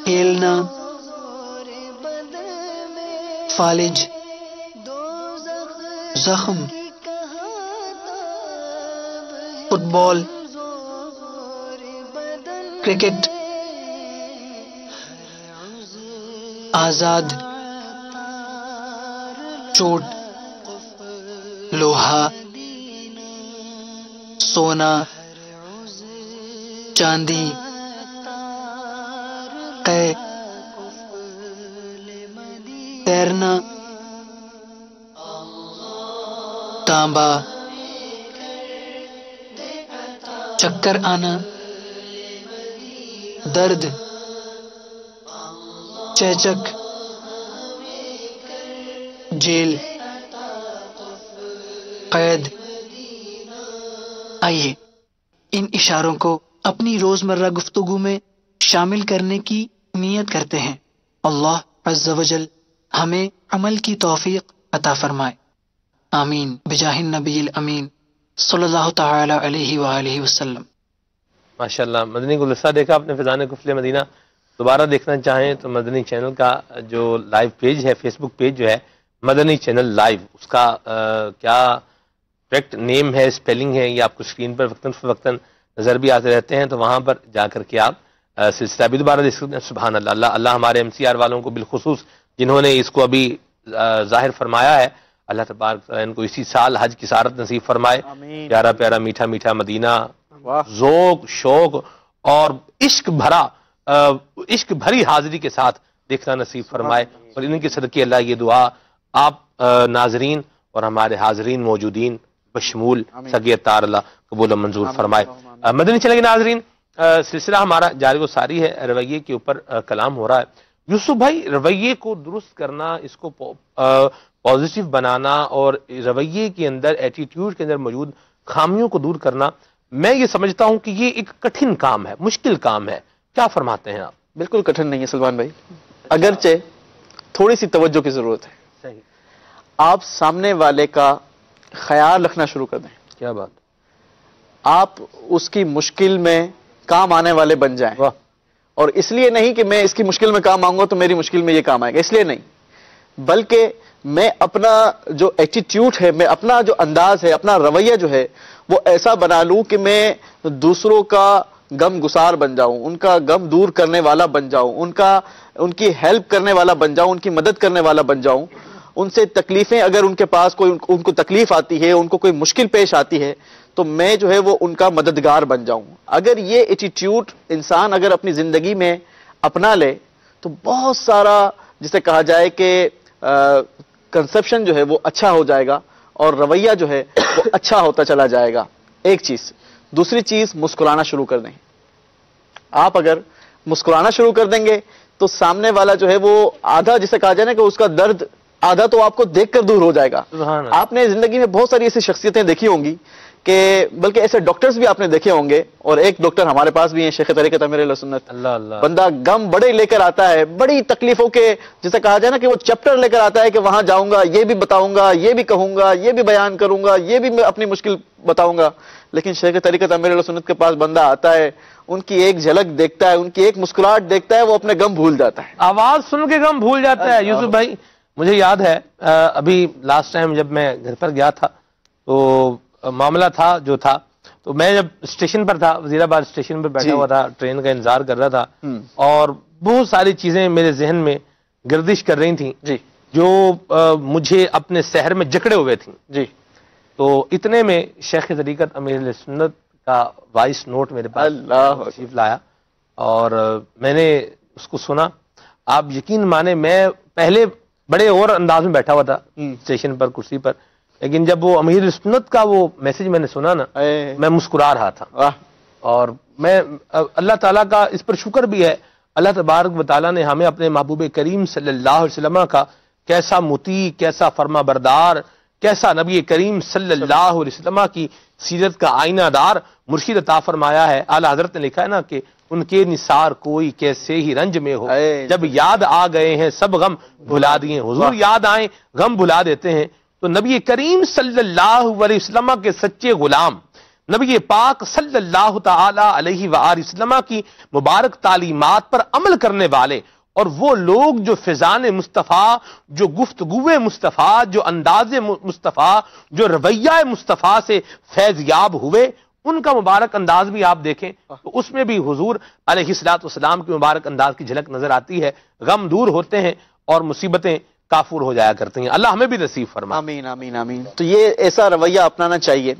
Speaker 15: کھیلنا، فالج، زخم، فٹ بال، کرکٹ، آزاد، چوٹ، لوہا، سونا، چاندی، قے، تیرنا، تانبا، چکر آنا، درد، چیچک، جیل، قید۔ آئیے ان اشاروں کو اپنی روزمرہ گفتگو میں شامل کرنے کی نیت کرتے ہیں۔ اللہ عز و جل ہمیں عمل کی توفیق عطا فرمائے، آمین بجاہ النبی الامین صلی اللہ تعالی علیہ وآلہ وسلم۔
Speaker 2: ماشاءاللہ، مدنی گلدستہ دیکھا آپ نے فیضان قفل مدینہ۔ دوبارہ دیکھنا چاہیں تو مدنی چینل کا جو لائیو پیج ہے، فیس بک پیج جو ہے مدنی چینل لائیو، اس کا کیا کریکٹ نیم ہے، اسپیلنگ ہے، یہ آپ کو اسکرین پر وقتاً فوقتاً نظر بھی آتے رہتے ہیں، تو وہاں پر جا کر کے آپ سلسلہ بھی دوبارہ دیکھ سکتے ہیں۔ سبحان اللہ، اللہ ہمارے MCR والوں کو بالخصوص جنہوں نے اس کو ابھی ظاہر فرمایا ہے، اللہ تبارک تعالیٰ ان کو اسی سال حج کی سعادت نصیب فرمائے۔ پیارا پیارا میٹھا میٹھا مدینہ، ذوق، شوق اور عشق بھری حاضری کے ساتھ دیکھنا نصیب فرمائے، اور ان کے صدقے اللہ یہ دعا آپ ناظرین اور ہمارے حاضرین موجودین بشمول سگے تار اللہ قبول و منظور فرمائے۔ مدنی چینل کے ناظرین، سلسلہ ہمارا جاری و ساری ہے، رویے کے اوپر کلام ہو رہا ہے۔ یوسف بھائی، رویے کو درست کرنا، اس کو پازیٹیو بنانا اور رویے کے اندر، ایٹیٹیوڈ کے اندر موجود خامیوں کو دور کرنا، میں یہ سمجھتا ہوں کہ یہ ایک کٹھن کام ہے، مشکل کام ہے، کیا فرماتے ہیں آپ؟
Speaker 3: بالکل کٹھن نہیں ہے سلمان بھائی، اگرچہ تھوڑی سی توجہ کی ضرورت ہے۔
Speaker 2: صحیح،
Speaker 3: آپ سامنے والے کا خیال رکھنا شروع کر دیں،
Speaker 2: کیا بات،
Speaker 3: آپ اس کی مشکل میں کام آنے والے بن جائیں۔ اور اس لیے نہیں کہ میں اس کی مشکل میں کام آؤں گا تو میری مشکل میں یہ کام آئے گا، اس لیے نہیں، بلکہ میں اپنا جو ایٹیٹیوڈ ہے، میں اپنا جو انداز ہے، اپنا رویہ جو ہے وہ ایسا بنا لوں کہ میں دوسروں کا غم گسار بن جاؤں، ان کا غم دور کرنے والا بن جاؤں، ان کی ہیلپ کرنے والا بن جاؤں، ان کی مدد کرنے والا بن جاؤں۔ ان سے تکلیفیں، اگر ان کے پاس کوئی ان کو تکلیف آتی ہے، ان کو کوئی مشکل پیش آتی ہے، تو میں جو ہے وہ ان کا مددگار بن جاؤں۔ اگر یہ ایٹیٹیوڈ انسان اگر اپنی زندگی میں اپنا لے تو بہت سارا، جسے کہا جائے کہ کنسپشن جو ہے وہ اچھا ہو جائے گا اور رویہ جو ہے وہ اچھا ہوتا چلا جائے گا۔ ایک چیز، دوسری چیز، مسکرانا شروع کر دیں۔ آپ اگر مسکرانا شروع کر دیں گے تو سامنے والا جو ہے وہ آدھا، جسے کہا جائے نا کہ اس کا درد آدھا تو آپ کو دیکھ کر دور ہو جائے گا۔ آپ نے زندگی میں بہت ساری ایسی شخصیتیں دیکھی ہوں گی کہ بلکہ ایسے ڈاکٹرز بھی آپ نے دیکھے ہوں گے، اور ایک ڈاکٹر ہمارے پاس بھی ہیں شیخ طریقت امیر اہل سنت.
Speaker 2: اللہ اللہ،
Speaker 3: بندہ غم بڑے لے کر آتا ہے، بڑی تکلیفوں کے جسے کہا جائے نا کہ وہ چیپٹر لے کر آتا ہے کہ وہاں جاؤں گا، یہ بھی بتاؤں گا، یہ بھی کہوں گا، یہ بھی بیان کروں گا، یہ بھی میں اپنی مشکل بتاؤں گا. لیکن شیخ طریقت امیر اہل سنت کے پاس بندہ آتا ہے، ان کی ایک جھلک دیکھتا ہے، ان کی ایک مسکراہٹ دیکھتا ہے، وہ اپنے غم بھول جاتا ہے،
Speaker 2: آواز سن کے غم بھول جاتا ہے. یوسف بھائی مجھے یاد ہے ابھی لاسٹ ٹائم جب میں گھر پر گیا تھا تو معاملہ تھا جو تھا، تو میں جب اسٹیشن پر تھا، وزیر آباد اسٹیشن پر بیٹھا ہوا تھا، ٹرین کا انتظار کر رہا تھا، اور بہت ساری چیزیں میرے ذہن میں گردش کر رہی تھیں جو مجھے اپنے سحر میں جکڑے ہوئے تھیں. تو اتنے میں شیخ طریقت امیر اہل سنت کا وائس نوٹ میرے پاس تشریف لایا اور میں نے اس کو سنا. آپ یقین مانے میں پہلے بڑے اور انداز میں بیٹھا ہوا تھا اسٹیشن پر کرسی پر، لیکن جب وہ امیر سنت کا وہ میسج میں نے سنا نا، میں مسکرا رہا تھا. اور میں اللہ تعالیٰ کا اس پر شکر بھی ہے، اللہ تبارک و تعالیٰ نے ہمیں اپنے محبوب کریم صلی اللہ علیہ وسلم کا کیسا مطیع، کیسا فرما بردار، کیسا نبی کریم صلی اللہ علیہ وسلم کی سیرت کا آئینہ دار مرشد عطا فرمایا ہے. اعلیٰ حضرت نے لکھا ہے نا کہ ان کے نثار کوئی کیسے ہی رنج میں ہو، جب یاد آ گئے ہیں سب غم بھلا دیے. حضور یاد آئیں غم بھلا دیتے ہیں. تو نبی کریم صلی اللہ علیہ وسلم کے سچے غلام نبی پاک صلی اللہ تعالی علیہ وآلہ وسلم کی مبارک تعلیمات پر عمل کرنے والے، اور وہ لوگ جو فیضان مصطفیٰ، جو گفتگو مصطفیٰ، جو انداز مصطفیٰ، جو رویہ مصطفیٰ سے فیض یاب ہوئے، ان کا مبارک انداز بھی آپ دیکھیں تو اس میں بھی حضور علیہ الصلوۃ والسلام کے مبارک انداز کی جھلک نظر آتی ہے. غم دور ہوتے ہیں اور مصیبتیں کافور ہو جایا کرتی ہیں. اللہ ہمیں بھی نصیب فرمائے.
Speaker 3: آمین آمین آمین. تو یہ ایسا رویہ اپنانا چاہیے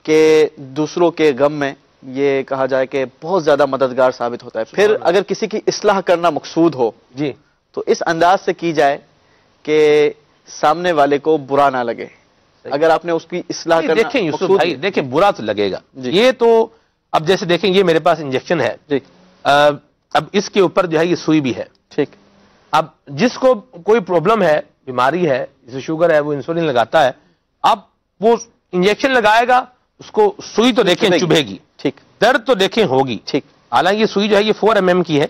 Speaker 3: کہ دوسروں کے غم میں یہ کہا جائے کہ بہت زیادہ مددگار ثابت ہوتا ہے. پھر اگر کسی کی اصلاح کرنا مقصود ہو تو اس انداز سے کی جائے کہ سامنے والے کو برا نہ لگے. اگر آپ نے اس کی اصلاح کرنا
Speaker 2: دیکھیں یوسف بھائی، دیکھیں برا تو لگے گا. یہ تو اب جیسے دیکھیں یہ میرے پاس انجیکشن ہے، اب اس کے اوپر جو ہے یہ سوئی بھی ہے.
Speaker 3: ٹھیک.
Speaker 2: اب جس کو کوئی پرابلم ہے، بیماری ہے، جسے شوگر ہے، وہ انسولین لگاتا ہے، اب وہ انجیکشن لگائے گا، اس کو سوئی تو دیکھیں چبھے گی،
Speaker 3: ٹھیک،
Speaker 2: درد تو دیکھیں ہوگی،
Speaker 3: ٹھیک.
Speaker 2: حالانکہ یہ سوئی جو ہے یہ 4 mm کی ہے،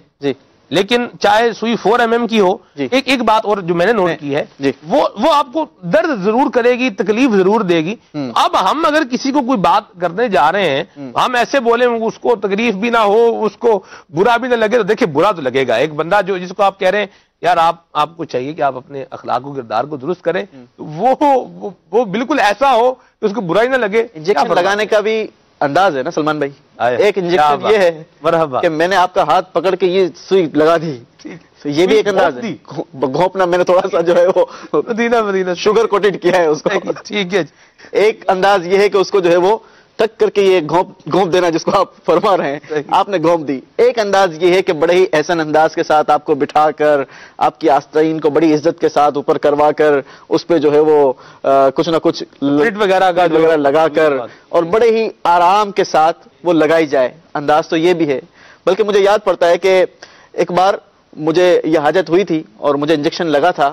Speaker 2: لیکن چاہے سوئی 4 mm کی ہو، ایک بات اور جو میں نے نوٹ کی ہے، وہ آپ کو درد ضرور کرے گی، تکلیف ضرور دے گی. اب ہم اگر کسی کو کوئی بات کرنے جا رہے ہیں، ہم ایسے بولیں اس کو تکلیف بھی نہ ہو، اس کو برا بھی نہ لگے، تو دیکھیں برا تو لگے گا. ایک بندہ جس کو آپ کہہ رہے ہیں یار آپ کو چاہیے کہ آپ اپنے اخلاق و کردار کو درست کریں، وہ بالکل ایسا ہو کہ اس کو برا ہی نہ لگے.
Speaker 3: انجیکشن لگانے کا بھی انداز ہے نا سلمان بھائی. ایک انجیکشن یہ ہے کہ میں نے آپ کا ہاتھ پکڑ کے یہ سوئی لگا دی، یہ بھی ایک انداز ہے. گھونپنا میں نے تھوڑا سا جو ہے وہ
Speaker 2: مدینہ
Speaker 3: شوگر کوٹڈ کیا ہے اس کو.
Speaker 2: ٹھیک ہے.
Speaker 3: ایک انداز یہ ہے کہ اس کو جو ہے وہ ٹک کر کے یہ گھونپ دینا جس کو آپ فرما رہے ہیں، آپ نے گھونپ دی. ایک انداز یہ ہے کہ بڑے ہی احسن انداز کے ساتھ آپ کو بٹھا کر آپ کی آستین کو بڑی عزت کے ساتھ اوپر کروا کر اس پہ جو ہے وہ کچھ نہ کچھ
Speaker 2: وغیرہ
Speaker 3: لگا کر اور بڑے ہی آرام کے ساتھ وہ لگائی جائے. انداز تو یہ بھی ہے. بلکہ مجھے یاد پڑتا ہے کہ ایک بار مجھے یہ حاجت ہوئی تھی اور مجھے انجیکشن لگا تھا.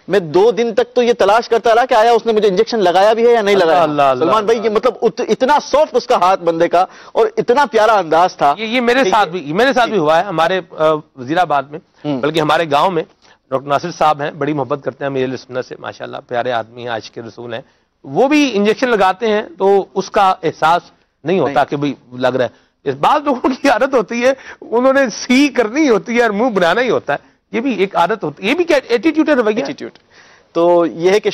Speaker 3: میں 2 دن تک تو یہ تلاش کرتا رہا کہ آیا اس نے مجھے انجیکشن لگایا بھی ہے یا نہیں لگایا. سلمان بھائی یہ مطلب اتنا سافٹ اس کا ہاتھ بندے کا اور اتنا پیارا انداز تھا.
Speaker 2: یہ میرے ساتھ بھی ہوا ہے ہمارے وزیر آباد میں، بلکہ ہمارے گاؤں میں ڈاکٹر ناصر صاحب ہیں، بڑی محبت کرتے ہیں میرے سنت سے، ماشاءاللہ پیارے آدمی ہیں، عاشق رسول ہیں. وہ بھی انجیکشن لگاتے ہیں تو اس کا احساس نہیں ہوتا کہ بھئی لگ رہا ہے. اس بعض لوگوں کی عادت ہوتی ہے، انہوں نے سی کرنی ہوتی ہے اور منہ بنانا ہی ہوتا ہے. یہ بھی ایک عادت ہوتی ہے، یہ بھی کیا ایٹیٹیوڈ ہے، رویہ.
Speaker 3: تو یہ ہے کہ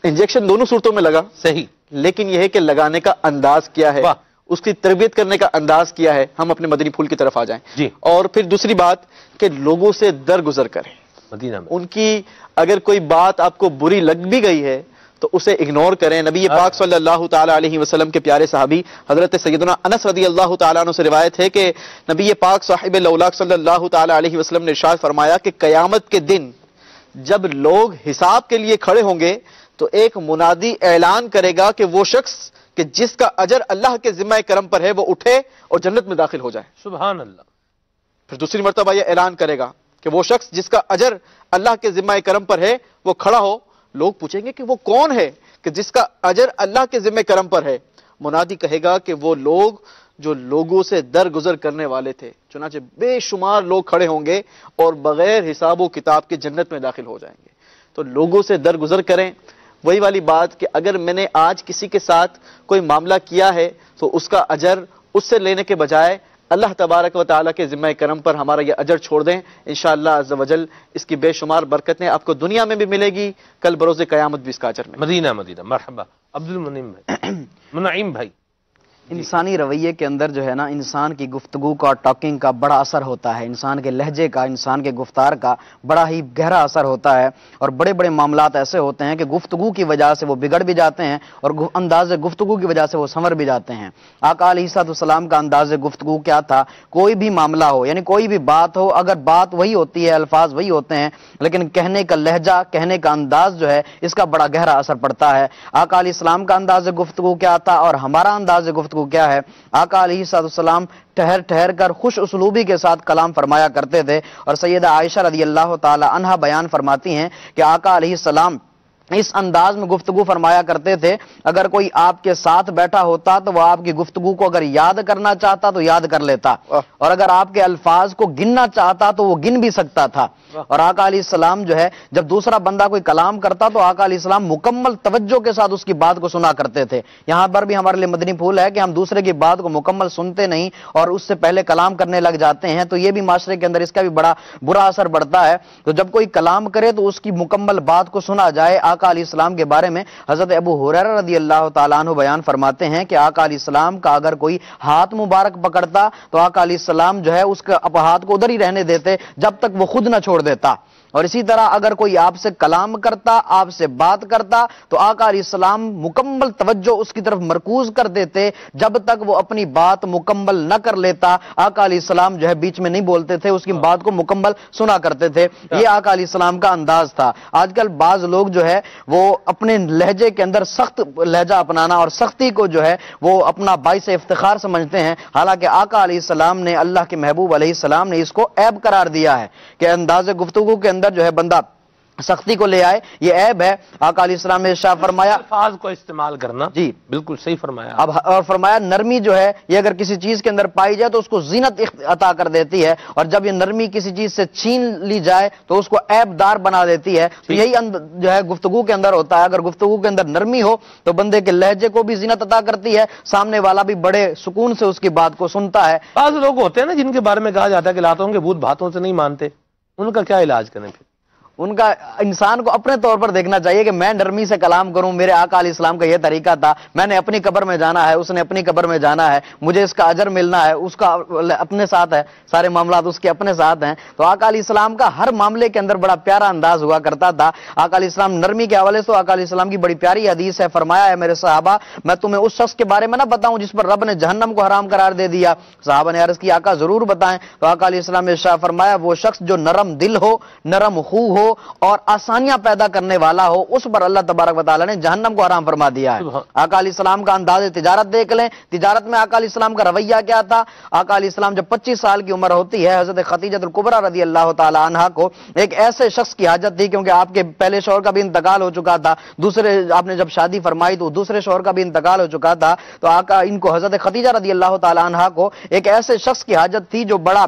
Speaker 3: انجیکشن دونوں صورتوں میں لگا
Speaker 2: صحیح،
Speaker 3: لیکن یہ ہے کہ لگانے کا انداز کیا ہے، اس کی تربیت کرنے کا انداز کیا ہے. ہم اپنے مدنی پھول کی طرف آ جائیں. اور پھر دوسری بات کہ لوگوں سے درگزر کریں.
Speaker 2: مدینہ میں
Speaker 3: ان کی اگر کوئی بات آپ کو بری لگ بھی گئی ہے تو اسے اگنور کریں. نبی پاک صلی اللہ تعالی علیہ وسلم کے پیارے صحابی حضرت سیدنا انس رضی اللہ تعالیٰ عنہ سے روایت ہے کہ نبی پاک صاحب الاولاق صلی اللہ تعالی علیہ وسلم نے ارشاد فرمایا کہ قیامت کے دن جب لوگ حساب کے لیے کھڑے ہوں گے تو ایک منادی اعلان کرے گا کہ وہ شخص کہ جس کا اجر اللہ کے ذمہ کرم پر ہے وہ اٹھے اور جنت میں داخل ہو جائے.
Speaker 2: سبحان اللہ.
Speaker 3: پھر دوسری مرتبہ یہ اعلان کرے گا کہ وہ شخص جس کا اجر اللہ کے ذمہ کرم پر ہے وہ کھڑا ہو. لوگ پوچھیں گے کہ وہ کون ہے کہ جس کا اجر اللہ کے ذمہ کرم پر ہے. منادی کہے گا کہ وہ لوگ جو لوگوں سے درگزر کرنے والے تھے، چنانچہ بے شمار لوگ کھڑے ہوں گے اور بغیر حساب و کتاب کے جنت میں داخل ہو جائیں گے۔ تو لوگوں سے درگزر کریں۔ وہی والی بات کہ اگر میں نے آج کسی کے ساتھ کوئی معاملہ کیا ہے تو اس کا اجر اس سے لینے کے بجائے اللہ تبارک و تعالیٰ کے ذمہ کرم پر ہمارا یہ اجر چھوڑ دیں، انشاءاللہ عز و جل اس کی بے شمار برکتیں آپ کو دنیا میں بھی ملے گی، کل بروز قیامت بھی اس کا اجر ملے گا۔
Speaker 2: مدینہ مرحبا عبد المنعم بھائی منعیم بھائی،
Speaker 4: انسانی رویے کے اندر جو ہے نا انسان کی گفتگو کا، ٹاکنگ کا بڑا اثر ہوتا ہے، انسان کے لہجے کا، انسان کے گفتار کا بڑا ہی گہرا اثر ہوتا ہے، اور بڑے بڑے معاملات ایسے ہوتے ہیں کہ گفتگو کی وجہ سے وہ بگڑ بھی جاتے ہیں اور انداز گفتگو کی وجہ سے وہ سنور بھی جاتے ہیں۔ آقا علیہ السلام کا انداز گفتگو کیا تھا؟ کوئی بھی معاملہ ہو، یعنی کوئی بھی بات ہو، اگر بات وہی ہوتی ہے، الفاظ وہی ہوتے ہیں، لیکن کہنے کا لہجہ، کہنے کا انداز جو ہے اس کا بڑا گہرا اثر پڑتا ہے۔ آقا علیہ السلام کا انداز گفتگو کیا تھا اور ہمارا انداز گفتگو کیا ہے؟ آقا علیہ السلام ٹھہر ٹھہر کر خوش اسلوبی کے ساتھ کلام فرمایا کرتے تھے، اور سیدہ عائشہ رضی اللہ تعالی عنہا بیان فرماتی ہیں کہ آقا علیہ السلام اس انداز میں گفتگو فرمایا کرتے تھے، اگر کوئی آپ کے ساتھ بیٹھا ہوتا تو وہ آپ کی گفتگو کو اگر یاد کرنا چاہتا تو یاد کر لیتا، اور اگر آپ کے الفاظ کو گننا چاہتا تو وہ گن بھی سکتا تھا۔ اور آقا علیہ السلام جو ہے جب دوسرا بندہ کوئی کلام کرتا تو آقا علیہ السلام مکمل توجہ کے ساتھ اس کی بات کو سنا کرتے تھے۔ یہاں پر بھی ہمارے لیے مدنی پھول ہے کہ ہم دوسرے کی بات کو مکمل سنتے نہیں اور اس سے پہلے کلام کرنے لگ جاتے ہیں، تو یہ بھی معاشرے کے اندر اس کا بھی بڑا برا اثر پڑتا ہے۔ تو جب کوئی کلام کرے تو اس کی مکمل بات کو سنا جائے۔ آقا علیہ السلام کے بارے میں حضرت ابو ہریرہ رضی اللہ تعالیٰ عنہ بیان فرماتے ہیں کہ آقا علیہ السلام کا اگر کوئی ہاتھ مبارک پکڑتا تو آقا علیہ السلام جو ہے اس کے ہاتھ کو ادھر ہی رہنے دیتے جب تک وہ خود نہ چھوڑ دیتا، اور اسی طرح اگر کوئی آپ سے کلام کرتا، آپ سے بات کرتا تو آقا علیہ السلام مکمل توجہ اس کی طرف مرکوز کر دیتے جب تک وہ اپنی بات مکمل نہ کر لیتا۔ آقا علیہ السلام جو ہے بیچ میں نہیں بولتے تھے، اس کی بات کو مکمل سنا کرتے تھے۔ یہ آقا علیہ السلام کا انداز تھا۔ آج کل بعض لوگ جو ہے وہ اپنے لہجے کے اندر سخت لہجہ اپنانا اور سختی کو جو ہے وہ اپنا باعث افتخار سمجھتے ہیں، حالانکہ آقا علیہ السلام نے، اللہ کے محبوب علیہ السلام نے اس کو عیب قرار دیا ہے کہ انداز گفتگو کے اندر جو ہے بندہ سختی کو لے آئے، یہ عیب ہے۔ آقا علیہ السلام نے ارشاد فرمایا،
Speaker 2: الفاظ کو استعمال کرنا، جی بالکل صحیح فرمایا۔
Speaker 4: اب اور فرمایا نرمی جو ہے یہ اگر کسی چیز کے اندر پائی جائے تو اس کو زینت عطا کر دیتی ہے، اور جب یہ نرمی کسی چیز سے چھین لی جائے تو اس کو عیب دار بنا دیتی ہے۔ تو یہی جو ہے گفتگو کے اندر ہوتا ہے، اگر گفتگو کے اندر نرمی ہو تو بندے کے لہجے کو بھی زینت عطا کرتی ہے، سامنے والا بھی بڑے سکون سے اس کی بات کو سنتا ہے۔
Speaker 2: بعض لوگ ہوتے ہیں نا جن کے بارے میں کہا جاتا ہے کہ لاتوں کے بھوت بھاتوں سے نہیں مانتے، ان کا کیا علاج کریں پھر؟
Speaker 4: ان کا انسان کو اپنے طور پر دیکھنا چاہیے کہ میں نرمی سے کلام کروں، میرے آقا علیہ السلام کا یہ طریقہ تھا، میں نے اپنی قبر میں جانا ہے، اس نے اپنی قبر میں جانا ہے، مجھے اس کا اجر ملنا ہے، اس کا اپنے ساتھ ہے، سارے معاملات اس کے اپنے ساتھ ہیں۔ تو آقا علیہ السلام کا ہر معاملے کے اندر بڑا پیارا انداز ہوا کرتا تھا۔ آقا علیہ السلام نرمی کے حوالے سے آقا علیہ السلام کی بڑی پیاری حدیث ہے، فرمایا ہے میرے صحابہ میں تمہیں اس شخص کے بارے میں نہ بتاؤں جس پر رب نے جہنم کو حرام قرار دے دیا؟ صحابہ نے عرض کی آقا ضرور بتائیں، تو آقا علیہ السلام نے ارشاد فرمایا وہ شخص جو نرم دل ہو، نرم خو ہو اور آسانیاں پیدا کرنے والا ہو، اس پر اللہ تبارک و تعالیٰ نے جہنم کو حرام فرما دیا ہے۔ آقا علیہ السلام کا انداز تجارت دیکھ لیں، تجارت میں آقا علیہ السلام کا رویہ کیا تھا؟ آقا علیہ السلام جب 25 سال کی عمر ہوتی ہے، حضرت خدیجہ الکبریٰ رضی اللہ تعالی عنہا کو ایک ایسے شخص کی حاجت تھی، کیونکہ آپ کے پہلے شوہر کا بھی انتقال ہو چکا تھا، دوسرے آپ نے جب شادی فرمائی تو دوسرے شوہر کا بھی انتقال ہو چکا تھا، تو آقا ان کو حضرت خدیجہ رضی اللہ تعالی عنہا کو ایک ایسے شخص کی حاجت تھی جو بڑا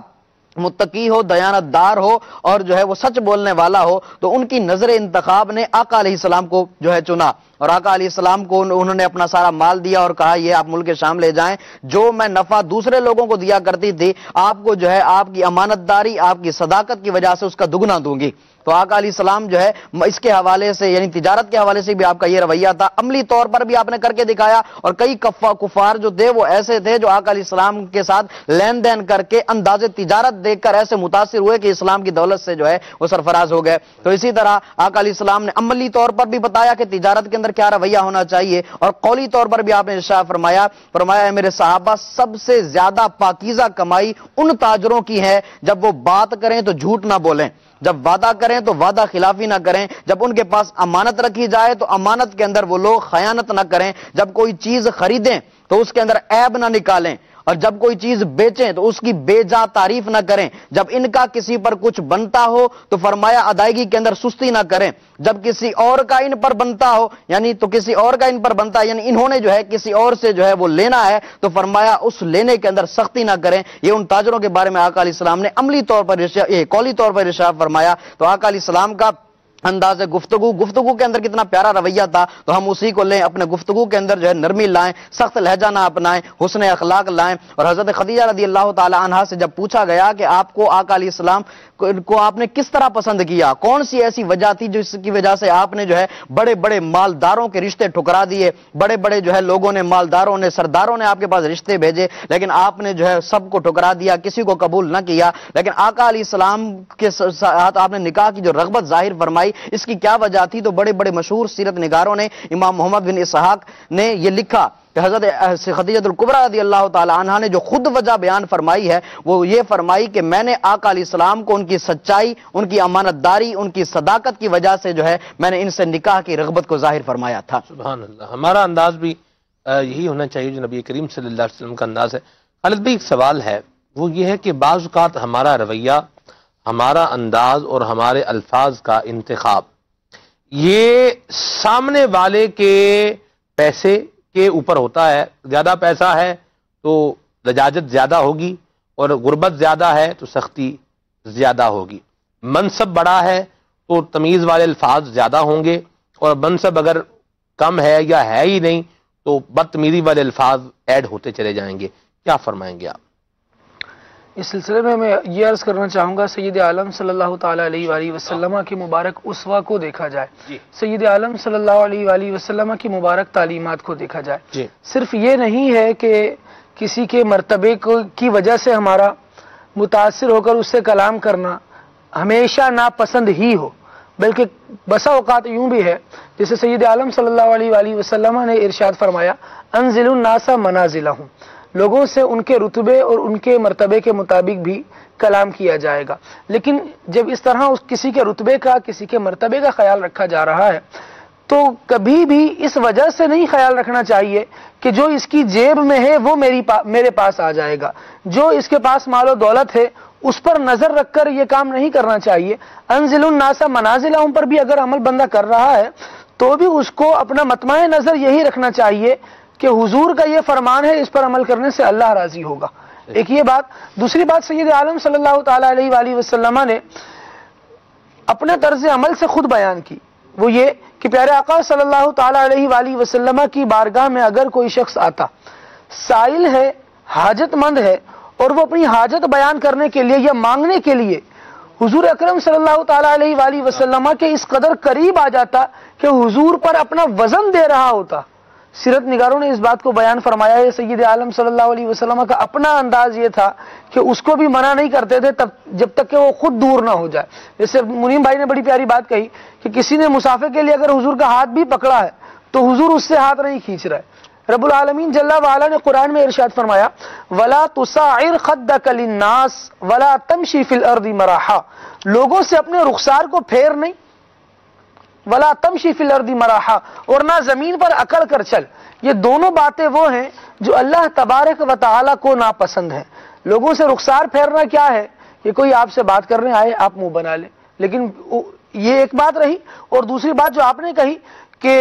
Speaker 4: متقی ہو، دیانت دار ہو اور جو ہے وہ سچ بولنے والا ہو، تو ان کی نظر انتخاب نے آقا علیہ السلام کو جو ہے چنا، اور آقا علیہ السلام کو انہوں نے اپنا سارا مال دیا اور کہا یہ آپ ملک شام لے جائیں، جو میں نفع دوسرے لوگوں کو دیا کرتی تھی آپ کو جو ہے آپ کی امانت داری، آپ کی صداقت کی وجہ سے اس کا دگنا دوں گی۔ تو آقا علیہ السلام جو ہے اس کے حوالے سے یعنی تجارت کے حوالے سے بھی آپ کا یہ رویہ تھا، عملی طور پر بھی آپ نے کر کے دکھایا، اور کئی کفار جو تھے وہ ایسے تھے جو آقا علیہ السلام کے ساتھ لین دین کر کے انداز تجارت دیکھ کر ایسے متاثر ہوئے کہ اسلام کی دولت سے جو ہے وہ سرفراز ہو گئے۔ تو اسی طرح آقا علیہ السلام نے عملی طور پر بھی بتایا کہ تجارت کے اندر کیا رویہ ہونا چاہیے، اور قولی طور پر بھی آپ نے ارشاد فرمایا ہے میرے صحابہ سب سے زیادہ پاکیزہ کمائی ان تاجروں کی ہے جب وہ بات کریں تو جھوٹ نہ بولیں، جب وعدہ کریں تو وعدہ خلافی نہ کریں، جب ان کے پاس امانت رکھی جائے تو امانت کے اندر وہ لوگ خیانت نہ کریں، جب کوئی چیز خریدیں تو اس کے اندر عیب نہ نکالیں، اور جب کوئی چیز بیچیں تو اس کی بے جا تعریف نہ کریں، جب ان کا کسی پر کچھ بنتا ہو تو فرمایا ادائیگی کے اندر سستی نہ کریں، جب کسی اور کا ان پر بنتا ہو یعنی تو کسی اور کا ان پر بنتا ہے یعنی انہوں نے جو ہے کسی اور سے جو ہے وہ لینا ہے تو فرمایا اس لینے کے اندر سختی نہ کریں۔ یہ ان تاجروں کے بارے میں آقا علیہ السلام نے عملی طور پر قولی طور پر ارشاد فرمایا۔ تو آقا علیہ السلام کا انداز گفتگو کے اندر کتنا پیارا رویہ تھا، تو ہم اسی کو لیں، اپنے گفتگو کے اندر جو ہے نرمی لائیں، سخت لہجہ نہ اپنائیں، حسن اخلاق لائیں۔ اور حضرت خدیجہ رضی اللہ تعالی عنہا سے جب پوچھا گیا کہ آپ کو آقا علیہ السلام کو آپ نے کس طرح پسند کیا، کون سی ایسی وجہ تھی جس کی وجہ سے آپ نے جو ہے بڑے بڑے مالداروں کے رشتے ٹھکرا دیے، بڑے بڑے جو ہے لوگوں نے، مالداروں نے، سرداروں نے آپ کے پاس رشتے بھیجے، لیکن آپ نے جو ہے سب کو ٹھکرا دیا، کسی کو قبول نہ کیا، لیکن آقا علیہ السلام کے ساتھ آپ نے نکاح کی جو رغبت ظاہر فرمائی، اس کی کیا وجہ تھی؟ تو بڑے بڑے مشہور سیرت نگاروں نے، امام محمد بن اسحاق نے یہ لکھا کہ حضرت خدیجہ الکبریٰ رضی اللہ تعالی عنہا نے جو خود وجہ بیان فرمائی ہے وہ یہ فرمائی کہ میں نے آقا علیہ السلام کو ان کی سچائی، ان کی امانت داری، ان کی صداقت کی وجہ سے جو ہے میں نے ان سے نکاح کی رغبت کو ظاہر فرمایا تھا۔
Speaker 2: سبحان اللہ، ہمارا انداز بھی یہی ہونا چاہیے جو نبی کریم صلی اللہ علیہ وسلم کا انداز ہے۔ خالد بھائی ایک سوال ہے، وہ یہ ہے کہ بعض اوقات ہمارا رویہ، ہمارا انداز اور ہمارے الفاظ کا انتخاب یہ سامنے والے کے پیسے کے اوپر ہوتا ہے۔ زیادہ پیسہ ہے تو لجاجت زیادہ ہوگی، اور غربت زیادہ ہے تو سختی زیادہ ہوگی۔ منصب بڑا ہے تو تمیز والے الفاظ زیادہ ہوں گے، اور منصب اگر کم ہے یا ہے ہی نہیں تو بدتمیزی والے الفاظ ایڈ ہوتے چلے جائیں گے۔ کیا فرمائیں گے آپ؟
Speaker 5: اس سلسلے میں میں یہ عرض کرنا چاہوں گا، سید عالم صلی اللہ تعالیٰ علیہ وآلہ وسلم کی مبارک اسوہ کو دیکھا جائے، سید عالم صلی اللہ علیہ وآلہ وسلم کی مبارک تعلیمات کو دیکھا جائے۔ صرف یہ نہیں ہے کہ کسی کے مرتبے کی وجہ سے ہمارا متاثر ہو کر اس سے کلام کرنا ہمیشہ ناپسند ہی ہو، بلکہ بسا اوقات یوں بھی ہے جیسے سید عالم صلی اللہ علیہ وآلہ وسلم نے ارشاد فرمایا، انزل الناس منازلہم، لوگوں سے ان کے رتبے اور ان کے مرتبے کے مطابق بھی کلام کیا جائے گا۔ لیکن جب اس طرح کسی کے رتبے کا، کسی کے مرتبے کا خیال رکھا جا رہا ہے تو کبھی بھی اس وجہ سے نہیں خیال رکھنا چاہیے کہ جو اس کی جیب میں ہے وہ میرے پاس آ جائے گا، جو اس کے پاس مال و دولت ہے اس پر نظر رکھ کر یہ کام نہیں کرنا چاہیے۔ انزل الناس منازلہم پر بھی اگر عمل بندہ کر رہا ہے تو بھی اس کو اپنا مطمع نظر یہی رکھنا چاہیے کہ حضور کا یہ فرمان ہے، اس پر عمل کرنے سے اللہ راضی ہوگا۔ ایک یہ بات۔ دوسری بات، سید عالم صلی اللہ تعالیٰ علیہ وآلہ وسلم نے اپنے طرز عمل سے خود بیان کی، وہ یہ کہ پیارے آقا صلی اللہ تعالیٰ علیہ وآلہ وسلم کی بارگاہ میں اگر کوئی شخص آتا، سائل ہے، حاجت مند ہے، اور وہ اپنی حاجت بیان کرنے کے لیے یا مانگنے کے لیے حضور اکرم صلی اللہ تعالیٰ علیہ وآلہ وسلم کے اس قدر قریب آ جاتا کہ حضور پر اپنا وزن دے رہا ہوتا۔ سیرت نگاروں نے اس بات کو بیان فرمایا ہے، سید عالم صلی اللہ علیہ وسلم کا اپنا انداز یہ تھا کہ اس کو بھی منع نہیں کرتے تھے جب تک کہ وہ خود دور نہ ہو جائے۔ جیسے منیم بھائی نے بڑی پیاری بات کہی کہ کسی نے مسافر کے لیے اگر حضور کا ہاتھ بھی پکڑا ہے تو حضور اس سے ہاتھ نہیں کھینچ رہا ہے۔ رب العالمین جل وعلا نے قرآن میں ارشاد فرمایا، وَلَا تُسَعِّرْ خَدَّكَ لِلنَّاسِ وَلَا تَمْشِي فِي الْأَرْضِ مَرَحًا، لوگوں سے اپنے رخسار کو پھیر نہیں، وَلَا تَمْشِي فِي الْأَرْضِ مَرَحًا، اور نہ زمین پر اکڑ کر چل۔ یہ دونوں باتیں وہ ہیں جو اللہ تبارک و تعالی کو ناپسند ہیں۔ لوگوں سے رخسار پھیرنا کیا ہے کہ کوئی آپ سے بات کرنے آئے آپ منہ بنا لیں، لیکن یہ ایک بات رہی۔ اور دوسری بات جو آپ نے کہی کہ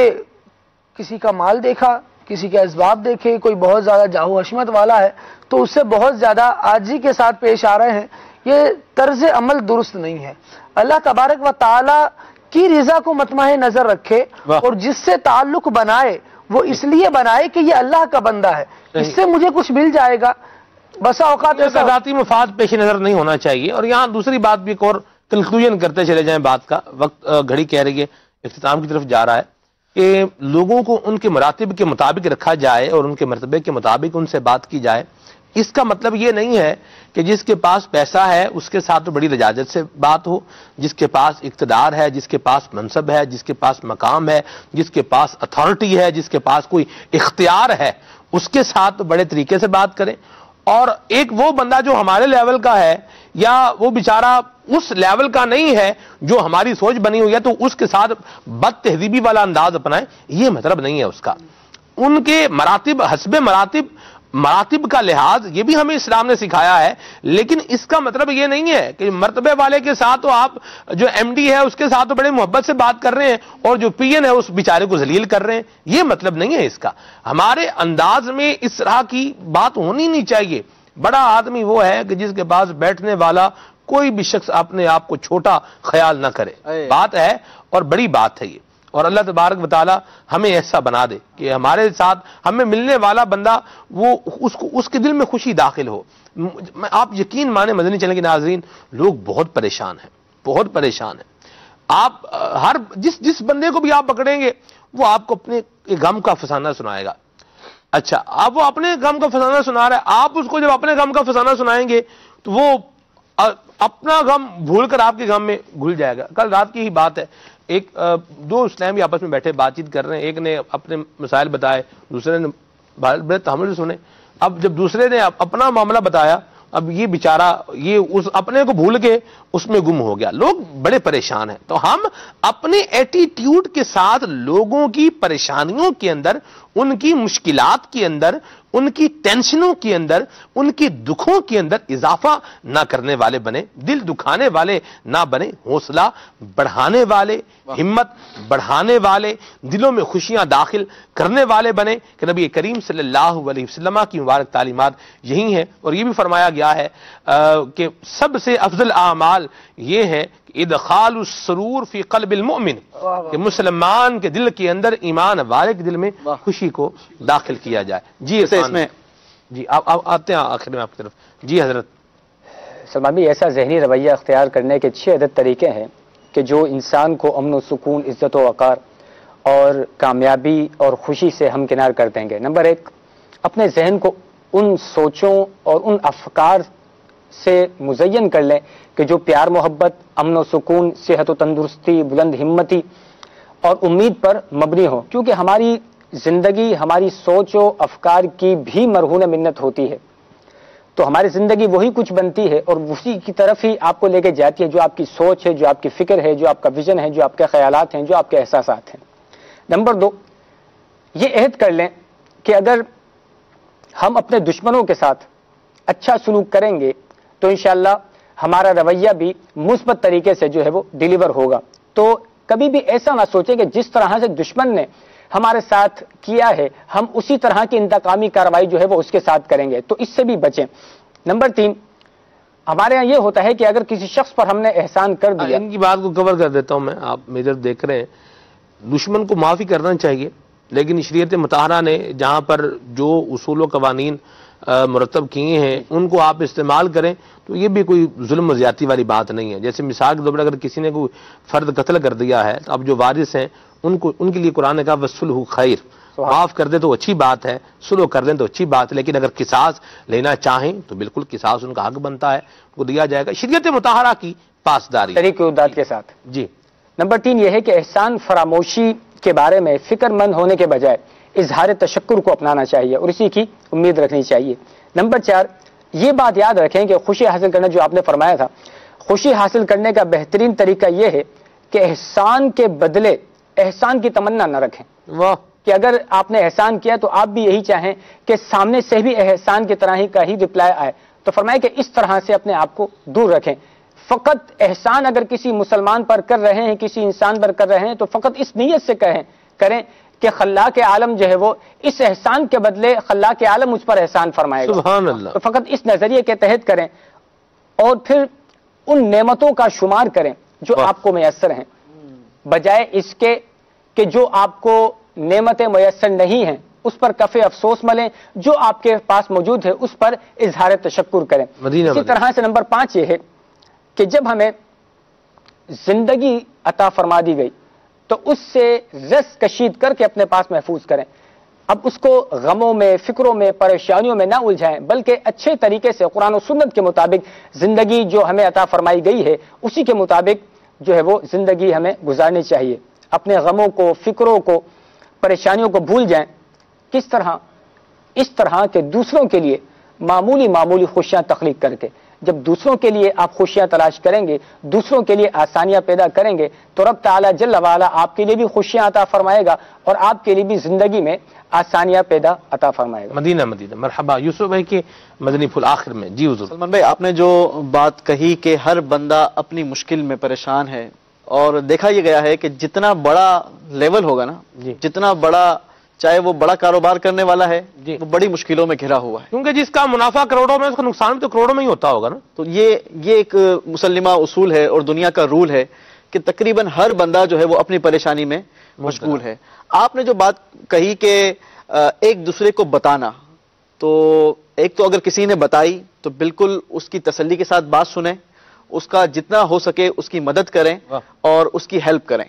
Speaker 5: کسی کا مال دیکھا، کسی کے اسباب دیکھے، کوئی بہت زیادہ جاہو حشمت والا ہے تو اس سے بہت زیادہ عاجزی کے ساتھ پیش آ رہے ہیں، یہ طرز عمل درست نہیں ہے۔ اللہ تبارک و تعالی کی رضا کو مطمع نظر رکھے، اور جس سے تعلق بنائے وہ اس لیے بنائے کہ یہ اللہ کا بندہ ہے، اس سے مجھے کچھ مل جائے گا۔ بسا اوقات ایسا
Speaker 2: ذاتی مفاد پیش نظر نہیں ہونا چاہیے۔ اور یہاں دوسری بات بھی ایک اور کنکلوژن کرتے چلے جائیں بات کا، وقت گھڑی کہہ رہی ہے اختتام کی طرف جا رہا ہے، کہ لوگوں کو ان کے مراتب کے مطابق رکھا جائے اور ان کے مرتبے کے مطابق ان سے بات کی جائے۔ اس کا مطلب یہ نہیں ہے کہ جس کے پاس پیسہ ہے اس کے ساتھ تو بڑی لجاجت سے بات ہو، جس کے پاس اقتدار ہے، جس کے پاس منصب ہے، جس کے پاس مقام ہے، جس کے پاس اتھارٹی ہے، جس کے پاس کوئی اختیار ہے، اس کے ساتھ تو بڑے طریقے سے بات کریں۔ اور ایک وہ بندہ جو ہمارے لیول کا ہے یا وہ بیچارہ اس لیول کا نہیں ہے جو ہماری سوچ بنی ہوئی ہے، تو اس کے ساتھ بد تہذیبی والا انداز اپنائیں، یہ مطلب نہیں ہے اس کا۔ ان کے مراتب، حسب مراتب مراتب کا لحاظ یہ بھی ہمیں اسلام نے سکھایا ہے، لیکن اس کا مطلب یہ نہیں ہے کہ مرتبے والے کے ساتھ تو آپ جو ایم ڈی ہے اس کے ساتھ تو بڑے محبت سے بات کر رہے ہیں اور جو پی این ہے اس بیچارے کو ذلیل کر رہے ہیں، یہ مطلب نہیں ہے اس کا۔ ہمارے انداز میں اس طرح کی بات ہونی نہیں چاہیے۔ بڑا آدمی وہ ہے کہ جس کے پاس بیٹھنے والا کوئی بھی شخص اپنے آپ کو چھوٹا خیال نہ کرے، بات ہے اور بڑی بات ہے یہ، اور اللہ تبارک و تعالی ہمیں ایسا بنا دے کہ ہمارے ساتھ ہمیں ملنے والا بندہ وہ اس کے دل میں خوشی داخل ہو۔ آپ یقین مانیں مدنی چینل کے ناظرین، لوگ بہت پریشان ہیں، بہت پریشان ہیں۔ آپ ہر جس بندے کو بھی آپ پکڑیں گے وہ آپ کو اپنے غم کا فسانہ سنائے گا۔ اچھا، اب وہ اپنے غم کا فسانہ سنا رہا ہے، آپ اس کو جب اپنے غم کا فسانہ سنائیں گے تو وہ اپنا غم بھول کر آپ کے غم میں گھل جائے گا۔ کل رات کی ہی بات ہے، دو اسلامی آپس میں بیٹھے بات چیت کر رہے ہیں، ایک نے اپنے مسائل بتائے، دوسرے نے بڑے تحمل سے سنے۔ اب جب دوسرے نے اپنا معاملہ بتایا، اب یہ بیچارہ یہ اس اپنے کو بھول کے اس میں گم ہو گیا۔ لوگ بڑے پریشان ہیں، تو ہم اپنے ایٹیٹیوڈ کے ساتھ لوگوں کی پریشانیوں کے اندر، ان کی مشکلات کے اندر، ان کی ٹینشنوں کے اندر، ان کے دکھوں کے اندر اضافہ نہ کرنے والے بنے، دل دکھانے والے نہ بنے، حوصلہ بڑھانے والے، ہمت بڑھانے والے، دلوں میں خوشیاں داخل کرنے والے بنے کہ نبی کریم صلی اللہ علیہ وسلم کی مبارک تعلیمات یہی ہیں۔ اور یہ بھی فرمایا گیا ہے کہ سب سے افضل اعمال یہ ہے ادخال السرور فی قلب المؤمن، کہ مسلمان کے دل کے اندر، ایمان والے کے دل میں خوشی کو داخل کیا جائے۔ جی اس میں جی آپ آتے ہیں آخر میں آپ کی طرف۔ جی حضرت۔
Speaker 6: سلمان بھائی، ایسا ذہنی رویہ اختیار کرنے کے 6 عدد طریقے ہیں کہ جو انسان کو امن و سکون، عزت و وقار اور کامیابی اور خوشی سے ہمکنار کر دیں گے۔ نمبر 1، اپنے ذہن کو ان سوچوں اور ان افکار سے مزین کر لیں کہ جو پیار، محبت، امن و سکون، صحت و تندرستی، بلند ہمتی اور امید پر مبنی ہو، کیونکہ ہماری زندگی ہماری سوچ و افکار کی بھی مرہون منت ہوتی ہے۔ تو ہماری زندگی وہی کچھ بنتی ہے اور اسی کی طرف ہی آپ کو لے کے جاتی ہے، جو آپ کی سوچ ہے، جو آپ کی فکر ہے، جو آپ کا ویژن ہے، جو آپ کے خیالات ہیں، جو آپ کے احساسات ہیں۔ نمبر 2، یہ عہد کر لیں کہ اگر ہم اپنے دشمنوں کے ساتھ اچھا سلوک کریں گے تو انشاءاللہ ہمارا رویہ بھی مثبت طریقے سے جو ہے وہ ڈیلیور ہوگا۔ تو کبھی بھی ایسا نہ سوچیں کہ جس طرح سے دشمن نے ہمارے ساتھ کیا ہے ہم اسی طرح کی انتقامی کارروائی جو ہے وہ اس کے ساتھ کریں گے، تو اس سے بھی بچیں۔ نمبر 3، ہمارے ہاں یہ ہوتا ہے کہ اگر کسی شخص پر ہم نے احسان کر دیا،
Speaker 2: ان کی بات کو کور کر دیتا ہوں میں، آپ میجر دیکھ رہے ہیں، دشمن کو معافی کرنا چاہیے، لیکن شریعت مطہرہ نے جہاں پر جو اصول و قوانین مرتب کیے ہیں ان کو آپ استعمال کریں تو یہ بھی کوئی ظلم و زیادتی والی بات نہیں ہے۔ جیسے مثال کے طور پر اگر کسی نے کوئی فرد قتل کر دیا ہے تو اب جو وارث ہیں ان کے لیے قرآن نے کہا وَالصُّلْحُ خیر، معاف کر دے تو اچھی بات ہے، صلح کر دیں تو اچھی بات ہے، لیکن اگر قصاص لینا چاہیں تو بالکل قصاص ان کا حق بنتا ہے، وہ دیا جائے گا، شریعت مطہرہ کی پاسداری
Speaker 6: طریق امداد کے ساتھ۔
Speaker 2: جی۔
Speaker 6: نمبر 3 یہ ہے کہ احسان فراموشی کے بارے میں فکر مند ہونے کے بجائے اظہار تشکر کو اپنانا چاہیے اور اسی کی امید رکھنی چاہیے۔ نمبر 4، یہ بات یاد رکھیں کہ خوشی حاصل کرنا، جو آپ نے فرمایا تھا، خوشی حاصل کرنے کا بہترین طریقہ یہ ہے کہ احسان کے بدلے احسان کی تمنا نہ رکھیں۔
Speaker 2: واہ،
Speaker 6: کہ اگر آپ نے احسان کیا تو آپ بھی یہی چاہیں کہ سامنے سے بھی احسان کی طرح ہی کا ہی رپلائی آئے، تو فرمایا کہ اس طرح سے اپنے آپ کو دور رکھیں۔ فقط احسان اگر کسی مسلمان پر کر رہے ہیں، کسی انسان پر کر رہے ہیں، تو فقط اس نیت سے کریں کہ خلاق عالم جو ہے وہ اس احسان کے بدلے خلاق عالم اس پر احسان فرمائے گا۔
Speaker 2: سبحان اللہ۔
Speaker 6: تو فقط اس نظریے کے تحت کریں اور پھر ان نعمتوں کا شمار کریں جو آپ کو میسر ہیں، بجائے اس کے کہ جو آپ کو نعمتیں میسر نہیں ہیں اس پر کفِ افسوس ملیں، جو آپ کے پاس موجود ہے اس پر اظہار تشکر کریں۔ اسی طرح سے نمبر 5 یہ ہے کہ جب ہمیں زندگی عطا فرما دی گئی تو اس سے رس کشید کر کے اپنے پاس محفوظ کریں۔ اب اس کو غموں میں، فکروں میں، پریشانیوں میں نہ الجھائیں، بلکہ اچھے طریقے سے قرآن و سنت کے مطابق زندگی جو ہمیں عطا فرمائی گئی ہے اسی کے مطابق جو ہے وہ زندگی ہمیں گزارنی چاہیے۔ اپنے غموں کو، فکروں کو، پریشانیوں کو بھول جائیں۔ کس طرح؟ اس طرح کہ دوسروں کے لیے معمولی خوشیاں تخلیق کر کے، جب دوسروں کے لیے آپ خوشیاں تلاش کریں گے، دوسروں کے لیے آسانیاں پیدا کریں گے، تو رب تعالیٰ جل وعلا آپ کے لیے بھی خوشیاں عطا فرمائے گا اور آپ کے لیے بھی زندگی میں آسانیاں پیدا عطا فرمائے گا۔
Speaker 2: مدینہ مرحبا یوسف بھائی کے مدنی پھول آخر میں۔ جی حضور۔
Speaker 3: سلمان بھائی، آپ نے جو بات کہی کہ ہر بندہ اپنی مشکل میں پریشان ہے، اور دیکھا یہ گیا ہے کہ جتنا بڑا لیول ہوگا نا، جتنا بڑا، چاہے وہ بڑا کاروبار کرنے والا ہے، وہ بڑی مشکلوں میں گھرا ہوا ہے،
Speaker 2: کیونکہ جس کا منافع کروڑوں میں، اس کا نقصان تو کروڑوں میں ہی ہوتا ہوگا نا۔
Speaker 3: تو یہ ایک مسلمہ اصول ہے اور دنیا کا رول ہے کہ تقریباً ہر بندہ جو ہے وہ اپنی پریشانی میں مشغول ہے۔ آپ نے جو بات کہی کہ ایک دوسرے کو بتانا، تو ایک تو اگر کسی نے بتائی تو بالکل اس کی تسلی کے ساتھ بات سنیں، اس کا جتنا ہو سکے اس کی مدد کریں اور اس کی ہیلپ کریں۔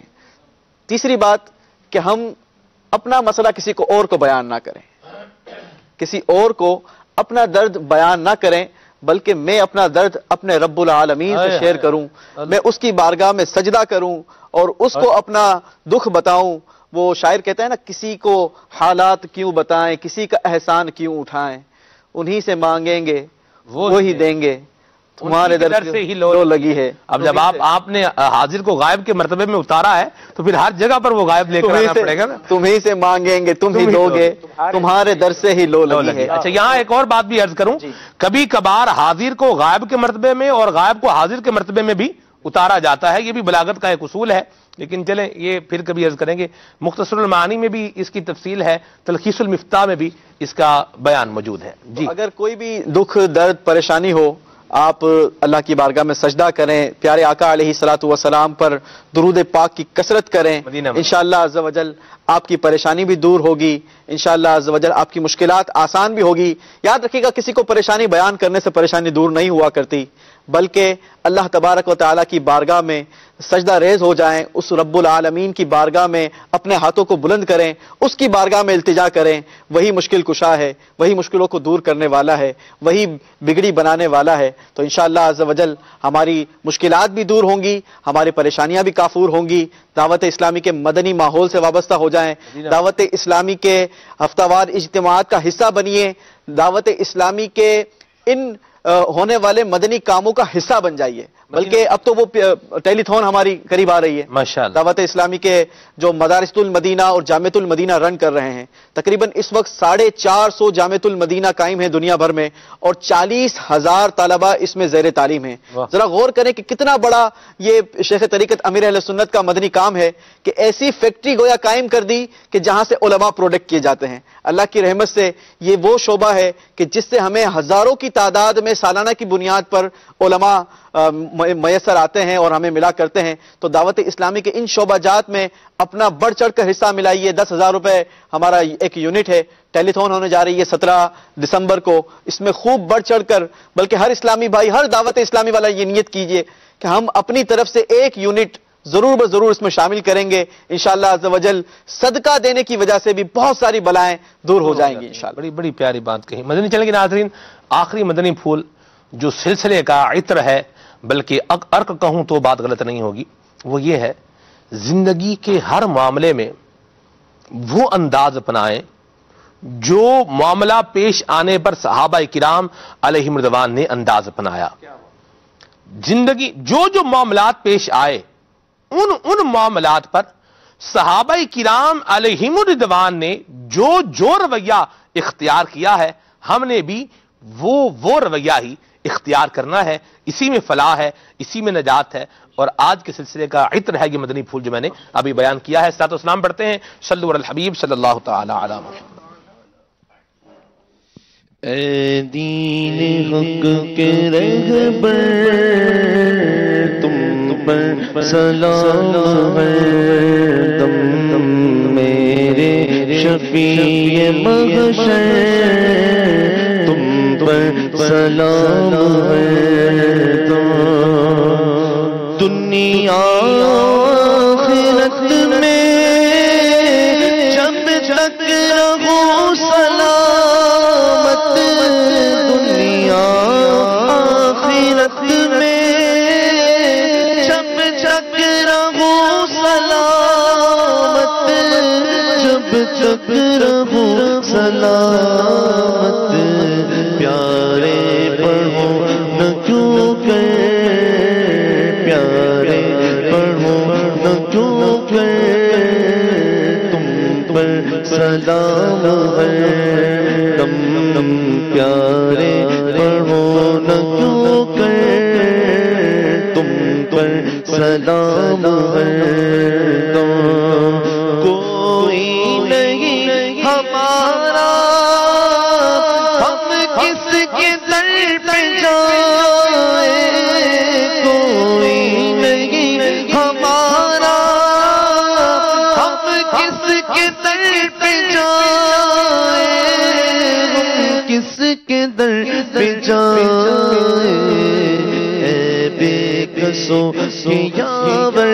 Speaker 3: تیسری بات کہ ہم اپنا مسئلہ کسی کو اور کو بیان نہ کریں، کسی اور کو اپنا درد بیان نہ کریں، بلکہ میں اپنا درد اپنے رب العالمین سے شیئر کروں، میں اس کی بارگاہ میں سجدہ کروں اور اس کو اپنا دکھ بتاؤں۔ وہ شاعر کہتا ہے نا، کسی کو حالات کیوں بتائیں، کسی کا احسان کیوں اٹھائیں، انہی سے مانگیں گے وہی دیں گے، تمہارے در سے ہی لو لگی ہے۔
Speaker 2: اب جب آپ نے حاضر کو غائب کے مرتبے میں اتارا ہے تو پھر ہر جگہ پر وہ غائب لے کر آنا پڑے گا نا۔
Speaker 3: تمہیں سے مانگیں گے تم ہی دو گے، تمہارے در سے ہی لو لگی ہے۔
Speaker 2: اچھا، یہاں ایک اور بات بھی عرض کروں، کبھی کبھار حاضر کو غائب کے مرتبے میں اور غائب کو حاضر کے مرتبے میں بھی اتارا جاتا ہے، یہ بھی بلاغت کا ایک اصول ہے، لیکن چلیں یہ پھر کبھی عرض کریں گے۔ مختصر المعانی میں بھی اس کی تفصیل ہے، تلخیص المفتاح میں بھی اس کا بیان موجود ہے۔ جی،
Speaker 3: اگر کوئی بھی دکھ درد پریشانی ہو، آپ اللہ کی بارگاہ میں سجدہ کریں، پیارے آقا علیہ الصلوۃ والسلام پر درود پاک کی کثرت کریں، انشاءاللہ عز و جل آپ کی پریشانی بھی دور ہوگی، انشاءاللہ عز و جل آپ کی مشکلات آسان بھی ہوگی۔ یاد رکھیے گا، کسی کو پریشانی بیان کرنے سے پریشانی دور نہیں ہوا کرتی، بلکہ اللہ تبارک و تعالیٰ کی بارگاہ میں سجدہ ریز ہو جائیں، اس رب العالمین کی بارگاہ میں اپنے ہاتھوں کو بلند کریں، اس کی بارگاہ میں التجا کریں، وہی مشکل کشا ہے، وہی مشکلوں کو دور کرنے والا ہے، وہی بگڑی بنانے والا ہے۔ تو انشاءاللہ عز و جل ہماری مشکلات بھی دور ہوں گی، ہماری پریشانیاں بھی کافور ہوں گی۔ دعوت اسلامی کے مدنی ماحول سے وابستہ ہو جائیں، دعوت اسلامی کے ہفتہ وار اجتماعات کا حصہ بنیے، دعوت اسلامی کے ان ہونے والے مدنی کاموں کا حصہ بن جائیے۔ بلکہ اب تو وہ ٹیلی تھون ہماری قریب آ رہی ہے، ماشاءاللہ دعوت اسلامی کے جو مدارس المدینہ اور جامعۃ المدینہ رن کر رہے ہیں، تقریباً اس وقت 450 جامعۃ المدینہ قائم ہیں دنیا بھر میں، اور 40,000 طلبہ اس میں زیر تعلیم ہیں۔ ذرا غور کریں کہ کتنا بڑا یہ شیخ طریقت امیر اہل سنت کا مدنی کام ہے کہ ایسی فیکٹری گویا قائم کر دی کہ جہاں سے علماء پروڈکٹ کیے جاتے ہیں۔ اللہ کی رحمت سے یہ وہ شعبہ ہے کہ جس سے ہمیں ہزاروں کی تعداد میں سالانہ کی بنیاد پر علماء میسر آتے ہیں اور ہمیں ملا کرتے ہیں۔ تو دعوت اسلامی کے ان شعبہ جات میں اپنا بڑھ چڑھ کر حصہ ملائیے۔ 10,000 روپے ہمارا ایک یونٹ ہے، ٹیلی تھون ہونے جا رہی ہے 17 دسمبر کو، اس میں خوب بڑھ چڑھ کر، بلکہ ہر اسلامی بھائی، ہر دعوت اسلامی والا یہ نیت کیجئے کہ ہم اپنی طرف سے ایک یونٹ ضرور اس میں شامل کریں گے، انشاءاللہ عز و جل صدقہ دینے کی وجہ سے بھی بہت ساری بلائیں دور ہو جائیں گی انشاءاللہ۔
Speaker 2: بڑی پیاری بات کہی۔ مدنی چینل کے ناظرین، آخری مدنی پھول جو سلسلے کا عطر ہے، بلکہ عرق کہوں تو بات غلط نہیں ہوگی، وہ یہ ہے زندگی کے ہر معاملے میں وہ انداز اپنائیں جو معاملہ پیش آنے پر صحابہ کرام علیہم رضوان نے انداز اپنایا۔ زندگی جو معاملات پیش آئے، ان معاملات پر صحابہ کرام علیہم رضوان نے جو رویہ اختیار کیا ہے، ہم نے بھی وہ رویہ ہی اختیار کرنا ہے۔ اسی میں فلاح ہے، اسی میں نجات ہے، اور آج کے سلسلے کا عطر ہے یہ مدنی پھول جو میں نے ابھی بیان کیا ہے۔ صلاۃ و سلام پڑھتے ہیں صلو علی الحبیب صلی اللہ تعالی علی محمد۔
Speaker 1: اے دین حق کے رہبر، تم پر سلام ہر دم، میرے شفیع محشر تم پر سلام ہر دم، دنیا آخرت میں جب تک رہو سلامت، دنیا آخرت میں جب تک رہو سلامت، جب تک رہو سلامت، پیارے پڑھو نہ کیوں نہ کیوں کر تم پر سلام ہے دم دم پیارے پڑھو نہ کیوں کر تم پر سلام ہے کوئی نہیں ہمارا ہم کس کے در پہ جائیں کوئی نہیں ہمارا ہم کس کے در پہ جائیں ہم کس کے در پہ جائیں اے بے کسوں کے یاور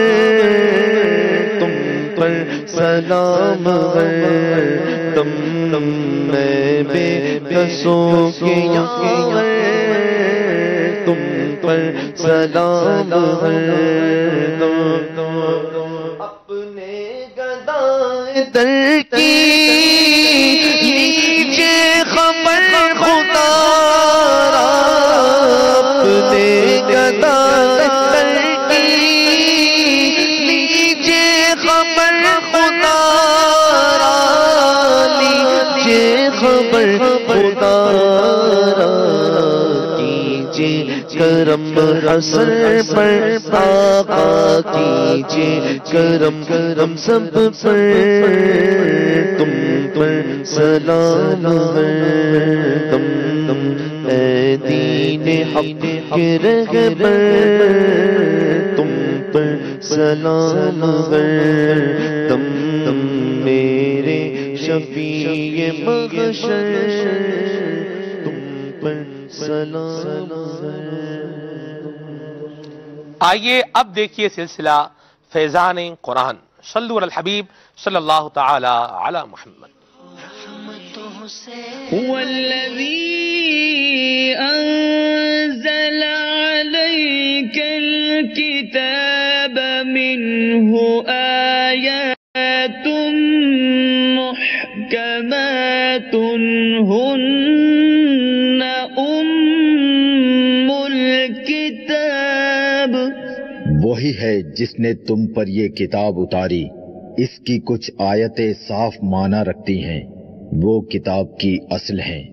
Speaker 1: تم پر سلام ہے دم دم میں بے کسوں کے یاور تم پر سلام ہے اپنے گدائے در کی لیجے خبر خدا را اپنے گدائے در کی لیجے خبر خدا را لیجے خبر خدا را کیجے کرم اثر پر آقا کیجے کرم کرم سب پر تم پر سلام ہے دم دم اے دین حق کے رہبر تم پر سلام ہے دم دم میرے شفیع محشر تم پر سلام ہے
Speaker 2: آئیے اب دیکھیے سلسلہ فیضان قرآن صلو علی الحبیب صلی اللہ تعالی علی محمد
Speaker 16: هو الذي أنزل عليك الكتاب منه آيات محكمات هن أم الكتاب
Speaker 17: وہی ہے جس نے تم پر یہ کتاب اتاری اس کی کچھ آیتیں صاف معنی رکھتی ہیں وہ کتاب کی اصل ہیں